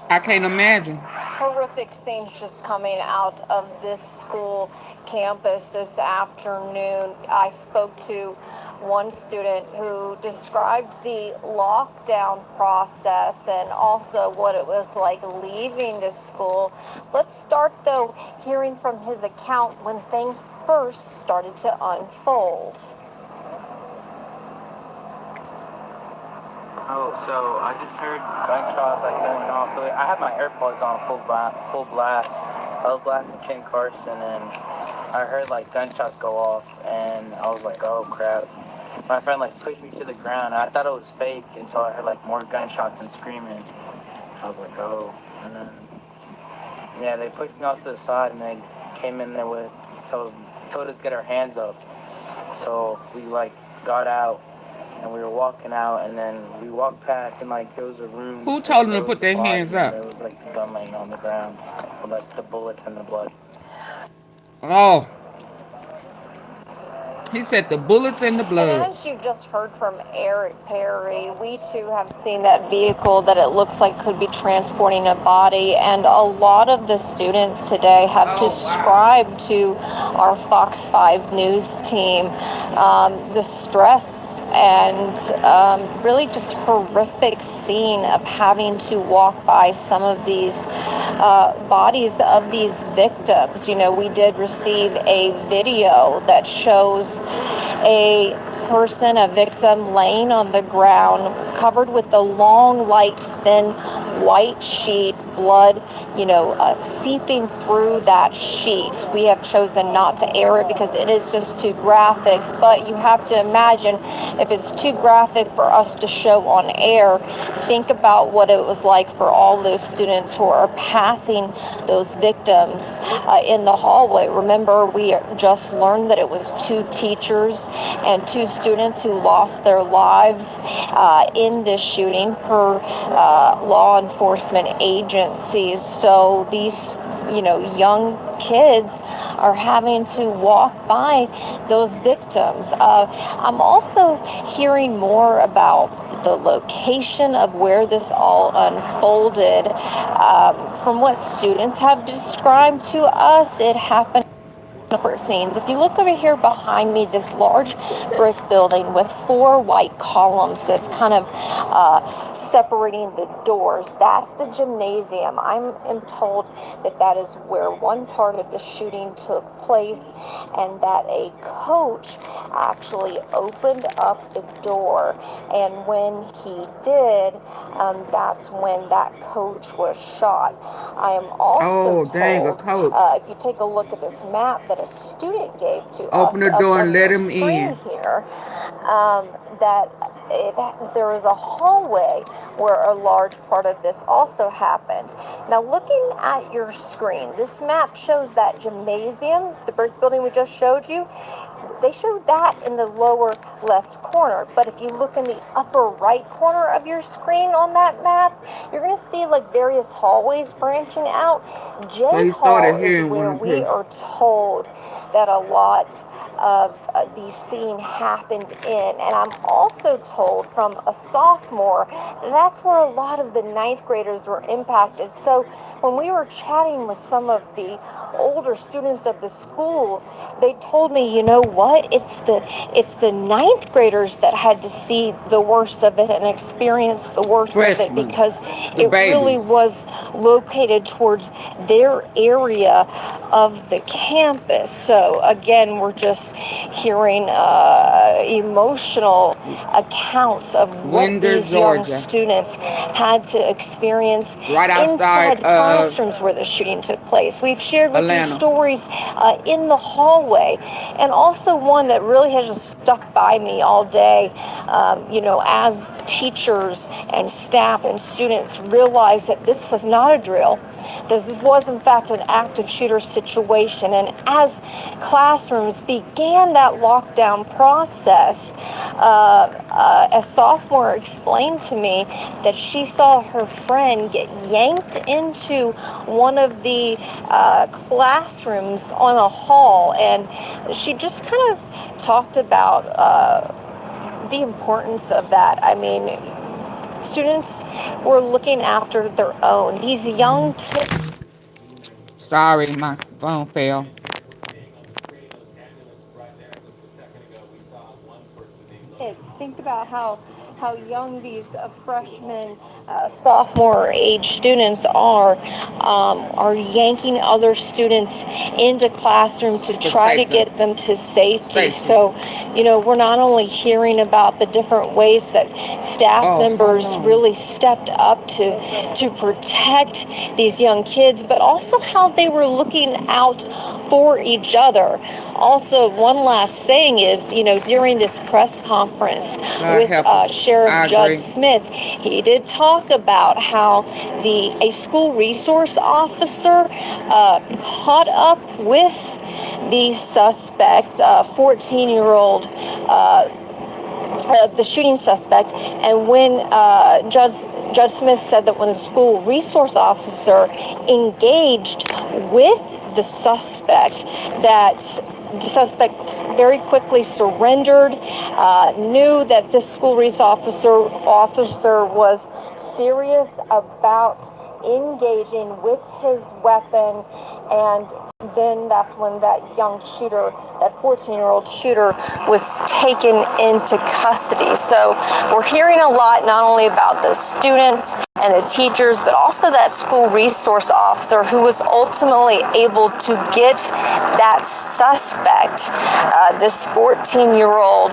Speaker 1: I can't imagine.
Speaker 9: Horrific scenes just coming out of this school campus this afternoon. I spoke to one student who described the lockdown process and also what it was like leaving the school. Let's start though hearing from his account when things first started to unfold.
Speaker 16: Oh, so I just heard gunshots like going off. I had my AirPods on full blast. I was blasting Ken Carson, and I heard like gunshots go off, and I was like, oh crap. My friend like pushed me to the ground. I thought it was fake until I heard like more gunshots and screaming. I was like, oh. And then, yeah, they pushed me off to the side, and they came in there told us to get our hands up. So we like got out. And we were walking out, and then we walked past, and like there was a room.
Speaker 1: Who told them to put their hands up?
Speaker 16: There was like a gun laying on the ground with like the bullets and the blood.
Speaker 1: Oh. He said the bullets and the blood.
Speaker 9: And as you just heard from Eric Perry, we too have seen that vehicle that it looks like could be transporting a body. And a lot of the students today have described to our Fox 5 News team the stress and really just horrific scene of having to walk by some of these bodies of these victims. You know, we did receive a video that shows a victim laying on the ground, covered with the long, light, thin white sheet, blood, seeping through that sheet. We have chosen not to air it because it is just too graphic, but you have to imagine if it's too graphic for us to show on air, think about what it was like for all those students who are passing those victims in the hallway. Remember, we just learned that it was 2 teachers and 2 students who lost their lives in this shooting per law enforcement agencies. So these, young kids are having to walk by those victims. I'm also hearing more about the location of where this all unfolded. From what students have described to us, it happened scenes. If you look over here behind me, this large brick building with 4 white columns that's kind of separating the doors, that's the gymnasium. I am told that that is where one part of the shooting took place, and that a coach actually opened up the door, and when he did, that's when that coach was shot. I am also told,
Speaker 1: a coach.
Speaker 9: If you take a look at this map that a student gave to us,
Speaker 1: open the door and let him in.
Speaker 9: Here, that there is a hallway where a large part of this also happened. Now, looking at your screen, this map shows that gymnasium, the brick building we just showed you. They showed that in the lower left corner, but if you look in the upper right corner of your screen on that map, you're going to see like various hallways branching out. J Hall is where we are told that a lot of the scene happened in, and I'm also told from a sophomore that's where a lot of the 9th graders were impacted. So when we were chatting with some of the older students of the school, they told me, you know what, it's the 9th graders that had to see the worst of it and experience the worst of it, because it really was located towards their area of the campus. So again, we're just hearing emotional accounts of what these young students had to experience inside classrooms where the shooting took place. We've shared with you stories in the hallway, and also one that really has just stuck by me all day. You know, as teachers and staff and students realized that this was not a drill, this was in fact an active shooter situation. And as classrooms began that lockdown process, a sophomore explained to me that she saw her friend get yanked into one of the classrooms on a hall, and she just kind of talked about the importance of that. I mean, students were looking after their own. These young kids.
Speaker 1: Sorry, my phone fell.
Speaker 9: Think about how young these freshmen, sophomore age students are yanking other students into classrooms to try to get them to safety. So, you know, we're not only hearing about the different ways that staff members really stepped up to protect these young kids, but also how they were looking out for each other. Also, one last thing is, you know, during this press conference with Sheriff Judd Smith, he did talk about how a school resource officer caught up with the suspect, 14-year-old, the shooting suspect, and when Judge Smith said that when the school resource officer engaged with the suspect, that the suspect very quickly surrendered, knew that this school resource officer was serious about engaging with his weapon, and then that's when that young shooter, that 14-year-old shooter, was taken into custody. So we're hearing a lot not only about the students and the teachers, but also that school resource officer who was ultimately able to get that suspect, this 14-year-old,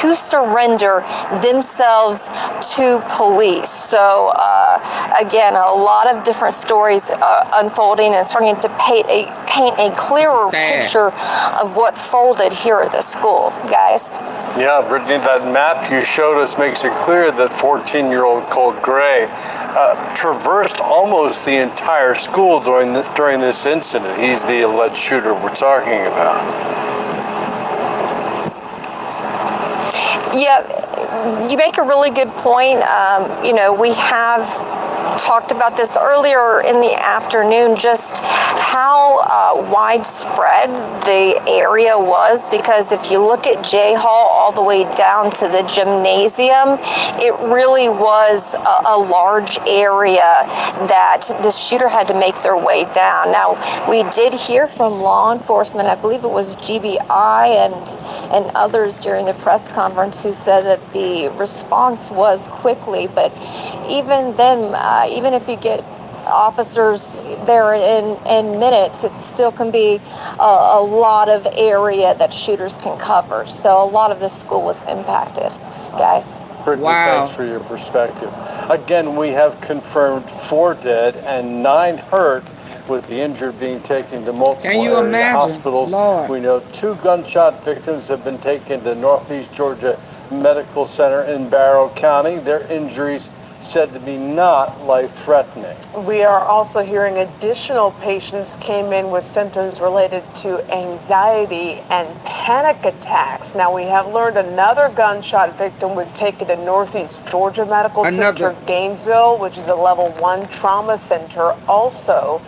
Speaker 9: to surrender themselves to police. So again, a lot of different stories unfolding and starting to paint a clearer picture of what folded here at the school, guys.
Speaker 15: Yeah, Brittany, that map you showed us makes it clear that 14-year-old Colt Gray traversed almost the entire school during this incident. He's the alleged shooter we're talking about.
Speaker 9: Yeah, you make a really good point. You know, we have talked about this earlier in the afternoon, just how widespread the area was, because if you look at J Hall all the way down to the gymnasium, it really was a large area that the shooter had to make their way down. Now, we did hear from law enforcement, I believe it was GBI and others during the press conference, who said that the response was quickly, but even then, even if you get officers there in minutes, it still can be a lot of area that shooters can cover. So a lot of the school was impacted, guys.
Speaker 15: Brittany, thanks for your perspective. Again, we have confirmed 4 dead and 9 hurt, with the injured being taken to multiple area hospitals.
Speaker 1: Lord.
Speaker 15: We know 2 gunshot victims have been taken to Northeast Georgia Medical Center in Barrow County. Their injuries said to be not life-threatening.
Speaker 13: We are also hearing additional patients came in with symptoms related to anxiety and panic attacks. Now, we have learned another gunshot victim was taken to Northeast Georgia Medical Center, Gainesville, which is a level 1 trauma center, also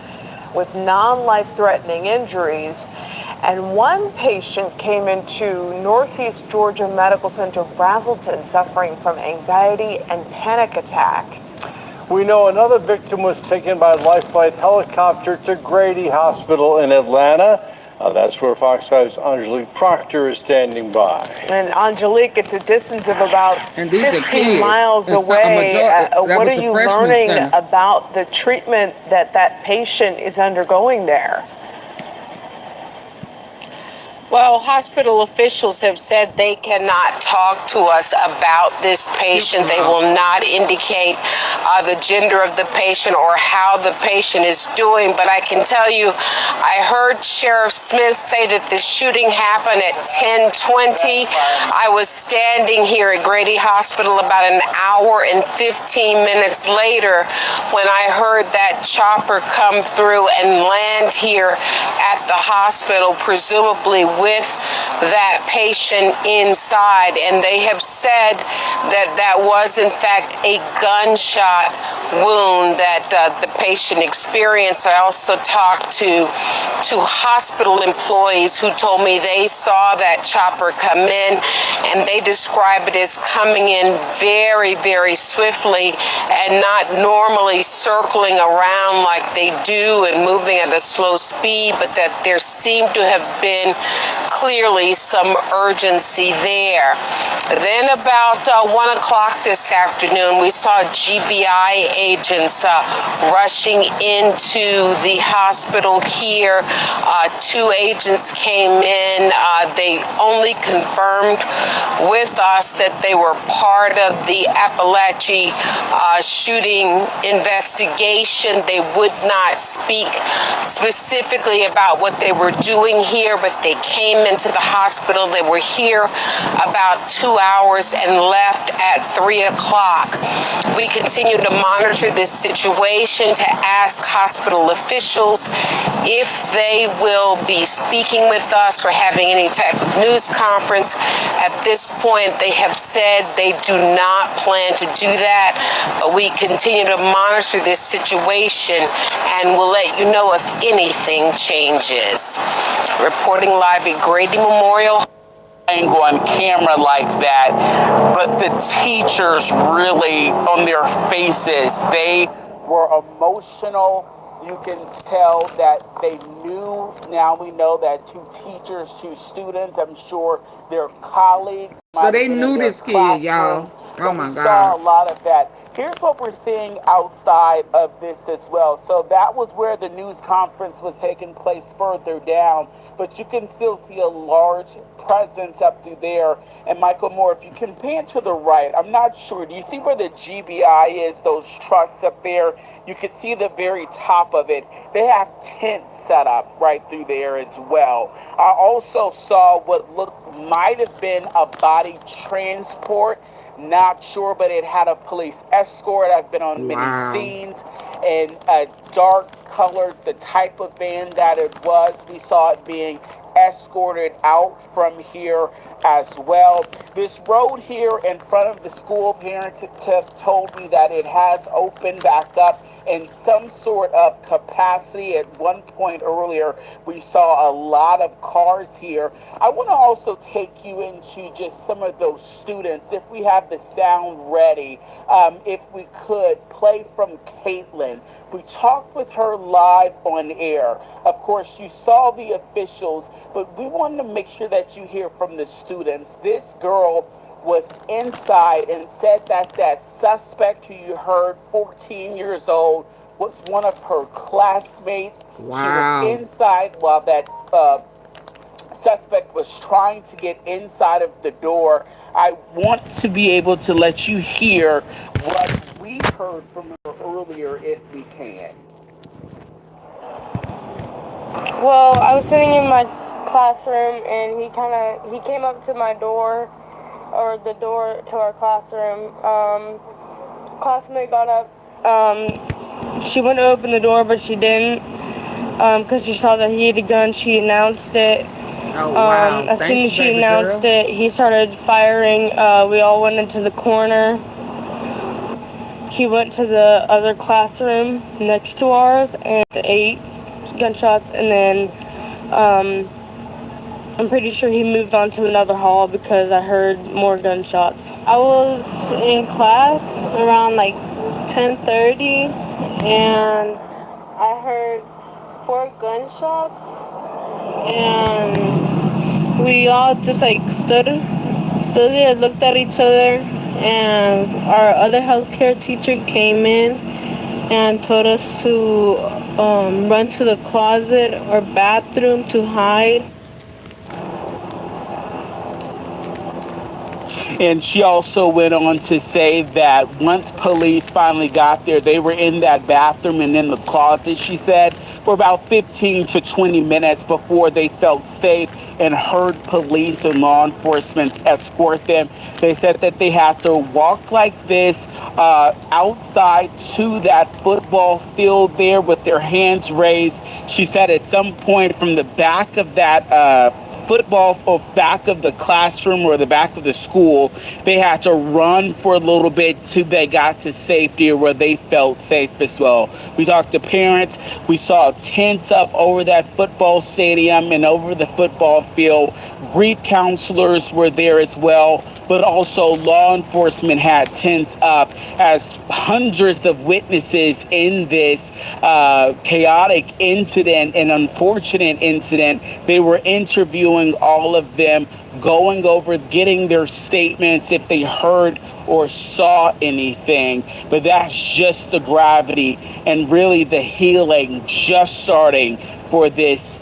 Speaker 13: with non-life-threatening injuries. And one patient came into Northeast Georgia Medical Center, Brazelton, suffering from anxiety and panic attack.
Speaker 15: We know another victim was taken by Life Flight helicopter to Grady Hospital in Atlanta. That's where Fox 5's Angelique Proctor is standing by.
Speaker 13: And Angelique, it's a distance of about 15 miles away. What are you learning about the treatment that patient is undergoing there?
Speaker 17: Well, hospital officials have said they cannot talk to us about this patient. They will not indicate the gender of the patient or how the patient is doing. But I can tell you I heard Sheriff Smith say that the shooting happened at 10:20. I was standing here at Grady Hospital about an hour and 15 minutes later when I heard that chopper come through and land here at the hospital, presumably with that patient inside. And they have said that that was in fact a gunshot wound that the patient experienced. I also talked to hospital employees who told me they saw that chopper come in, and they describe it as coming in very, very swiftly and not normally circling around like they do and moving at a slow speed, but that there seemed to have been clearly some urgency there. Then about 1 o'clock this afternoon, we saw GBI agents rushing into the hospital here. Two agents came in. They only confirmed with us that they were part of the Apalachee shooting investigation. They would not speak specifically about what they were doing here, but they came into the hospital. They were here about 2 hours and left at 3 o'clock. We continue to monitor this situation to ask hospital officials if they will be speaking with us or having any type of news conference. At this point, they have said they do not plan to do that, but we continue to monitor this situation and we'll let you know if anything changes. Reporting live at Grady Memorial.
Speaker 5: Go on camera like that, but the teachers really, on their faces, they were emotional. You can tell that they knew. Now we know that 2 teachers, 2 students, I'm sure their colleagues.
Speaker 1: So they knew this kid, y'all. Oh my
Speaker 5: We
Speaker 1: God.
Speaker 5: saw a lot of that. Here's what we're seeing outside of this as well. So that was where the news conference was taking place further down, but you can still see a large presence up through there. And Michael Moore, if you can pan to the right, I'm not sure. Do you see where the GBI is, those trucks up there? You can see the very top of it. They have tents set up right through there as well. I also saw what might have been a body transport. Not sure, but it had a police escort. I've been on many scenes, and a dark colored, the type of van that it was. We saw it being escorted out from here as well. This road here in front of the school, parents have told me that it has opened back up in some sort of capacity. At one point earlier, we saw a lot of cars here. I want to also take you into just some of those students, if we have the sound ready, if we could play from Caitlin. We talked with her live on air. Of course, you saw the officials, but we wanted to make sure that you hear from the students. This girl was inside and said that that suspect who you heard, 14 years old, was one of her classmates.
Speaker 1: Wow.
Speaker 5: She was inside while that suspect was trying to get inside of the door. I want to be able to let you hear what we heard from her earlier if we can.
Speaker 6: Well, I was sitting in my classroom and he came up to my door, or the door to our classroom. Classmate got up. She went to open the door, but she didn't, because she saw that he had a gun. She announced it.
Speaker 1: Oh, wow.
Speaker 6: As soon as she announced it, he started firing. We all went into the corner. He went to the other classroom next to ours and 8 gunshots, and then I'm pretty sure he moved on to another hall because I heard more gunshots.
Speaker 7: I was in class around like 10:30, and I heard 4 gunshots, and we all just like stood there, looked at each other, and our other healthcare teacher came in and told us to run to the closet or bathroom to hide.
Speaker 5: And she also went on to say that once police finally got there, they were in that bathroom and in the closet, she said, for about 15 to 20 minutes before they felt safe and heard police and law enforcement escort them. They said that they had to walk like this outside to that football field there with their hands raised. She said at some point from the back of that football or back of the classroom or the back of the school, they had to run for a little bit till they got to safety or where they felt safe as well. We talked to parents. We saw tents up over that football stadium and over the football field. Grief counselors were there as well, but also law enforcement had tents up as hundreds of witnesses in this chaotic incident and unfortunate incident. They were interviewing all of them, going over, getting their statements if they heard or saw anything. But that's just the gravity and really the healing just starting for this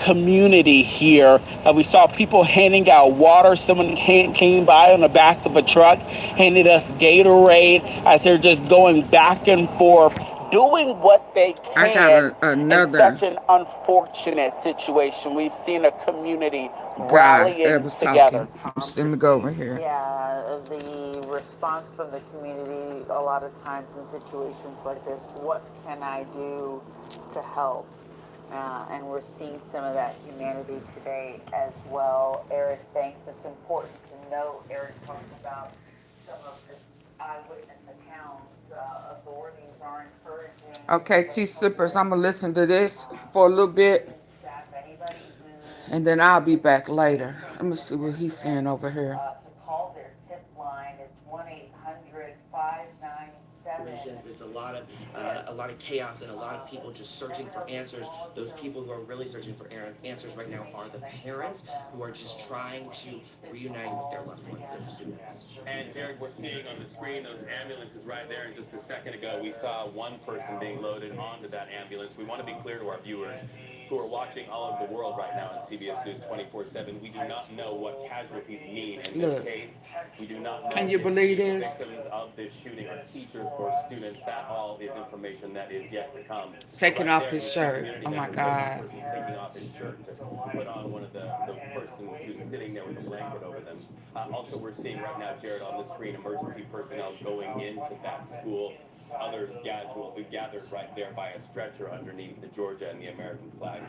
Speaker 5: community here. We saw people handing out water. Someone came by on the back of a truck, handed us Gatorade as they're just going back and forth, doing what they can in such an unfortunate situation. We've seen a community rallying together.
Speaker 1: Let me go over here.
Speaker 11: Yeah, the response from the community a lot of times in situations like this, what can I do to help? And we're seeing some of that humanity today as well. Eric, thanks. It's important to know, Eric talked about some of his eyewitness accounts. Authorities are encouraging.
Speaker 1: Okay, T-Sippers, I'm going to listen to this for a little bit, and then I'll be back later. Let me see what he's saying over here.
Speaker 11: To call their tip line, it's 1-800-597.
Speaker 18: It's a lot of chaos and a lot of people just searching for answers. Those people who are really searching for answers right now are the parents who are just trying to reunite with their loved ones, their students.
Speaker 20: And Derek, we're seeing on the screen those ambulances right there. And just a second ago, we saw one person being loaded onto that ambulance. We want to be clear to our viewers who are watching all over the world right now on CBS News 24/7. We do not know what casualties mean in this case. We do not know.
Speaker 1: Can you believe this?
Speaker 20: Victims of this shooting are teachers or students. That all is information that is yet to come.
Speaker 1: Taking off his shirt. Oh my God.
Speaker 20: Taking off his shirt to put on one of the persons who's sitting there with a blanket over them. Also, we're seeing right now, Jared, on the screen, emergency personnel going into that school. Others gathered right there by a stretcher underneath the Georgia and the American flag.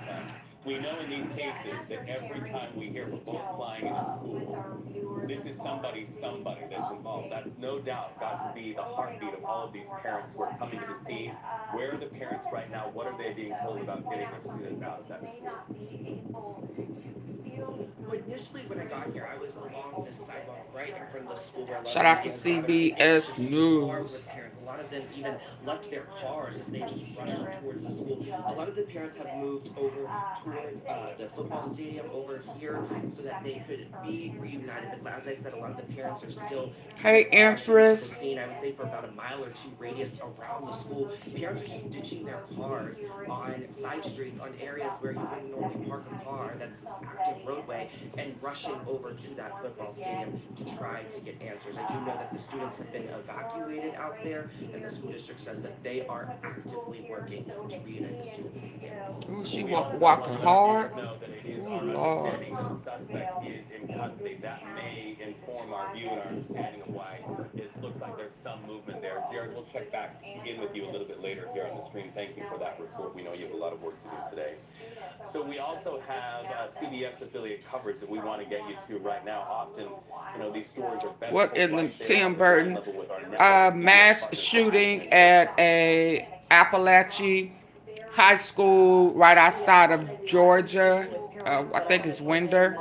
Speaker 20: We know in these cases that every time we hear a boat flying in a school, this is somebody that's involved. That's no doubt got to be the heartbeat of all of these parents who are coming to the scene. Where are the parents right now? What are they being told about getting their students out of that school?
Speaker 18: Initially, when I got here, I was along this sidewalk right in front of the school.
Speaker 1: Shout out to CBS News.
Speaker 18: A lot of them even left their cars as they just rushed towards the school. A lot of the parents have moved over towards the football stadium over here so that they could be reunited. But as I said, a lot of the parents are still
Speaker 1: Empress.
Speaker 18: the scene. I would say for about a mile or two radius around the school. Parents are just ditching their cars on side streets, on areas where you wouldn't normally park a car that's an active roadway, and rushing over to that football stadium to try to get answers. I do know that the students have been evacuated out there, and the school district says that they are actively working to reunite the students and families.
Speaker 1: Ooh, she walking hard.
Speaker 20: Our understanding that a suspect is in custody. That may inform our view and our understanding of why it looks like there's some movement there. Jared, we'll check back in with you a little bit later here on the stream. Thank you for that report. We know you have a lot of work to do today. So we also have CBS affiliate coverage that we want to get you to right now. Often, these stories are best.
Speaker 1: What in the Tim Burton mass shooting at a Apalachee high school right outside of Georgia. I think it's Winder.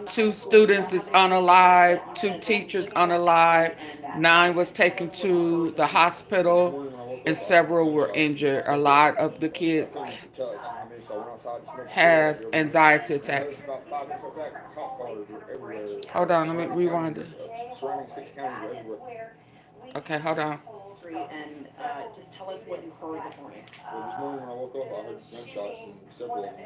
Speaker 1: 2 students is unalive, 2 teachers unalive, 9 was taken to the hospital, and several were injured. A lot of the kids have anxiety attacks. Hold on, let me rewind it. Okay, hold on.
Speaker 22: And just tell us what you heard this morning.
Speaker 23: Well, this morning when I woke up,
Speaker 2: I heard gunshots and several of them. I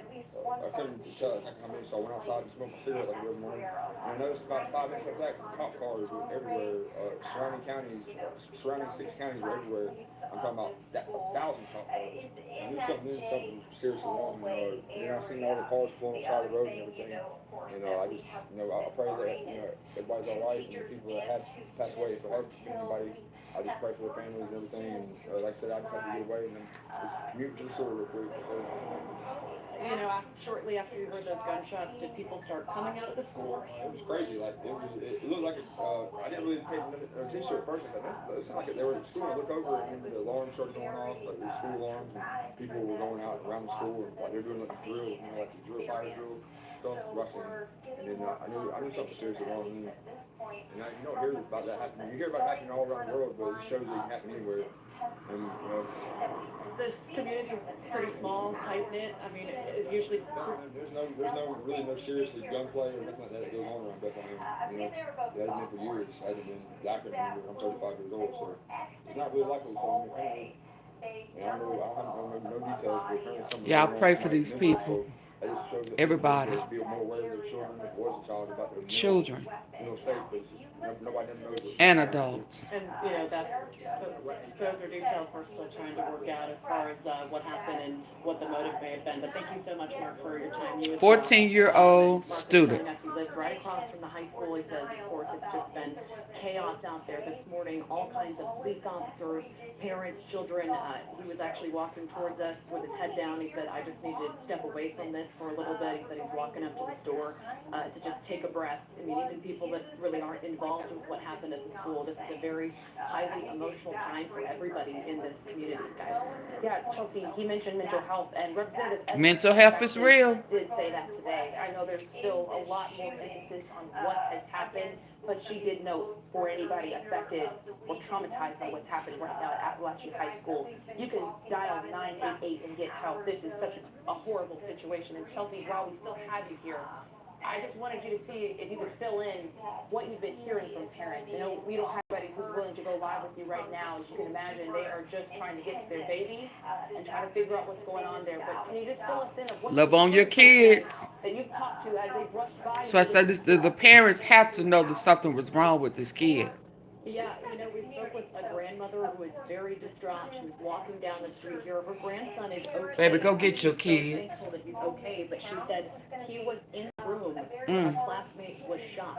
Speaker 2: couldn't tell exactly how many, so I went outside and smoked a cigarette like every morning. And I noticed about 5 minutes after that, cop cars were everywhere. Surrounding counties, surrounding 6 counties were everywhere. I'm talking about 1,000 cop cars. I knew something seriously wrong. Then I seen all the cars pulling up side of the road and everything. I just, I pray that, everybody's all right and the people that had passed away, if there has been anybody, I just pray for their families and everything. And like I said, I just have to get away and then just commute to the store real quick. So.
Speaker 8: Shortly after you heard those gunshots, did people start coming out of the school?
Speaker 2: It was crazy. Like it looked like I didn't really pay attention at first. I thought it sounded like they were at school. I looked over and the alarms started going off, like the school alarms, and people were going out around the school and like they're doing like a drill, like the drill, fire drill stuff, rushing. And then I knew something seriously wrong. And you don't hear about that happening. You hear about it happening all around the world, but it shows that it can happen anywhere. And
Speaker 8: this community is pretty small, tight knit. I mean, it's usually.
Speaker 2: There's no seriously gunplay or nothing like that goes on around Bethlehem. It hasn't been for years. It hasn't been. I can remember. I'm 35 years old, so it's not really likely. So I don't know no details, but apparently something.
Speaker 1: Yeah, I pray for these people. Everybody.
Speaker 2: Be more aware of their children, if it was a child, about their
Speaker 1: children.
Speaker 2: State, nobody knows it.
Speaker 1: And adults.
Speaker 8: And those are details we're still trying to work out as far as what happened and what the motive may have been. But thank you so much, Mark, for your time.
Speaker 1: 14-year-old student.
Speaker 8: He lives right across from the high school. He says, of course, it's just been chaos out there this morning. All kinds of police officers, parents, children. He was actually walking towards us with his head down. He said, I just need to step away from this for a little bit. He said he's walking up to the store to just take a breath. I mean, even people that really aren't involved with what happened at the school, this is a very highly emotional time for everybody in this community, guys.
Speaker 22: Yeah, Chelsea, he mentioned mental health, and Representative
Speaker 1: Mental health is real.
Speaker 22: Did say that today. I know there's still a lot more emphasis on what has happened, but she did note for anybody affected or traumatized by what's happened right now at Apalachee High School, you can dial 988 and get help. This is such a horrible situation. And Chelsea, while we still have you here, I just wanted you to see if you could fill in what you've been hearing from parents. We don't have anybody who's willing to go live with you right now. As you can imagine, they are just trying to get to their babies and trying to figure out what's going on there. But can you just fill us in of what
Speaker 1: love on your kids.
Speaker 22: that you've talked to as they brush by?
Speaker 1: So I said the parents had to know that something was wrong with this kid.
Speaker 8: Yeah, we spoke with a grandmother who is very distraught. She was walking down the street here. Her grandson is okay.
Speaker 1: Baby, go get your
Speaker 8: She's
Speaker 1: kids.
Speaker 8: thankful that he's okay, but she said he was in the room. A classmate was shot.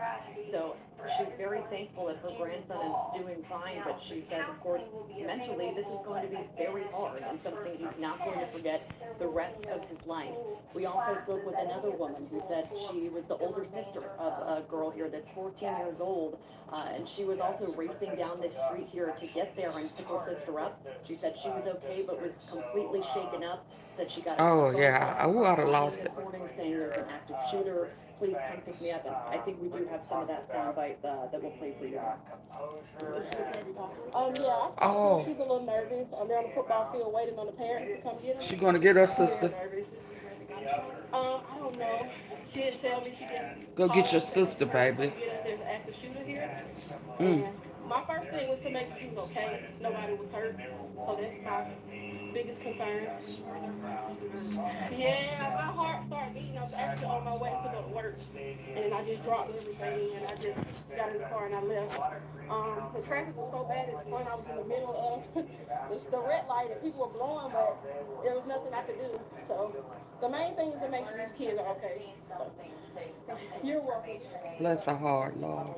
Speaker 8: So she's very thankful that her grandson is doing fine, but she says, of course, mentally, this is going to be very hard and something he's not going to forget the rest of his life. We also spoke with another woman who said she was the older sister of a girl here that's 14 years old, and she was also racing down this street here to get there and pick her sister up. She said she was okay, but was completely shaken up. Said she got
Speaker 1: I would have lost it.
Speaker 8: this morning saying there's an active shooter. Please come pick me up. And I think we do have some of that soundbite that we'll play for you.
Speaker 1: Oh.
Speaker 23: She's a little nervous. They're on the football field waiting on the parents to come get her.
Speaker 1: She gonna get her sister.
Speaker 23: I don't know. She didn't tell me. She just
Speaker 1: Go get your sister, baby.
Speaker 23: There's an active shooter here. And my first thing was to make sure she was okay. Nobody was hurt. So that's my biggest concern. Yeah, my heart started beating. I was actually on my way to go to work. And I just dropped everything and I just got in the car and I left. The traffic was so bad at the front. I was in the middle of the red light and people were blowing, but there was nothing I could do. So the main thing is to make sure these kids are okay. So, you're welcome.
Speaker 1: Bless her heart, Lord.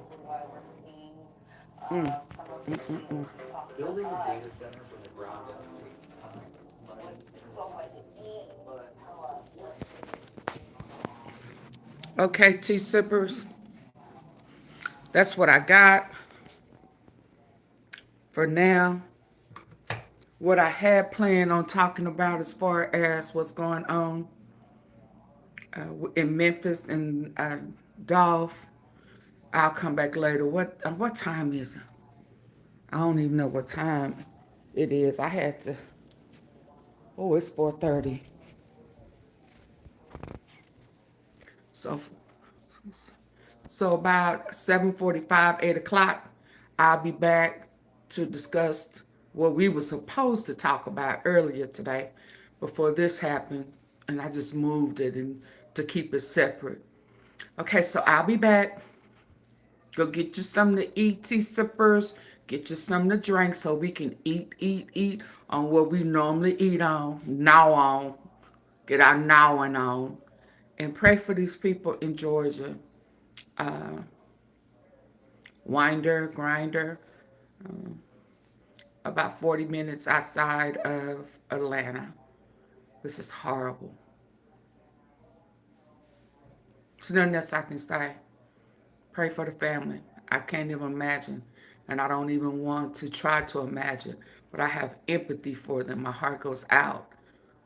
Speaker 24: Building a data center from the ground up takes time, money, so much
Speaker 1: Okay, tea sippers. That's what I got for now. What I had planned on talking about as far as what's going on in Memphis and ADOLPH, I'll come back later. What time is it? I don't even know what time it is. I had to. Oh, it's 4:30. So about 7:45, 8 o'clock, I'll be back to discuss what we were supposed to talk about earlier today. before this happened, and I just moved it and to keep it separate. Okay, so I'll be back. Go get you something to eat, tea sippers. Get you something to drink so we can eat on what we normally eat on. Now on. Get our gnawing on. And pray for these people in Georgia. Grinder, about 40 minutes outside of Atlanta. This is horrible. There's nothing else I can say. Pray for the family. I can't even imagine. And I don't even want to try to imagine. But I have empathy for them. My heart goes out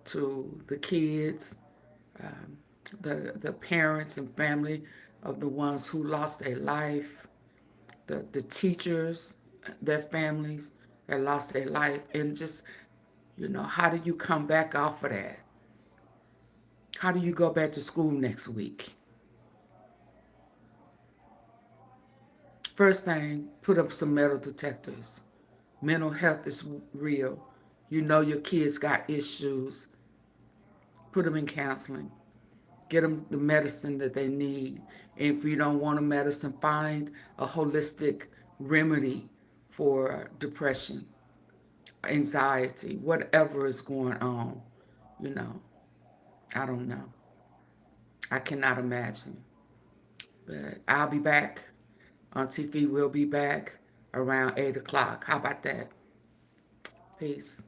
Speaker 1: to the kids, the parents and family of the ones who lost their life, the teachers, their families that lost their life. And just, how do you come back off of that? How do you go back to school next week? First thing, put up some metal detectors. Mental health is real. You know your kids got issues. Put them in counseling. Get them the medicine that they need. And if you don't want a medicine, find a holistic remedy for depression, anxiety, whatever is going on. I don't know. I cannot imagine. But I'll be back. AunTeaFee will be back around 8 o'clock. How about that? Peace.